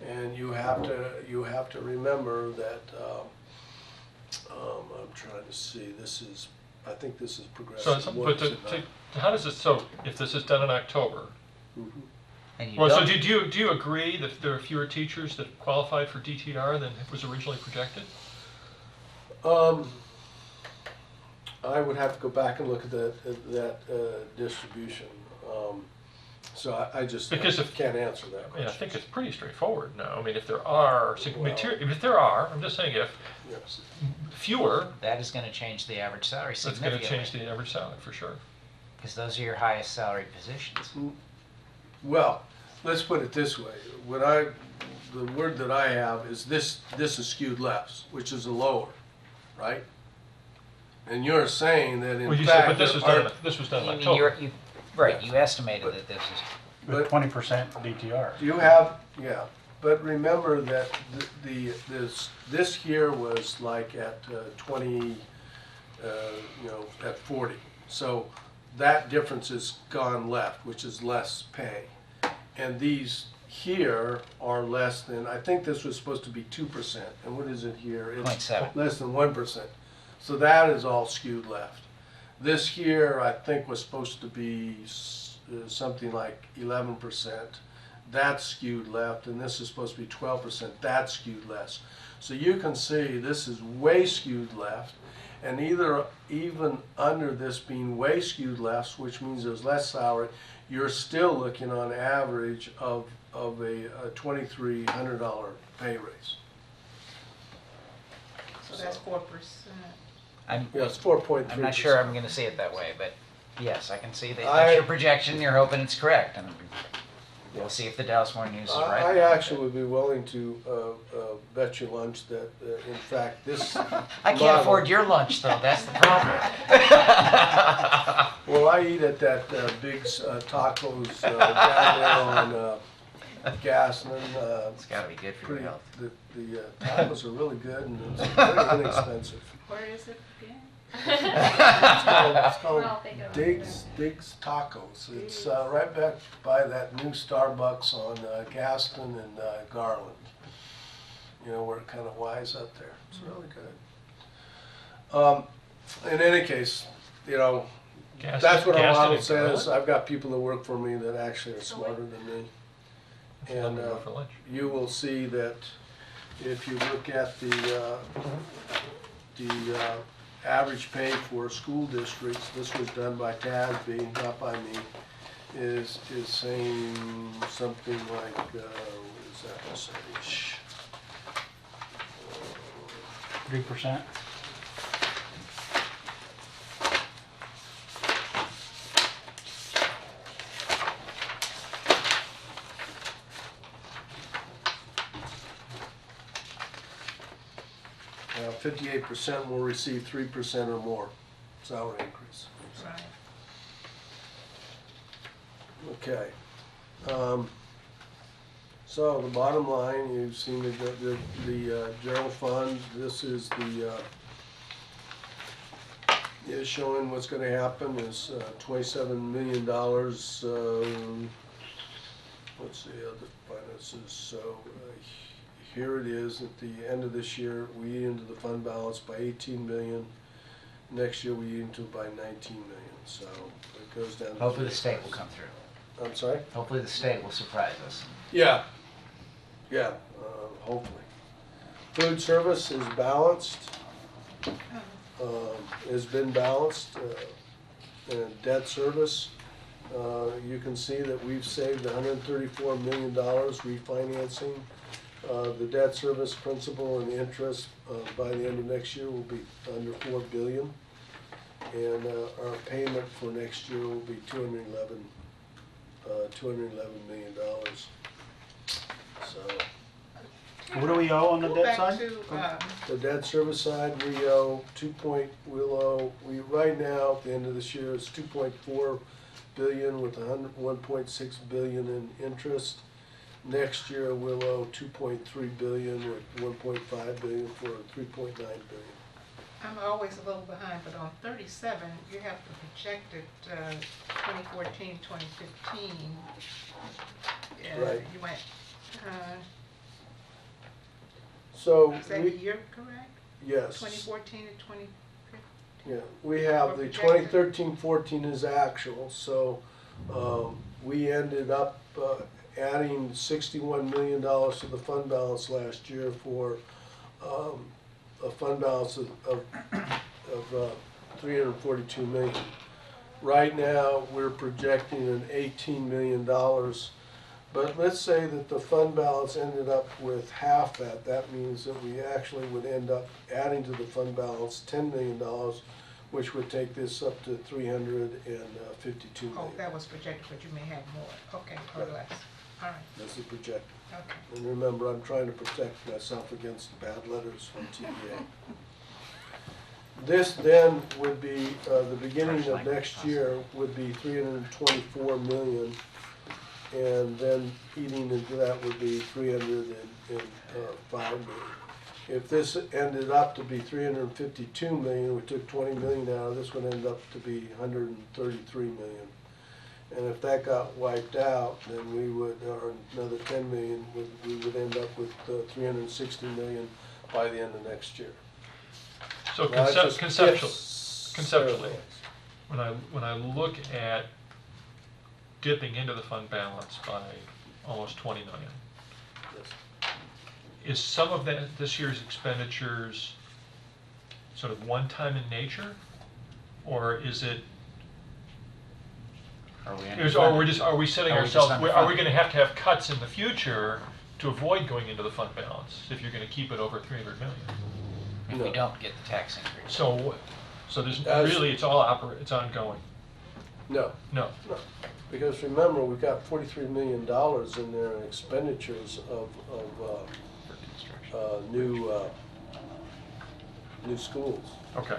And you have to remember that I'm trying to see. I think this is progressive.
How does this? So if this is done in October,
And you
well, so
don't-
do you agree that there are fewer teachers that qualified for DTR than was originally projected?
I would have to go back and look at that distribution. So I just
Because
can't answer that
I mean,
question.
I think it's pretty straightforward now. I mean, if there are if there are, I'm just saying if
Yes.
fewer,
that is gonna change the average salary
that's going to
significantly.
change the average salary for sure.
Because those are your highest salary positions.
Well, let's put it this way. The word that I have is this is skewed left, which is a lower, right? And you're saying that in
Well, you said,
fact
but this
there
was done.
aren't-
This was done in
You mean
October.
right, you estimated that this is,
With 20% DTR.
You have, yeah, but remember that this here was like at 20, at 40. So that difference has gone left, which is less pay. And these here are less than, I think this was supposed to be 2%, and what is it here? It's
0.7.
less than 1%. So that is all skewed left. This here, I think, was supposed to be something like 11%. That's skewed left, and this is supposed to be 12%. That's skewed left. So you can see this is way skewed left, and even under this being way skewed left, which means there's less salary, you're still looking on average of a $2,300 pay raise.
So that's 4%.
I'm,
Yeah, it's 4.3%.
I'm not sure I'm gonna see it that way, but yes, I can see that
I-
that's your projection, you're hoping it's correct, and we'll see if the Dallas Morning News is right.
I actually would be willing to bet you lunch that, in fact, this
I can't
model-
afford your lunch though, that's the problem.
Well, I eat at that big tacos down there on Gaston.
It's gotta be good for your health.
The tacos are really good, and it's very inexpensive.
Where is it again?
It's called
Well, think of
Diggs Tacos. It's right back by that new Starbucks on Gaston and Garland. You know, where it kind of wise up there. It's really good. In any case, you know, that's what our
Gaston
model
and
says.
Garland?
I've got people that work for me that actually are smarter than me.
If you let
And
me go for lunch.
you will see that if you look at the average pay for school districts, this was done by TASB, not by me, is saying something like, what is that percentage?
3%.
Now, 58% will receive 3% or more salary increase.
Right.
Okay. So the bottom line, you've seen the general fund. This is is showing what's going to happen is $27 million. What's the other finances? So here it is at the end of this year. We eat into the fund balance by 18 million. Next year we eat into it by 19 million. So it goes down. to
Hopefully the
35.
state will come through.
I'm sorry?
Hopefully the state will surprise us.
Yeah, hopefully. Food service is balanced, has been balanced. And debt service, you can see that we've saved $134 million refinancing. The debt service principal and interest by the end of next year will be under $4 billion. And our payment for next year will be $211 million. So
What do we owe on the
Go
debt
back
side?
to,
the debt service side, we owe right now, at the end of this year, it's 2.4 billion with 1.6 billion in interest. Next year, we'll owe 2.3 billion with 1.5 billion for 3.9 billion.
I'm always a little behind, but on 37, you have the projected 2014, 2015.
Right.
You went,
So
is that
we,
year correct?
yes.
2014 and 2015?
Yeah, we have the
Projected.
2013-14 is actual, so we ended up adding $61 million to the fund balance last year for a fund balance of 342 million. Right now, we're projecting an $18 million, but let's say that the fund balance ended up with half that. That means that we actually would end up adding to the fund balance $10 million, which would take this up to 352
Oh,
million.
that was projected, but you may have more. Okay, or
Right.
less. All right,
That's the projected.
okay.
And remember, I'm trying to protect myself against bad letters from TEA. This then would be, the beginning of next year would be 324 million, and then eating into that would be 305 million. If this ended up to be 352 million, we took 20 million out of this, would end up to be 133 million. And if that got wiped out, then we would, or another 10 million, we would end up with 360 million by the end of next year.
So
Now, it's just
conceptually,
steroids.
when I look at dipping into the fund balance by almost 20 million,
Yes.
is some of that, this year's expenditures sort of one-time in nature? Or is it,
Are we
are we setting
Are we just
ourselves,
underfunded?
are we gonna have to have cuts in the future to avoid going into the fund balance if you're gonna keep it over 300 million?
if we don't get the tax increase?
So there's,
As-
really, it's ongoing?
No,
No.
no, because remember, we've got $43 million in there in expenditures of new schools,
Okay.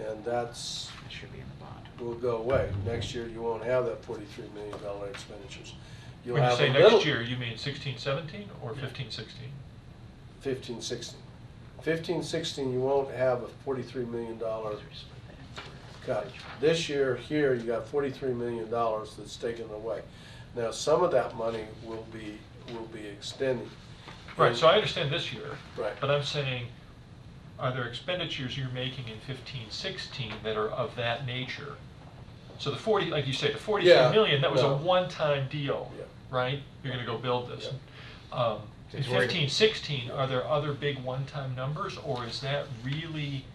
and that's
It should be in the bond.
will go away. Next year, you won't have that $43 million expenditures. You'll
When you
have
say
a
next
little-
year, you mean 16, 17 or 15, 16?
15, 16. 15, 16, you won't have a $43 million cut. This year, here, you got $43 million that's taken away. Now, some of that money will be extended.
Right, so I understand this year.
Right.
But I'm saying, are there expenditures you're making in 15, 16 that are of that nature? So the 40, like you say, the 43
Yeah,
million, that was
no.
a one-time deal,
Yeah.
right? You're gonna go build this. In
It's worried-
15, 16, are there other big one-time numbers, or is that really,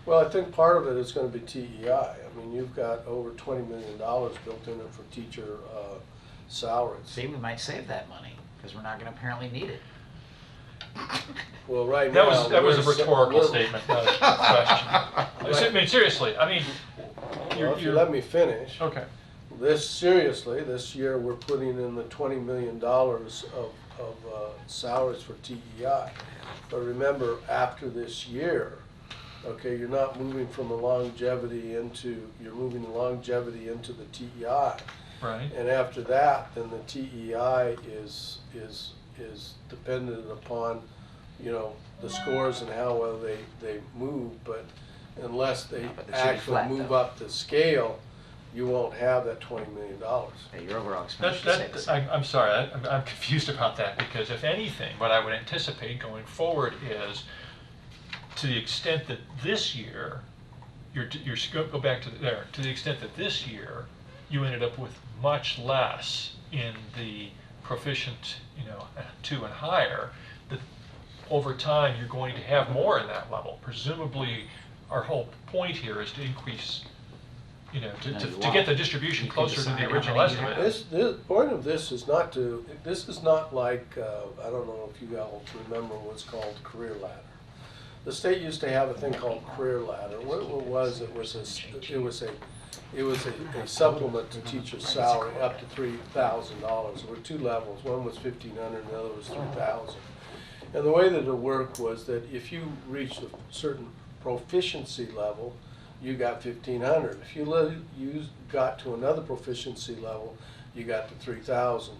Well, I think part of it is gonna be TEI. I mean, you've got over $20 million built in it for teacher salaries.
See, we might save that money, because we're not gonna apparently need it.
Well, right now.
that was a
we're sa-
rhetorical
we're-
statement, not a question. I mean, seriously, I mean,
Well, if you let me finish.
okay.
Seriously, this year, we're putting in the $20 million of salaries for TEI. But remember, after this year, okay, you're not moving from a longevity you're moving the longevity into the TEI.
Right.
And after that, then the TEI is dependent upon, the scores and how well they move, but unless they
But it should be
actually
flat,
move
though.
up the scale, you won't have that $20 million.
Yeah, your overall expense should stay the same.
I'm sorry, I'm confused about that, because if anything, what I would anticipate going forward is, to the extent that this year, go back to there, to the extent that this year, you ended up with much less in the proficient, 2 and higher, that over time, you're going to have more in that level. Presumably, our whole point here is to increase, to get the distribution
You can
closer to
decide
the
how
original
many you
estimate.
The point of this is this is not like, I don't know if you all remember what's called career ladder. the state used to have a thing called career ladder. What it was, it was a supplement to teacher's salary up to $3,000. There were two levels. One was $1,500 and the other was $3,000. And the way that it worked was that if you reached a certain proficiency level, you got $1,500. If you got to another proficiency level, you got to $3,000.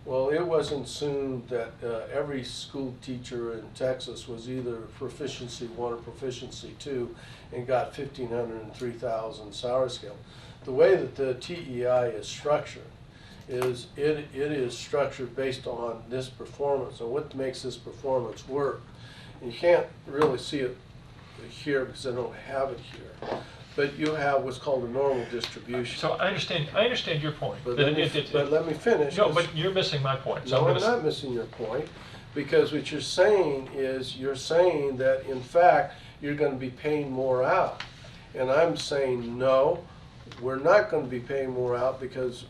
Well, it wasn't soon that every school teacher in Texas was either proficiency 1 or proficiency 2 and got $1,500 and $3,000 salary scale. The way that the TEI is structured is it is structured based on this performance and what makes this performance work. And you can't really see it here because I don't have it here. But you have what's called a normal distribution.
So I understand your point.
But let me finish.
No, but you're missing my point. So
No, I'm not missing your point, because what you're saying is, you're saying that in fact, you're gonna be paying more out. And I'm saying, no, we're not gonna be paying more out because.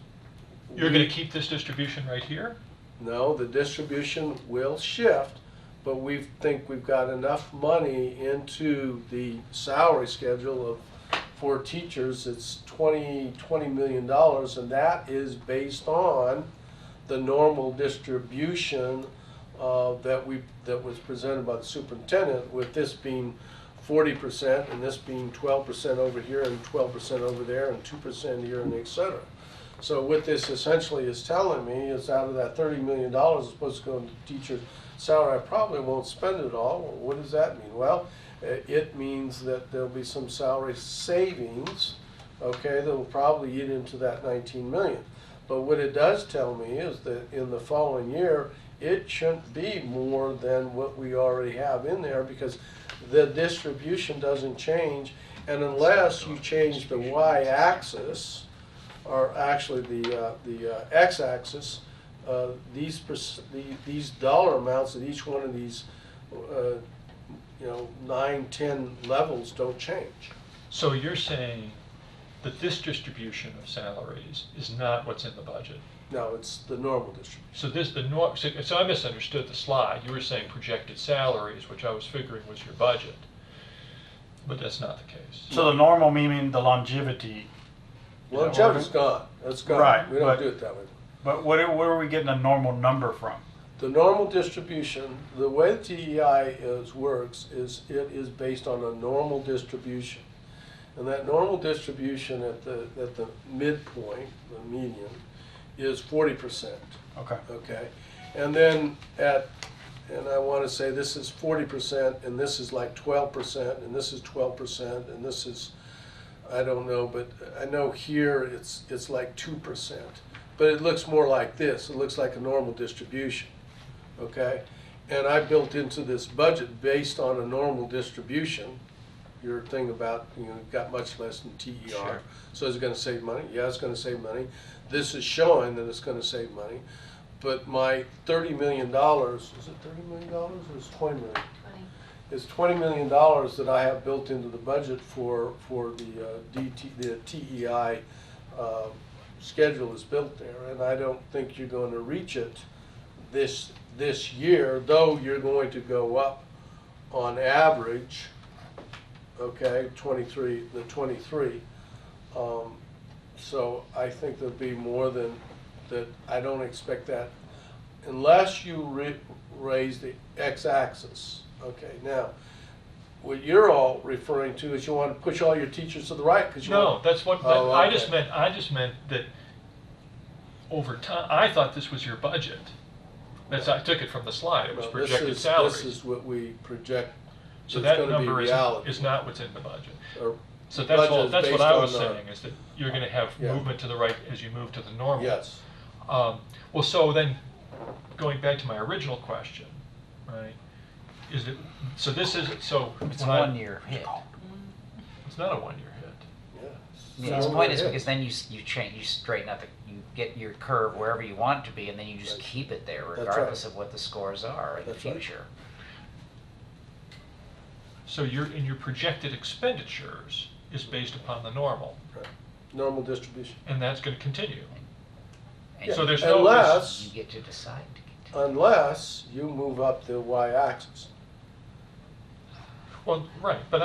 You're gonna keep this distribution right here?
No, the distribution will shift, but we think we've got enough money into the salary schedule for teachers. It's $20 million, and that is based on the normal distribution that was presented by the superintendent, with this being 40% and this being 12% over here and 12% over there and 2% here and et cetera. So what this essentially is telling me is, out of that $30 million is supposed to go into teacher salary, I probably won't spend it all. Well, what does that mean? Well, it means that there'll be some salary savings, okay, that will probably eat into that 19 million. But what it does tell me is that in the following year, it shouldn't be more than what we already have in there, because the distribution doesn't change. And unless you change the y-axis, or actually the x-axis, these dollar amounts at each one of these 9, 10 levels don't change.
So you're saying that this distribution of salaries is not what's in the budget?
No, it's the normal distribution.
So I misunderstood the slide. You were saying projected salaries, which I was figuring was your budget, but that's not the case.
So the normal meaning the longevity.
Longevity's gone. That's gone.
Right,
We don't do it that way.
But where are we getting a normal number from?
The normal distribution, the way the TEI works is, it is based on a normal distribution. And that normal distribution at the midpoint, the median, is 40%.
Okay.
Okay. And then and I want to say this is 40%, and this is like 12%, and this is 12%, and this is, I don't know, but I know here it's like 2%. But it looks more like this. It looks like a normal distribution. Okay? And I built into this budget based on a normal distribution. Your thing about, got much less than TER.
Sure.
So is it going to save money? Yeah, it's going to save money. This is showing that it's going to save money. But my $30 million, is it $30 million or is it $20 million? It's $20 million that I have built into the budget for the TEI schedule is built there. And I don't think you're going to reach it this year, though you're going to go up on average, okay, the 23. So I think there'll be more than that. I don't expect that unless you raise the x-axis. Okay, now what you're all referring to is you want to push all your teachers to the right because you want.
That's what
Oh,
I
okay.
just meant that over time. I thought this was your budget. I took it from the slide. It was
No,
projected salaries.
This is what we project.
So
it's
that
gonna be
number
reality.
is not what's in the budget.
Or
So that's all.
budget is
That's what
based
I was
on the-
saying, is that you're going to have
Yeah.
movement to the right as you move to the normal.
Yes.
Well, so then, going back to my original question, right? Is it so? This is so.
It's a
when I-
1-year hit.
It's not a 1-year hit.
Yeah.
Yeah, the point is because then you change, you straighten up, you get your curve wherever you want it to be, and then you just
Right.
keep it there
That's
regardless
right.
of what the scores are in the
That's right.
future.
So your projected expenditures is based upon the normal,
Right. Normal distribution.
and that's going to continue.
And
So
you-
there's no
Unless,
You get to decide to continue.
unless you move up the y-axis.
Well, right, but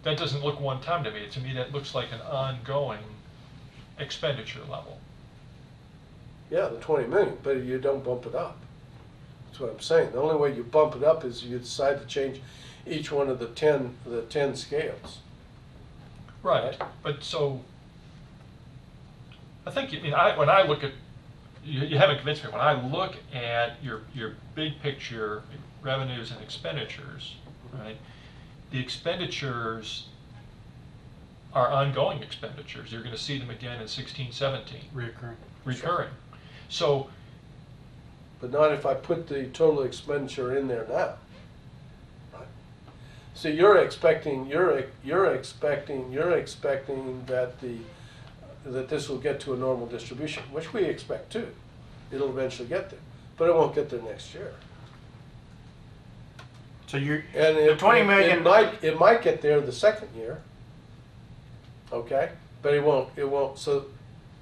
that doesn't look one time to me. To me, that looks like an ongoing expenditure level.
Yeah, the 20 million, but you don't bump it up. That's what I'm saying. The only way you bump it up is you decide to change each one of the 10 scales.
Right, but so, I think, when I look at, you haven't convinced me, when I look at your big picture revenues and expenditures, right? The expenditures are ongoing expenditures. You're gonna see them again in 16, 17. Recurring. So,
But not if I put the total expenditure in there now. Right? So you're expecting that this will get to a normal distribution, which we expect too. It'll eventually get there, but it won't get there next year.
So you're,
And
the 20 million.
it might get there the second year. Okay, but it won't. So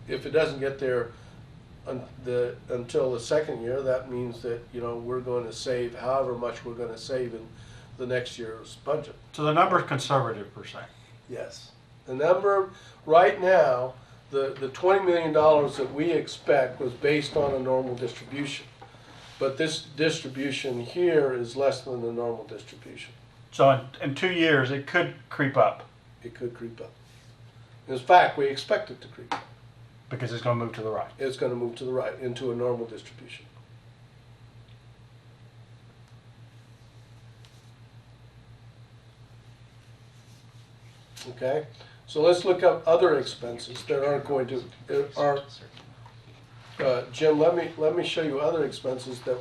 if it doesn't get there until the second year, that means that we're going to save however much we're going to save in the next year's budget.
So the number's conservative per se.
Yes, the number right now, the $20 million that we expect was based on a normal distribution, but this distribution here is less than the normal distribution.
So in 2 years, it could creep up
It could creep up. In fact, we expect it to creep up.
because it's going to move to the right.
It's going to move to the right into a normal distribution. Okay, so let's look up other expenses that aren't going to Jim, let me show you other expenses that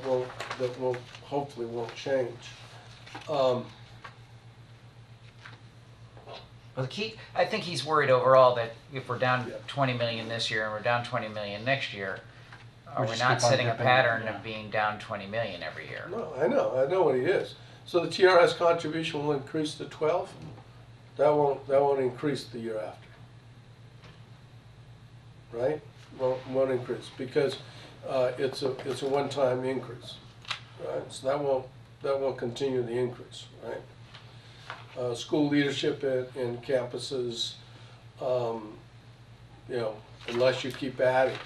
hopefully won't change.
Well, I think he's worried overall that if we're down
Yeah.
20 million this year and we're down 20 million next year, are we
just
not
keep on
setting a
dipping,
pattern
yeah.
of being down 20 million every year?
No, I know what it is. So the TRS contribution will increase to 12. That won't increase the year after. Right? Won't increase because it's a one-time increase. Right? So that won't continue the increase. Right? School leadership in campuses, unless you keep adding,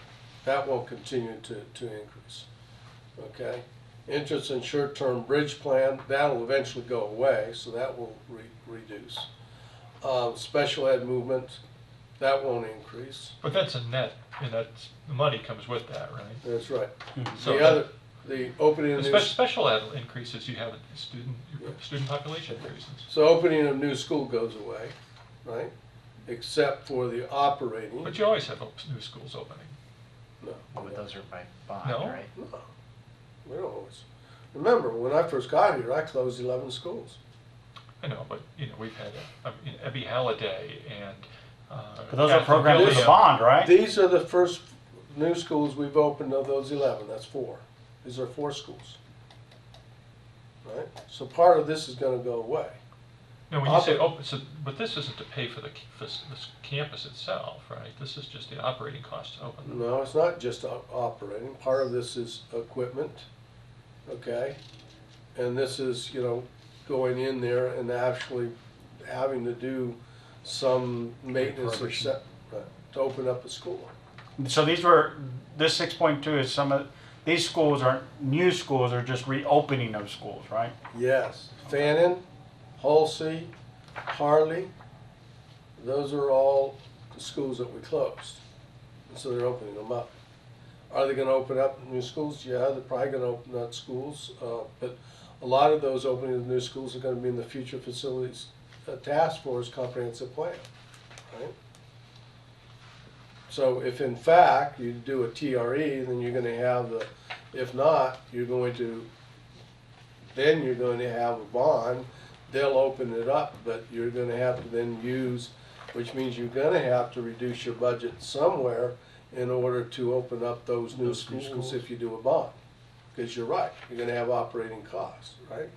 that won't continue to increase. Okay? Interest and short-term bridge plan, that'll eventually go away, so that will reduce. Special ed movement, that won't increase.
but that's a net, and the money comes with that, right?
That's right.
So
The opening of new,
special ed increases, you have student population increases.
so opening of new school goes away, right? Except for the operating.
But you always have new schools opening.
No,
But those are by bond,
No.
right?
no, we don't always. Remember, when I first got here, I closed 11 schools.
I know, but we've had Ebby Halliday and.
But those are
Captain
programs with a
Gilliam.
bond, right?
These are the first new schools we've opened of those 11. That's 4. These are 4 schools. Right? So part of this is going to go away.
No, when you say open, but this isn't to pay for this campus itself, right? This is just the operating costs to open them.
No, it's not just operating. Part of this is equipment. Okay? And this is, going in there and actually having to do some maintenance
Refurbishment.
to open up a school.
So this 6.2 is these schools aren't new schools, are just reopening those schools, right?
Yes, Fannin, Halsey, Harley, those are all the schools that we closed. And so they're opening them up. Are they gonna open up new schools? Yeah, they're probably gonna open up schools, but a lot of those opening of new schools are gonna be in the future facilities task force comprehensive plan, right? So if in fact you do a TRE, then you're gonna have if not, then you're going to have a bond. They'll open it up, but you're gonna have to then use, which means you're gonna have to reduce your budget somewhere in order to open up those new schools if you do a bond. Because you're right, you're gonna have operating costs, right?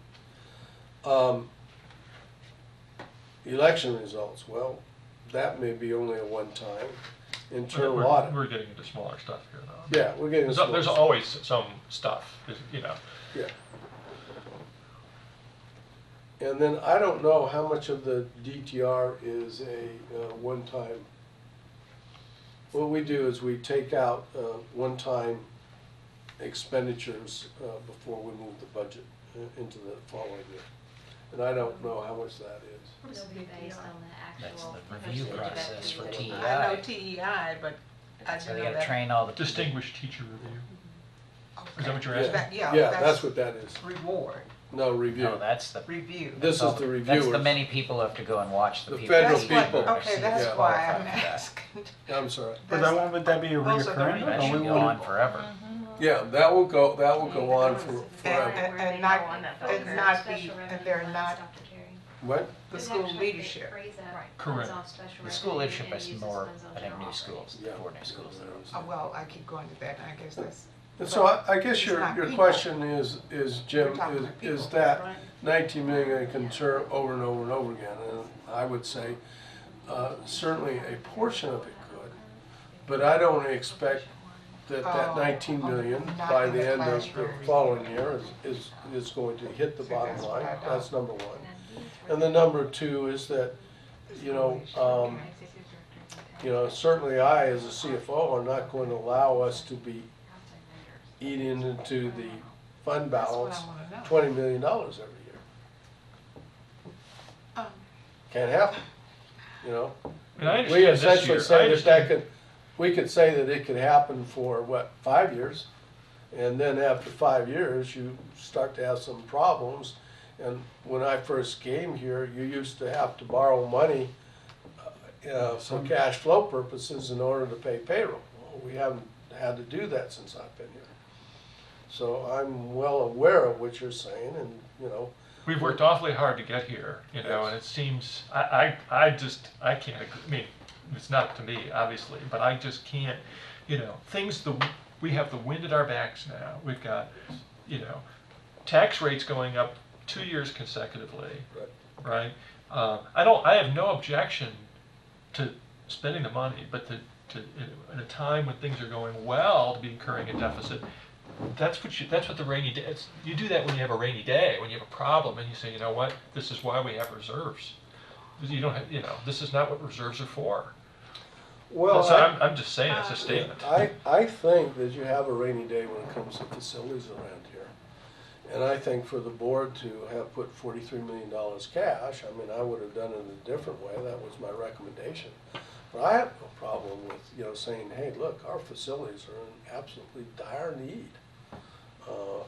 Election results, well, that may be only a one-time. Internal audit.
We're getting into smaller stuff here, though.
Yeah, we're getting
There's always some stuff,
Yeah. And then I don't know how much of the DTR is a one-time. What we do is we take out one-time expenditures before we move the budget into the following year. And I don't know how much that is.
It'll be based on the
That's
actual.
the review
percentage of
process for
activity.
TEI.
I know TEI, but I
So
didn't
they
know
gotta
that.
train all the.
Distinguished teacher review.
Okay.
Is that what you're
Yeah,
asking?
Yeah,
that's what that is.
Reward,
No, review.
No, that's the.
review.
This
that's
is the
all-
reviewers.
That's the many people who have to go and watch the
The
people.
federal
That's what-
people.
Okay, that's
Yeah.
why I'm
Qualified for that.
asking.
I'm sorry.
But that won't, would that be a
Those are the
reoccurring?
That
Or
should
we
go
would-
on forever.
Yeah, that will go on for forever.
And not, and not be, and they're not
What?
the school leadership.
Correct.
The school leadership is more, I think, new schools,
Yeah.
for new schools.
Well, I keep going to that, and I guess that's.
And so I guess
It's
your
not people.
question is Jim,
We're talking about
is
people,
that
right?
19 million going to concern over and over and over again? And I would say certainly a portion of it could, but I don't expect that
Oh,
19 million
not
by
in
the
the
end of the
classroom.
following year is going to hit the
See,
bottom
that's what
line.
I don't.
That's number one. And then number two is that, certainly I, as a CFO, are not going to allow us to be eating into the fund
That's what
balance
I wanna know.
$20 million every year.
Um,
Can't happen, you know?
And I
We
understand this
essentially
year, I
say that
understand.
we could say that it could happen for, 5 years? And then after 5 years, you start to have some problems. And when I first came here, you used to have to borrow money for cash flow purposes in order to pay payroll. Well, we haven't had to do that since I've been here. So I'm well aware of what you're saying, and,
We've worked awfully hard to get here, and it seems, I can't, I mean, it's not up to me, obviously, but I just can't, we have the wind at our backs now. We've got, tax rates going up 2 years consecutively, right? I have no objection to spending the money, but in a time when things are going well, to be incurring a deficit. That's what the rainy day. You do that when you have a rainy day, when you have a problem, and you say, you know what, this is why we have reserves. You don't have, this is not what reserves are for.
Well,
So I'm just saying, it's a statement.
I think that you have a rainy day when it comes to facilities around here. And I think for the board to have put $43 million cash, I mean, I would have done it a different way. That was my recommendation. But I have no problem with, saying, hey, look, our facilities are in absolutely dire need.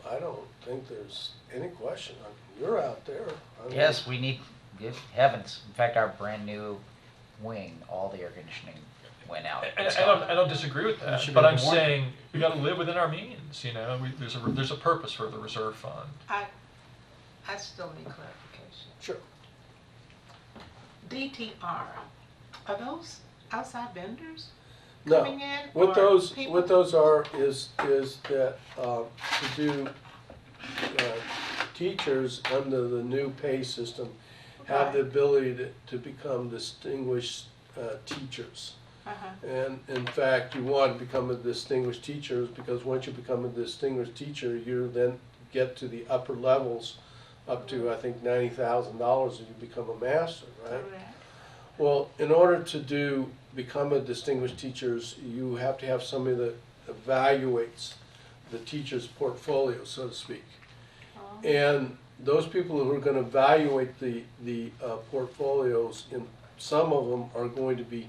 I don't think there's any question. I mean, you're out there. I mean,
Yes, we need, good heavens, in fact, our brand new wing, all the air conditioning went out.
And
It's
I
gone.
don't disagree with
It
that,
should
but
be
I'm
more.
saying we got to live within our means. There's a purpose for the reserve fund.
I still need clarification.
Sure.
DTR, are those outside vendors
No.
coming in?
What
or
those,
people?
what those are is that to do teachers under the new pay system have the ability to become distinguished teachers.
Uh-huh.
And in fact, you want to become a distinguished teacher because once you become a distinguished teacher, you then get to the upper levels up to, I think, $90,000 and you become a master, right?
Correct.
Well, in order to become a distinguished teachers, you have to have somebody that evaluates the teacher's portfolio, so to speak. And those people who are going to evaluate the portfolios, some of them are going to be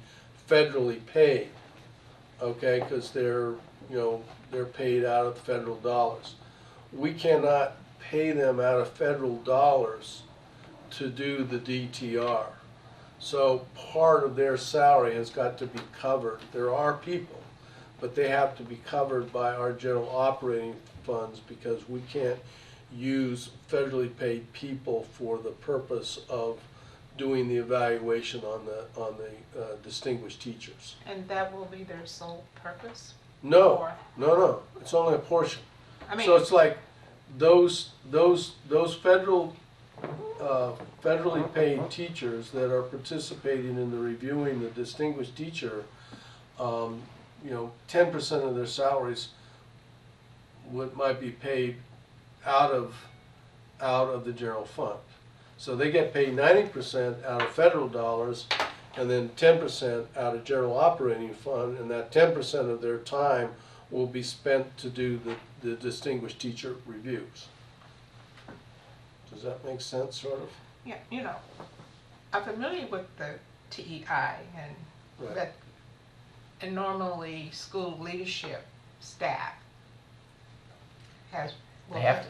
federally paid, okay, because they're paid out of federal dollars. We cannot pay them out of federal dollars to do the DTR. So part of their salary has got to be covered. There are people, but they have to be covered by our general operating funds because we can't use federally paid people for the purpose of doing the evaluation on the distinguished teachers.
And that will be their sole purpose?
No,
Or-
no, it's only a portion.
I mean,
So it's like those federally paid teachers that are participating in the reviewing the distinguished teacher, 10% of their salaries might be paid out of the general fund. So they get paid 90% out of federal dollars and then 10% out of general operating fund, and that 10% of their time will be spent to do the distinguished teacher reviews. Does that make sense, sort of?
Yeah, you know, I'm familiar with the TEI and
Right.
that, and normally school leadership staff has.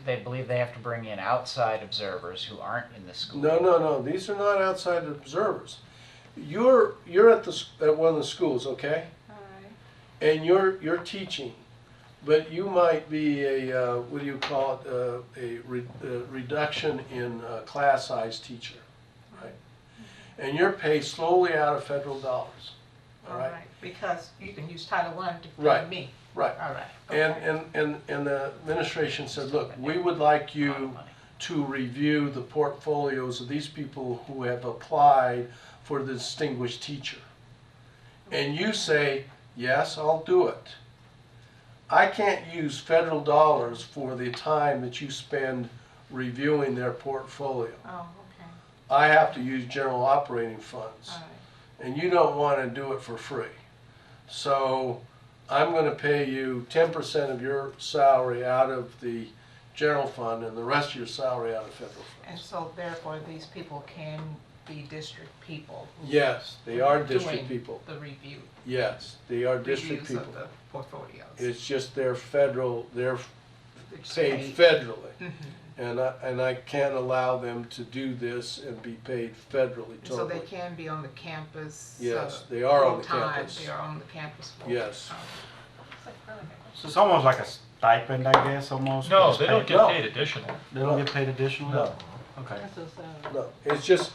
They believe they have to bring in outside observers who aren't in the school.
No, these are not outside observers. You're at one of the schools, okay?
All right.
And you're teaching, but you might be a what do you call it? A reduction in class size teacher, right? And you're paid slowly out of federal dollars. All right.
Because you can use Title I to pay
Right.
me.
Right.
All right.
And the administration said, look, we would like you to review the portfolios of these people who have applied for the distinguished teacher. And you say, yes, I'll do it. I can't use federal dollars for the time that you spend reviewing their portfolio.
Oh, okay.
I have to use general operating funds.
All right.
And you don't want to do it for free. So I'm going to pay you 10% of your salary out of the general fund and the rest of your salary out of federal funds.
And so therefore, these people can be district people. who
Yes, they are district
doing
people.
The review.
Yes, they are district
Reviews
people.
of the portfolios.
It's just they're federal, they're
It's
paid
paid.
federally.
Mhm.
And I can't allow them to do this and be paid federally
And so they
totally.
can be on the campus.
Yes, they are on the
full-time.
campus.
They are on the campus.
Yes.
It's like really good.
So it's almost like a stipend, I guess, almost?
No,
Just
they don't
paid-
get paid additional.
They don't get paid additionally?
No.
Okay.
No, it's just,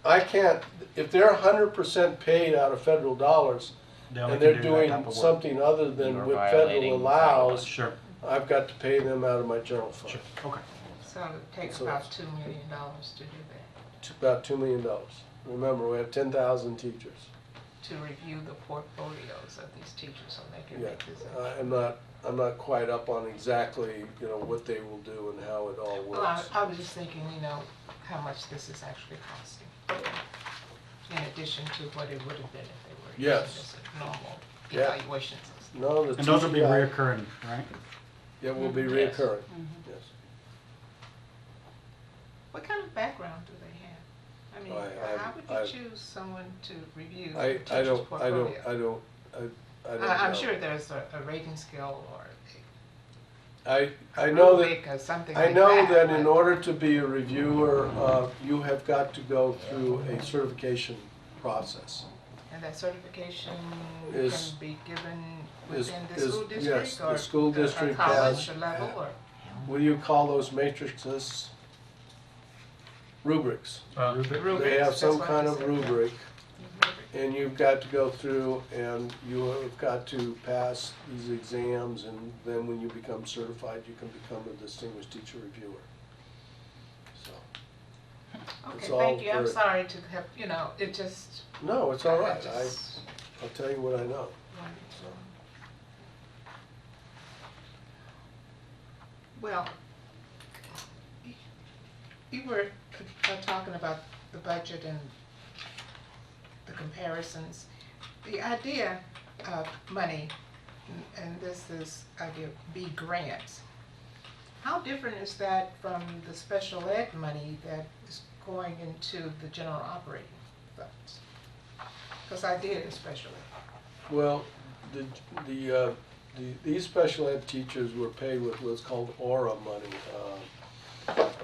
I can't, if they're 100% paid out of federal dollars,
They only
and
can
they're
do that
doing
type of work.
something other
You
than
are
what
violating
federal
federal
allows,
Sure.
I've got to pay them out of my general fund.
Okay.
So it takes
So
about
it's-
$2 million to do that,
It's about $2 million. Remember, we have 10,000 teachers.
to review the portfolios of these teachers so they can
Yeah,
make decisions.
I'm not quite up on exactly, what they will do and how it all
Well,
works.
I was just thinking, how much this is actually costing, in addition to what it would have been if they were using
Yes.
this normal
Yeah.
evaluation system.
No, the
And those will be
TCI
reoccurring, right?
It will be
Yes.
reoccurring, yes.
What kind of background do they have? I mean, how would
I-
you choose someone to review the
I
teacher's
don't
portfolio? I'm
know.
sure there's a rating scale or
I
a
know that.
rubric or something
I
like
know
that.
that in
but-
order to be a reviewer, you have got to go through a certification process.
And that certification
Is-
can be given
is-
within the
is-
school
yes,
district
the
or
school
a
district
college
has-
level or?
What do you call those matrices? Rubrics. They
Rubrics,
have
that's
some
what
kind
you
of
said.
rubric, and you've got to go through, and you have got to pass these exams, and then when you become certified, you can become a distinguished teacher reviewer. So, it's
Okay,
all
thank you. I'm
very-
sorry to have, it just.
no, it's all
I
right.
just
I'll tell you what I know.
wanted to- Well, you were talking about the budget and the comparisons. The idea of money, and this is idea B grants. How different is that from the special ed money that is going into the general operating funds? Because I did a special ed.
Well, these special ed teachers were paid with what's called AURA money,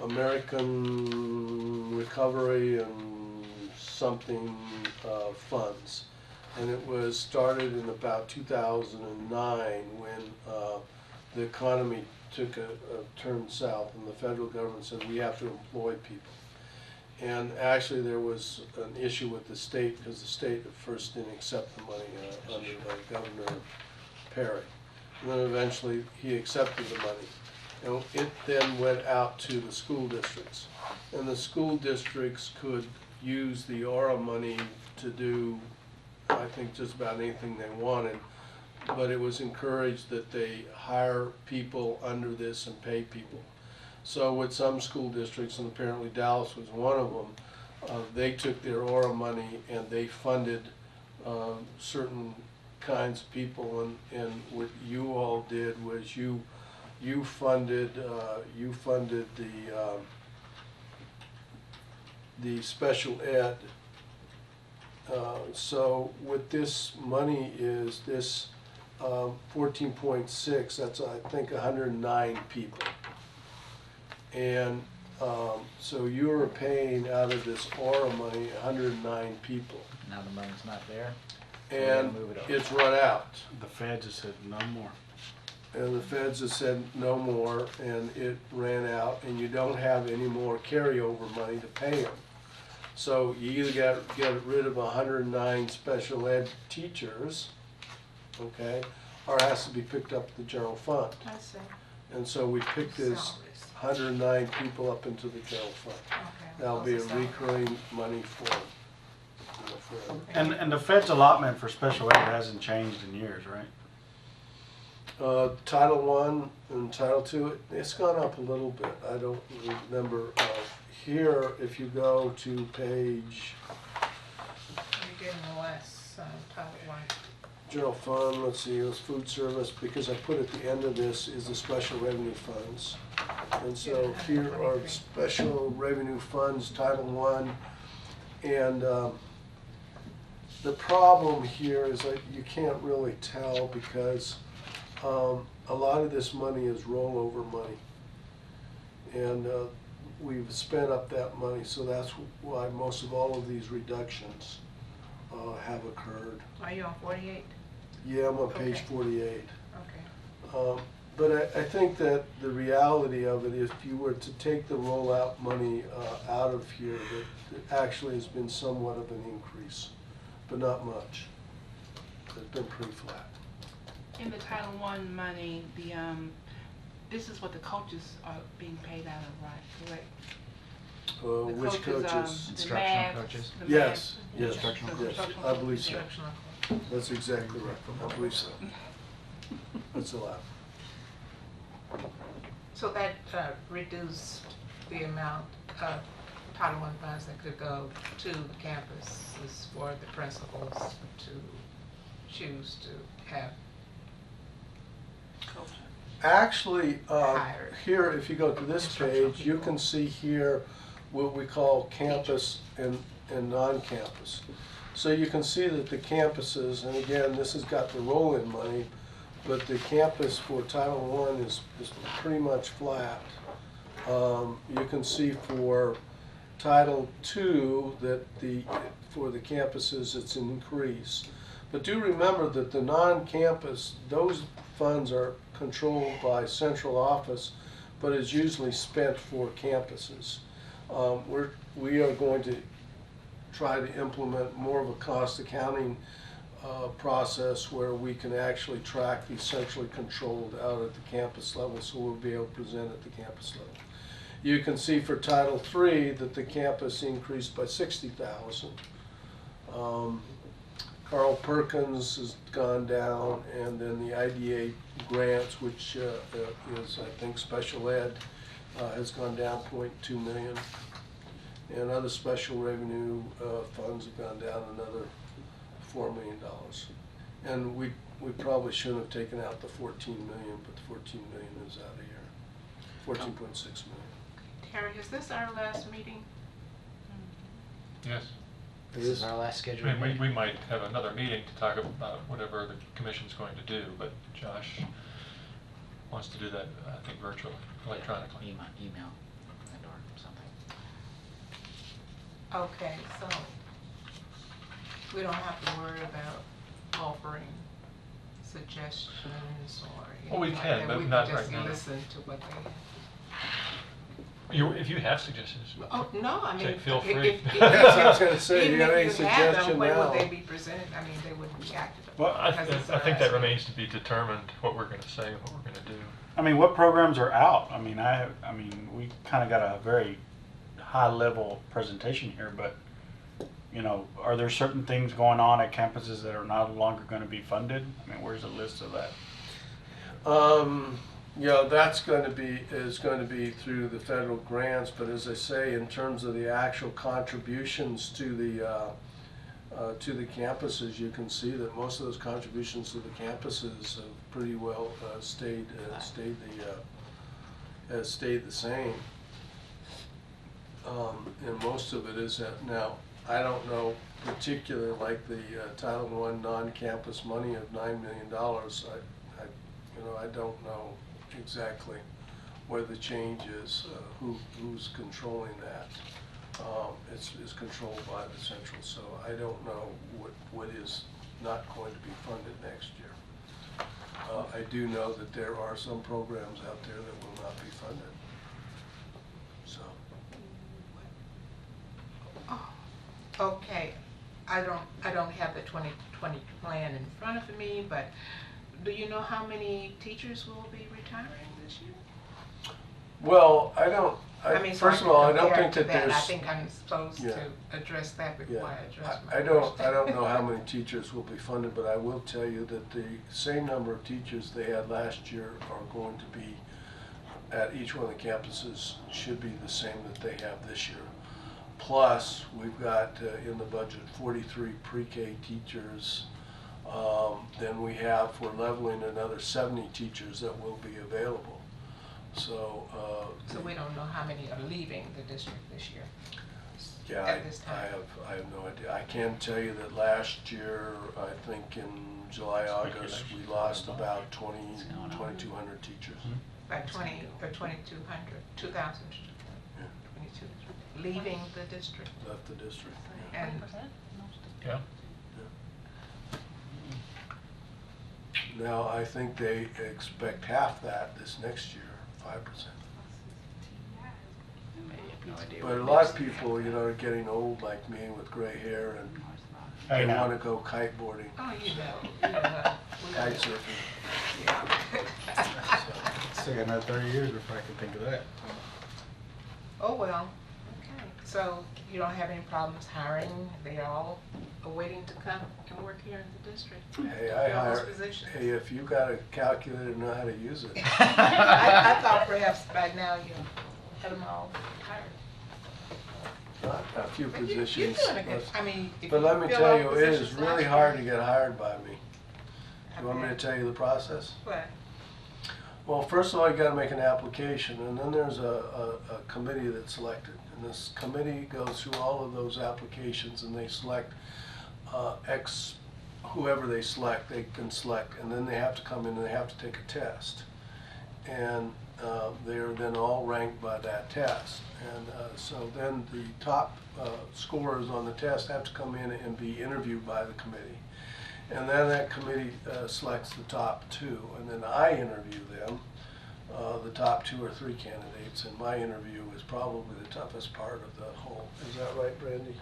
American Recovery and something funds. And it was started in about 2009 when the economy took a turn south and the federal government said we have to employ people. And actually there was an issue with the state because the state at first didn't accept the money under Governor Perry. And then eventually he accepted the money. And it then went out to the school districts. And the school districts could use the AURA money to do, I think, just about anything they wanted. But it was encouraged that they hire people under this and pay people. So with some school districts, and apparently Dallas was one of them, they took their ORA money and they funded certain kinds of people, and what you all did was you funded the special ed. So what this money is, this 14.6, that's I think 109 people. And so you're paying out of this ORA money 109 people.
Now the money's not there. So we
And
gotta move it over.
it's run out.
The feds have said no more.
And the feds have said no more, and it ran out, and you don't have any more carryover money to pay them. So you either get rid of 109 special ed teachers, okay, or it has to be picked up the general fund.
I see.
And so we picked this
Salaries.
109 people up into the general fund.
Okay.
That'll be a
Those are salaries.
recurring money for them.
And the feds allotment for special ed hasn't changed in years, right?
Title I and Title II, it's gone up a little bit. I don't remember. Here, if you go to page
You're getting less, Title I.
General Fund, let's see, it was food service, because I put at the end of this is the special revenue funds. And so here are special revenue funds, Title I. And the problem here is that you can't really tell because a lot of this money is rollover money. And we've spent up that money, so that's why most of all of these reductions have occurred.
Are you on 48?
Yeah, I'm on page
Okay.
48.
Okay.
But I think that the reality of it, if you were to take the rollout money out of here, that it actually has been somewhat of an increase, but not much. It's been pretty flat.
In the Title I money, this is what the coaches are being paid out of, right? Correct? The
Which coaches?
the
Instructional
math,
coaches?
the
Yes,
math-
yes,
Instructional
yes,
instructional
I believe so.
Instructional.
That's exactly right. I believe so. That's allowed.
So that reduced the amount of Title I funds that could go to the campuses for the principals to choose to have.
Actually,
Hired.
here, if you go to this
Instructional
page, you
people.
can see here what we call campus and non-campus. So you can see that the campuses, and again, this has got the roll-in money, but the campus for Title I is pretty much flat. You can see for Title II that for the campuses, it's an increase. But do remember that the non-campus, those funds are controlled by central office, but is usually spent for campuses. We are going to try to implement more of a cost accounting process where we can actually track the centrally controlled out at the campus level, so we'll be able to present at the campus level. You can see for Title III that the campus increased by 60,000. Carl Perkins has gone down, and then the IDA grants, which is, I think, special ed, has gone down 0.2 million. And other special revenue funds have gone down another $4 million. And we probably shouldn't have taken out the 14 million, but the 14 million is out of here. 14.6 million.
Terry, is this our last meeting?
Yes.
It
This is our last
I
scheduled
mean,
meeting.
we might have another meeting to talk about whatever the commission's going to do, but Josh wants to do that, I think, virtually, electronically.
Email and or something.
Okay, so we don't have to worry about offering suggestions or
Well, we
anything like
can,
that.
but
We
not
can just
right now.
listen to what they have.
If you have suggestions.
Oh, no, I mean,
Feel
if-
free.
if-
I was gonna say,
even
you got
if
any
you have them,
suggestion
when
now?
would they be presented? I mean, they wouldn't be acted
Well,
upon. because it's
I
our
think
last
that remains to be determined, what we're gonna say and what we're gonna do.
I mean, what programs are out? I mean, we kind of got a very high level presentation here, but you know, are there certain things going on at campuses that are no longer going to be funded? I mean, where's the list of that?
Yeah, that's going to be, is going to be through the federal grants, but as I say, in terms of the actual contributions to the campuses, you can see that most of those contributions to the campuses have pretty well stayed the same. And most of it is at, now, I don't know particularly like the Title I non-campus money of $9 million. I don't know exactly where the change is, who's controlling that. It's controlled by the central, so I don't know what is not going to be funded next year. I do know that there are some programs out there that will not be funded. So.
Okay, I don't have the 2020 plan in front of me, but do you know how many teachers will be retiring this year?
Well, I don't.
So
First
I
of all, I
can
don't
compare
think
to
that there's.
I think I'm supposed
Yeah.
to address that before I address my
I don't
question.
know how many teachers will be funded, but I will tell you that the same number of teachers they had last year are going to be at each one of the campuses should be the same that they have this year. Plus, we've got in the budget 43 pre-K teachers. Then we have, for leveling, another 70 teachers that will be available. So
we don't know how many are leaving the district this year.
Yeah,
at this time.
I have no idea. I can tell you that last year, I think in July, August, we lost about 2,200 teachers.
By 20 or 2,200, 2,000, 22, leaving the district.
Left the district.
And
20%?
Yeah.
Now, I think they expect half that this next year, 5%. But a lot of people, are getting old like me with gray hair and
Hey,
they
now.
want to go kiteboarding,
oh, you know.
kite surfing.
Still got another 30 years before I can think of that.
Oh, well, okay. So you don't have any problems hiring? They're all waiting to come and work here in the district?
Hey,
Fill those positions?
hey, if you got a calculator and know how to use it.
I thought perhaps by now you have them all hired.
A few
But
positions.
You're doing a good, if
But
you
let me
fill
tell
all
you, it is
positions
really
last
hard to
year-
get hired by me. You want me to tell you the process?
What?
Well, first of all, you gotta make an application, and then there's a committee that's selected. And this committee goes through all of those applications, and they select whoever they select, they can select, and then they have to come in and they have to take a test. And they're then all ranked by that test. And so then the top scorers on the test have to come in and be interviewed by the committee. And then that committee selects the top two, and then I interview them, the top 2 or 3 candidates, and my interview is probably the toughest part of the whole. Is that right, Brandy?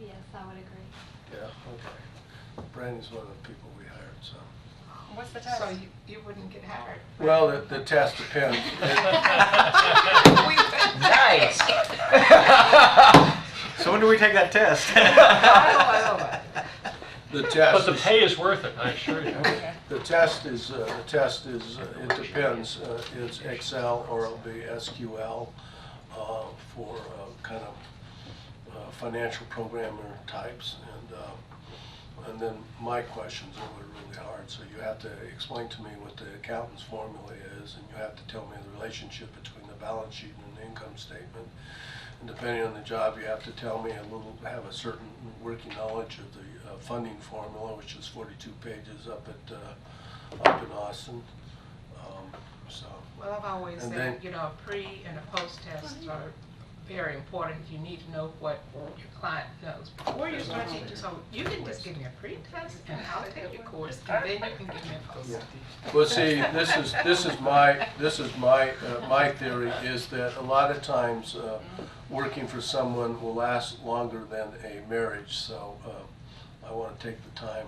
Yes, I would agree.
Yeah, okay. Brandy's one of the people we hired, so.
What's the test?
So you wouldn't get hired?
Well, the test depends.
Nice.
So when do we take that test?
The test.
But the pay is worth it, I assure you.
The test is, it depends. It's Excel or it'll be SQL for kind of financial programmer types. And then my questions are really hard. So you have to explain to me what the accountant's formula is, and you have to tell me the relationship between the balance sheet and the income statement. And depending on the job, you have to tell me have a certain working knowledge of the funding formula, which is 42 pages up in Austin. So.
Well, I've always
And
said,
then-
a pre and a post test are very important. You need to know what your client knows before you start teaching. So you can just give me a pre-test and I'll take your course, and then you can give me a post.
Well, see, this is my theory is that a lot of times working for someone will last longer than a marriage. So I want to take the time.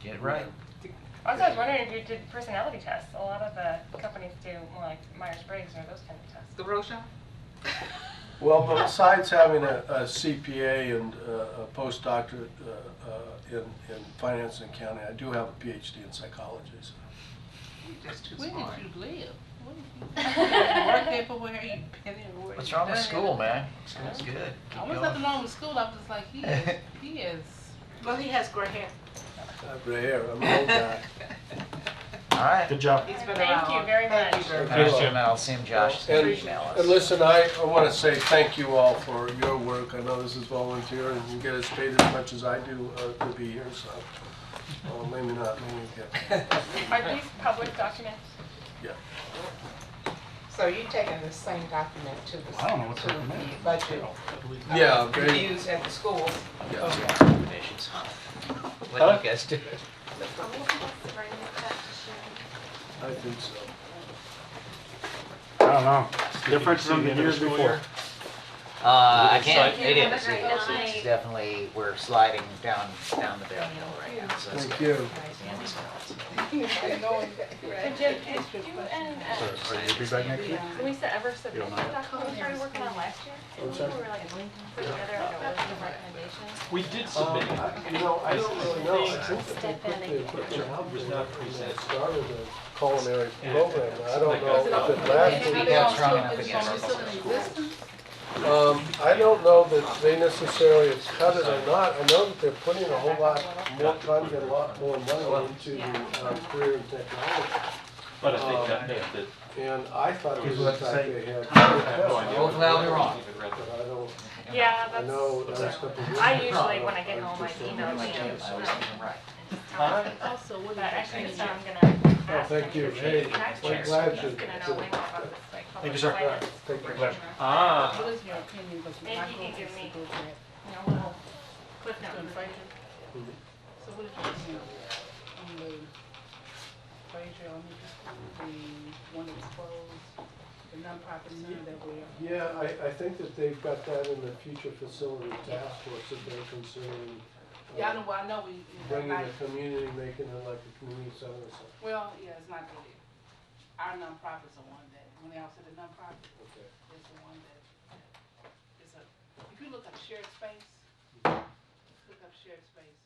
Get it right.
Also, I was wondering if you did personality tests. A lot of the companies do more like Myers-Briggs or those kind of tests.
The Rorschach?
Well, but besides having a CPA and a postdoctorate in finance and accounting, I do have a PhD in psychology. So.
You're just too
Where
smart.
did you live? What did you work there for where you been everywhere?
What's
you
wrong with
done
school,
everything?
man? School's good. Keep
I was
going.
nothing wrong with school. I was just like, he is.
Well, he has gray hair.
I have gray hair, I'm an old guy.
All right.
Good job.
He's been
Thank
around.
you very
Thank
much.
you very
All
much.
right, Jim, I'll see him, Josh.
And,
Email us.
and listen, I want to say thank you all for your work. I know this is volunteer and you get as paid as much as I do to be here, so. Well, maybe not, maybe get.
Are these public documents?
Yeah.
So you taking the same document to
I don't know what
the
document.
budget
Yeah, very,
reviews at the schools?
yeah.
Recommendations. What you guys do.
I think so.
I don't know. Different from the years before.
I can't,
Thank
it
you.
is,
Have a great
it's
night.
definitely, we're sliding down the downhill right now, so it's
Thank
good.
you.
Andy's got it.
And Jim, did you and,
So, are you be back next week?
Lisa ever submit the document we started working on last year?
What's
We
that?
were like put together a list of recommendations.
We did submit it.
You know, I don't really know. I think that they put the equipment out there and they started a culinary program. I don't know if it
Can't
lasted.
speak out strong enough
Is it
against
gonna be
it.
still in existence?
I don't know that they necessarily have cut it or not. I know that they're putting a whole lot more content, a lot more money into the career and technology.
But I think that
And I thought it was
People
in
have to
fact
say-
they had.
Hopefully I'll be wrong.
But I don't,
Yeah,
I know that's what they.
I usually, when I get home, I email
Like
Jim.
James, I was thinking right.
Also, what
But
is
actually,
that?
so I'm gonna
Oh,
ask
thank
him
you.
to
Hey,
see tax
we're
checks.
glad
He's
you.
gonna know way more about this, like,
Thank you,
public
sir.
finance.
Thank you.
Ah.
What is your opinion? Because
Maybe
my
you
goal
can give
is to
me,
go back.
you know, a little cliff note.
Done Fraser? So what is your opinion on the Fraser Elementary School, the one that was closed, the nonprofit center that we're?
Yeah, I think that they've got that in the future facility task force that they're considering.
Yeah, I know we.
Bringing the community, making it like a community center or something.
Well, yeah, it's not really. Our nonprofits are one that, when they all say the nonprofit,
Okay.
it's the one that, it's a, if you look up shared space, look up shared space,